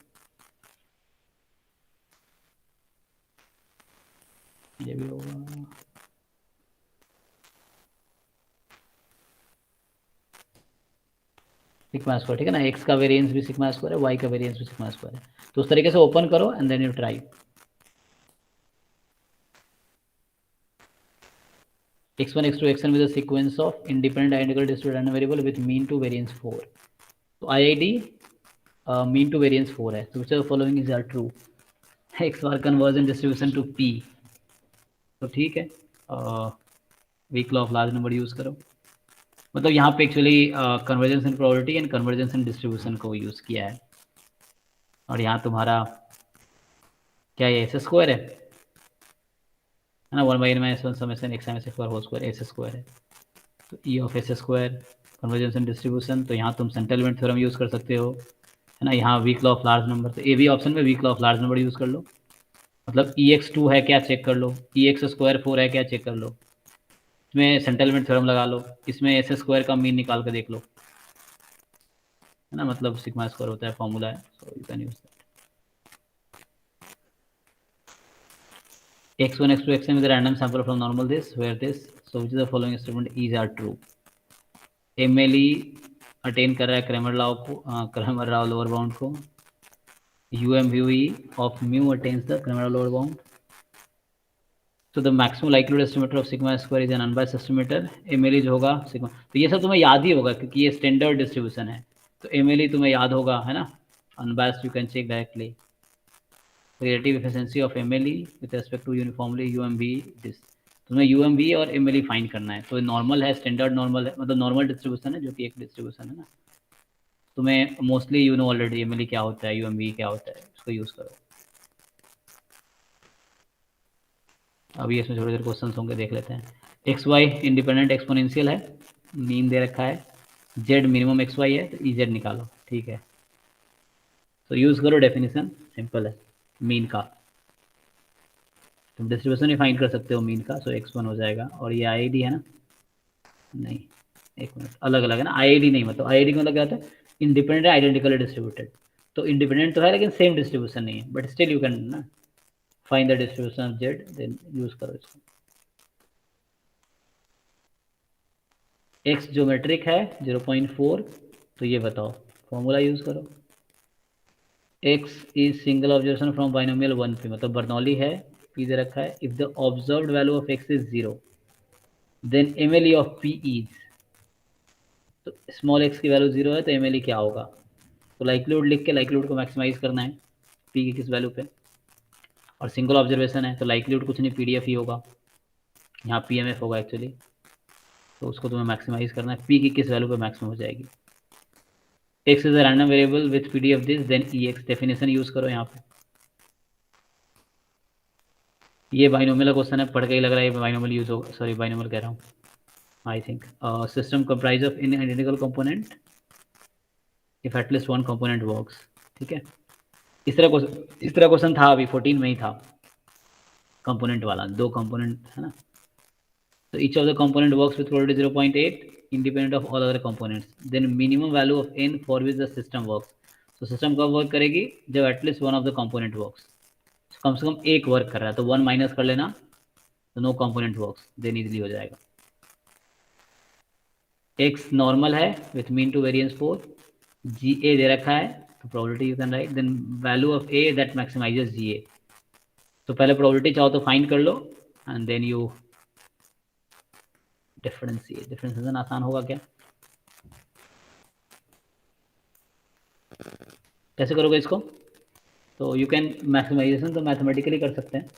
ये भी होगा, सिग्मा स्क्वायर, ठीक है ना। एक्स का वेरिएंस भी सिग्मा स्क्वायर है, वाई का वेरिएंस भी सिग्मा स्क्वायर है। तो उस तरीके से ओपन करो and then you try. x1 x2 xn with a sequence of independent identical distributed random variable with mean to variance 4. तो IID mean to variance 4 है. So which of the following is are true? x bar conversion distribution to p. तो ठीक है, weak law of large number use करो. मतलब यहाँ पे actually convergence in probability and convergence in distribution को use किया है. और यहाँ तुम्हारा क्या है, एस स्क्वायर है ना, 1/n-1 summation x - x whole square S square है. तो E of S square convergence in distribution. तो यहाँ तुम सेंट्रल एलिमेंट थ्योरम यूज कर सकते हो, है ना. यहाँ weak law of large number, तो ए बी ऑप्शन में weak law of large number use कर लो. मतलब EX2 है क्या चेक कर लो, EX स्क्वायर 4 है क्या चेक कर लो, इसमें सेंट्रल एलिमेंट थ्योरम लगा लो, इसमें एस स्क्वायर का मीन निकाल कर देख लो, है ना. मतलब सिग्मा स्क्वायर होता है, फॉर्मूला है. So you can use that. x1 x2 xn with a random sample from normal this where this, so which of the following statement is are true? MLE attain कर रहा है Cramer law को, Cramer law lower bound को. UMVE of mu attains the Cramer lower bound. So the maximum likelihood estimator of sigma square is an unbiased estimator. MLE जो होगा sigma, तो ये सब तुम्हें याद ही होगा क्योंकि ये स्टैंडर्ड डिस्ट्रीब्यूशन है. तो MLE तुम्हें याद होगा, है ना. Unbiased you can check directly. Relative efficiency of MLE with respect to uniformly UMVE this. तुम्हें UMVE और MLE फाइंड करना है. तो नॉर्मल है, स्टैंडर्ड नॉर्मल है, मतलब नॉर्मल डिस्ट्रीब्यूशन है जो कि एक डिस्ट्रीब्यूशन है ना. तुम्हें mostly you know already MLE क्या होता है, UMVE क्या होता है, उसको यूज करो. अभी इसमें थोड़ी देर क्वेश्चन होंगे, देख लेते हैं. XY इंडिपेंडेंट एक्सपोनेंशियल है, मीन दे रखा है, Z मिनिमम XY है, तो EZ निकालो. ठीक है, तो यूज करो डेफिनेशन, सिंपल है. मीन का तुम डिस्ट्रीब्यूशन ही फाइंड कर सकते हो मीन का. सो x1 हो जाएगा. और ये IID है ना, नहीं एक मिनट, अलग अलग है ना. IID नहीं, मतलब IID का मतलब क्या होता है, इंडिपेंडेंट है आइडेंटिकली डिस्ट्रीब्यूटेड. तो इंडिपेंडेंट तो है लेकिन सेम डिस्ट्रीब्यूशन नहीं है, बट स्टिल यू कैन ना find the distribution of Z, then use करो इसको. x ज्योमेट्रिक है 0.4, तो ये बताओ, फॉर्मूला यूज करो. x is single observation from binomial 1 पे, मतलब बर्नौली है, p दे रखा है. If the observed value of x is 0 then MLE of p is, तो स्मॉल x की वैल्यू 0 है तो MLE क्या होगा. तो लाइक्लीहुड लिख के लाइक्लीहुड को मैक्सिमाइज करना है p की किस वैल्यू पे. और सिंगल ऑब्जर्वेशन है तो लाइक्लीहुड कुछ नहीं, PDF ही होगा, यहाँ PMF होगा एक्चुअली. तो उसको तुम्हें मैक्सिमाइज करना है, p की किस वैल्यू पे मैक्सिमम हो जाएगी. x is a random variable with PD of this, then EX definition use करो यहाँ पे. ये बाइनोमियल क्वेश्चन है, पढ़ के ही लग रहा है ये बाइनोमियल यूज होगा. सॉरी बाइनोमियल कह रहा हूँ, I think. System comprise of in identical component if at least one component works. ठीक है, इस तरह क्वेश्चन था अभी 14 में ही था, कंपोनेंट वाला, 2 कंपोनेंट है ना. तो each of the component works with probability 0.8 independent of all other components, then minimum value of n for which the system works. तो सिस्टम कब वर्क करेगी, जब at least one of the component works, कम से कम एक वर्क कर रहा है. तो 1 माइनस कर लेना, तो no component works, then easily हो जाएगा. x नॉर्मल है with mean two variance 4, GA दे रखा है, तो probability you can write, then value of a that maximises GA. तो पहले प्रोबेबिलिटी चाहो तो फाइंड कर लो and then you differentiate. Differentiation आसान होगा क्या, कैसे करोगे इसको. तो यू कैन मैक्सिमाइजेशन तो मैथमेटिकली कर सकते हैं.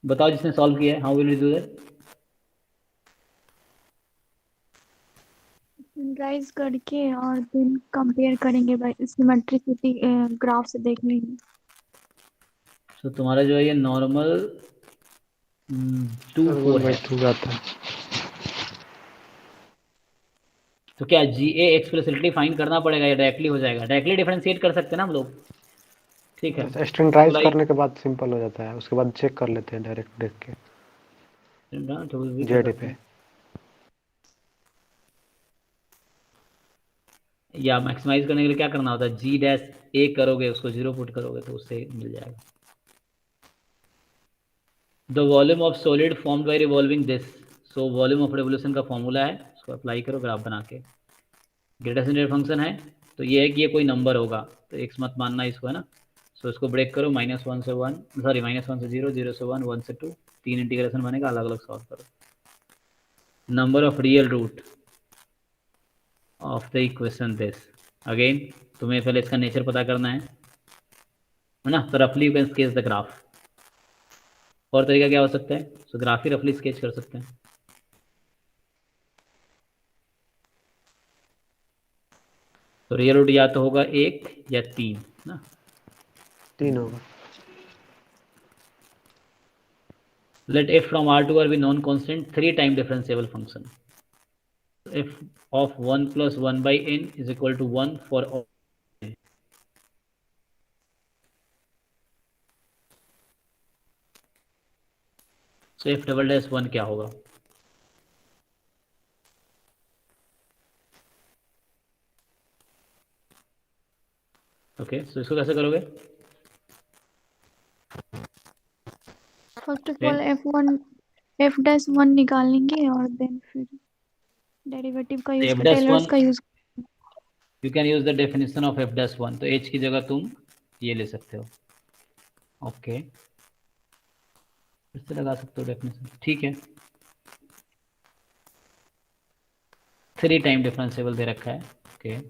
बताओ जिसने सॉल्व किया है, how will you do that. Rise करके और फिर कंपेयर करेंगे भाई, सिमेट्रिसिटी ग्राफ से देख लेंगे. तो तुम्हारा जो है ये नॉर्मल 2/4 है. 2 जाता है. तो क्या GA एक्सप्लिसिटली फाइंड करना पड़ेगा या डायरेक्टली हो जाएगा. डायरेक्टली डिफरेंशिएट कर सकते हैं ना हम लोग. ठीक है, स्टैंडर्डाइज करने के बाद सिंपल हो जाता है, उसके बाद चेक कर लेते हैं डायरेक्ट देख के जेड पे. या मैक्सिमाइज करने के लिए क्या करना होता है, G' करोगे, उसको 0 पुट करोगे तो उससे मिल जाएगा. The volume of solid formed by revolving this. So volume of revolution का फॉर्मूला है, उसको अप्लाई करो ग्राफ बना के. ग्रेटेस्ट फंक्शन है, तो ये है कि ये कोई नंबर होगा, तो x मत मानना इसको, है ना. सो इसको ब्रेक करो, -1 से 1, सॉरी -1 से 0, 0 से 1, 1 से 2, 3 इंटीग्रेशन बनेगा, अलग अलग सॉल्व करो। Number of real root of the equation this, again तुम्हें पहले इसका नेचर पता करना है ना, तो रफली you can sketch the graph. और तरीका क्या हो सकता है, सो ग्राफ ही रफली स्केच कर सकते हैं। तो रियल रूट या तो होगा 1 या 3 ना, 3 होगा। let f from R to R be known constant 3 time differentiable function. F of 1 plus 1 by n is equal to 1 for all n. So f double dash 1 क्या होगा? ओके, सो इसको कैसे करोगे? First of all F dash 1 निकालेंगे और then फिर derivative का use f dash tailors 1 का use you can use the definition of f dash 1, तो h की जगह तुम ये ले सकते हो। ओके, इससे लगा सकते हो डेफिनेशन, ठीक है। 3 टाइम डिफरेंशिएबल दे रखा है, okay.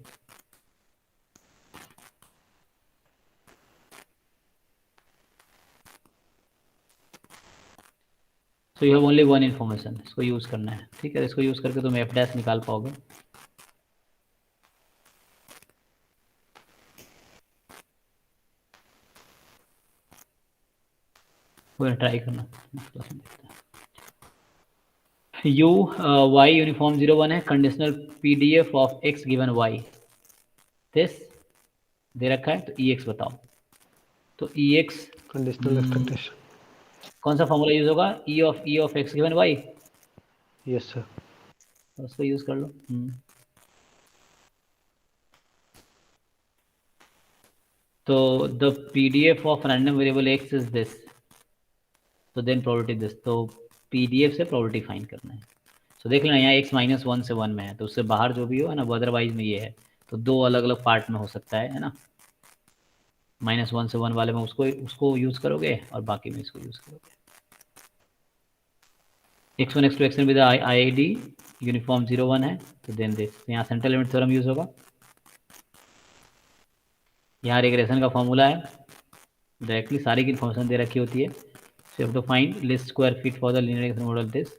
So you have only one information, इसको यूज करना है, ठीक है। इसको यूज करके तुम एफ डैश निकाल पाओगे। वो ट्राई करना, यू वाई यूनिफॉर्म 0 1 है, conditional PDF of x given why this they रखा है, तो ई एक्स बताओ। तो ई एक्स कंडीशनल एक्सपेक्टेशन, कौन सा फॉर्मूला यूज होगा, E of x given Y, yes sir. उसको यूज कर लो। तो the PDF of random variable X is this, तो देन प्रोबेबिलिटी दिस, तो पीडीएफ से प्रोबेबिलिटी फाइंड करना है। तो देख लेना यहाँ x -1 से 1 में है, तो उससे बाहर जो भी हो है ना, वो अदरवाइज में ये है, तो 2 अलग अलग पार्ट में हो सकता है ना। -1 से 1 वाले में उसको यूज करोगे और बाकी में इसको यूज करोगे। x1 x2 xn with IID uniform 0 1 है, तो देन दिस यहाँ सेंट्रल लिमिट थ्योरम यूज होगा। यहाँ रिग्रेशन का फॉर्मूला है, डायरेक्टली सारी की इन्फॉर्मेशन दे रखी होती है। So you have to find least square fit for the linear regression model this,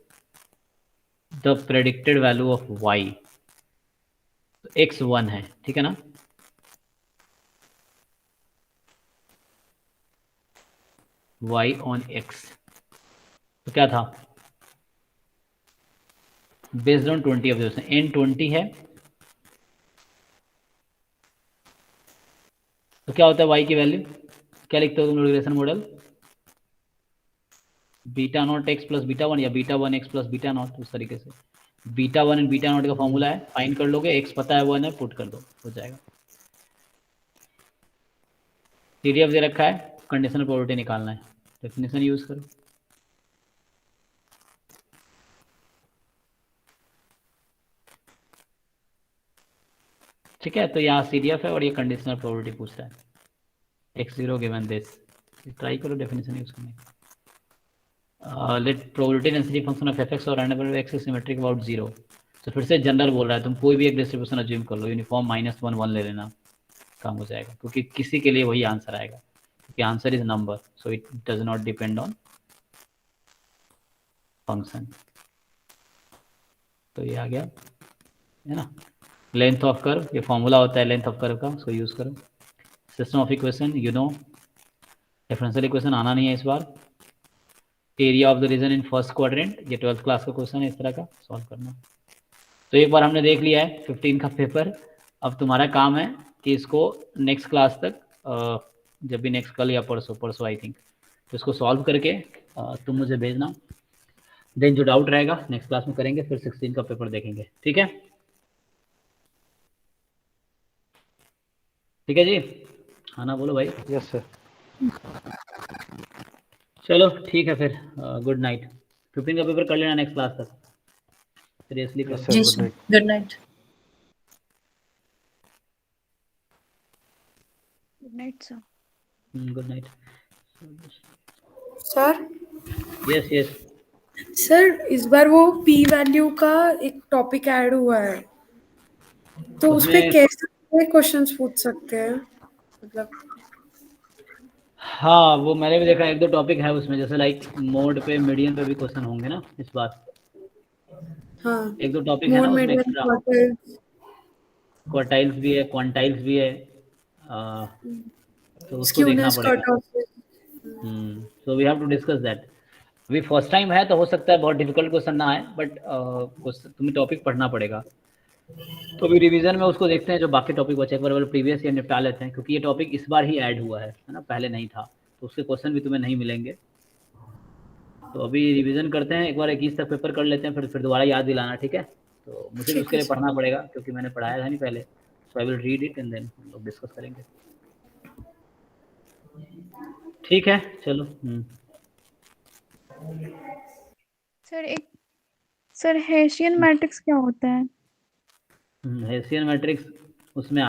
the predicted value of y, तो x 1 है, ठीक है ना। y on x, तो क्या था, बेस्ड ऑन 20 ऑब्जर्वेशन, n 20 है, तो क्या होता है y की वैल्यू, क्या लिखते हो तुम regression model, beta not x plus beta 1 या beta 1 x plus beta not, उस तरीके से। बीटा 1 एंड बीटा नॉट का फॉर्मूला है, फाइंड कर लोगे, एक्स पता है 1 है, पुट कर दो, हो जाएगा। पीडीएफ दे रखा है, कंडीशनल प्रोबेबिलिटी निकालना है, डेफिनेशन यूज करो। ठीक है, तो यहाँ सीडीएफ है और ये कंडीशनल प्रोबेबिलिटी पूछ रहा है, x0 गिवन दिस, ट्राई करो डेफिनेशन यूज करने का। Let probability density function of fx और random variable x is symmetric about 0, तो फिर से जनरल बोल रहा है, तुम कोई भी एक डिस्ट्रीब्यूशन अज्यूम कर लो, यूनिफॉर्म -1 1 ले लेना, काम हो जाएगा, क्योंकि किसी के लिए वही आंसर आएगा, क्योंकि answer is number, so it does not depend on function. तो ये आ गया है ना। लेंथ ऑफ कर्व, ये फॉर्मूला होता है लेंथ ऑफ कर्व का, उसको यूज करो। System of equation, you know, differential equation आना नहीं है इस बार। Area of the region in first quadrant, ये 12th क्लास का क्वेश्चन है, इस तरह का सॉल्व करना। तो एक बार हमने देख लिया है 15 का पेपर, अब तुम्हारा काम है कि इसको नेक्स्ट क्लास तक, जब भी नेक्स्ट कल या परसों आई थिंक, तो इसको सॉल्व करके तुम मुझे भेजना, देन जो डाउट रहेगा नेक्स्ट क्लास में करेंगे, फिर 16 का पेपर देखेंगे, ठीक है। ठीक है जी, हाँ ना बोलो भाई। Yes sir. चलो ठीक है फिर, गुड नाइट। 15 का पेपर कर लेना नेक्स्ट क्लास तक, सीरियसली यस करो। Sir, good night. Good night. Good night sir. Good night. Sir yes yes. Sir इस बार वो पी वैल्यू का एक टॉपिक ऐड हुआ है, तो उस पे उसमें कैसे क्वेश्चंस पूछ सकते हैं, मतलब हाँ, वो मैंने भी देखा, एक दो टॉपिक है उसमें, जैसे लाइक मोड पे, मीडियन पे भी क्वेश्चन होंगे ना इस बार। हाँ एक दो टॉपिक है ना मोड उसमें मीडियन एक्स्ट्रा, क्वार्टर। क्वार्टाइल्स भी है, क्वांटाइल्स भी है, आ, तो उसको देखना स्क्यूनेस पड़ेगा। Cut off. So we have to discuss that. अभी फर्स्ट टाइम है तो हो सकता है बहुत डिफिकल्ट क्वेश्चन ना आए, बट तुम्हें टॉपिक पढ़ना पड़ेगा। तो अभी रिवीजन में उसको देखते हैं, जो बाकी टॉपिक बचे एक बार प्रीवियस ईयर निपटा लेते हैं, क्योंकि ये टॉपिक इस बार ही ऐड हुआ है ना, पहले नहीं था, तो उसके क्वेश्चन भी तुम्हें नहीं मिलेंगे। तो अभी रिवीजन करते हैं, एक बार 21 तक पेपर कर लेते हैं, फिर दोबारा याद दिलाना, ठीक है। तो मुझे भी ठीक उसके है लिए सर। पढ़ना पड़ेगा, क्योंकि मैंने पढ़ाया था नहीं पहले। So I will read it and then हम लोग डिस्कस करेंगे। ठीक है, चलो। सर हेसियन मैट्रिक्स क्या होता है? हेसियन मैट्रिक्स उसमें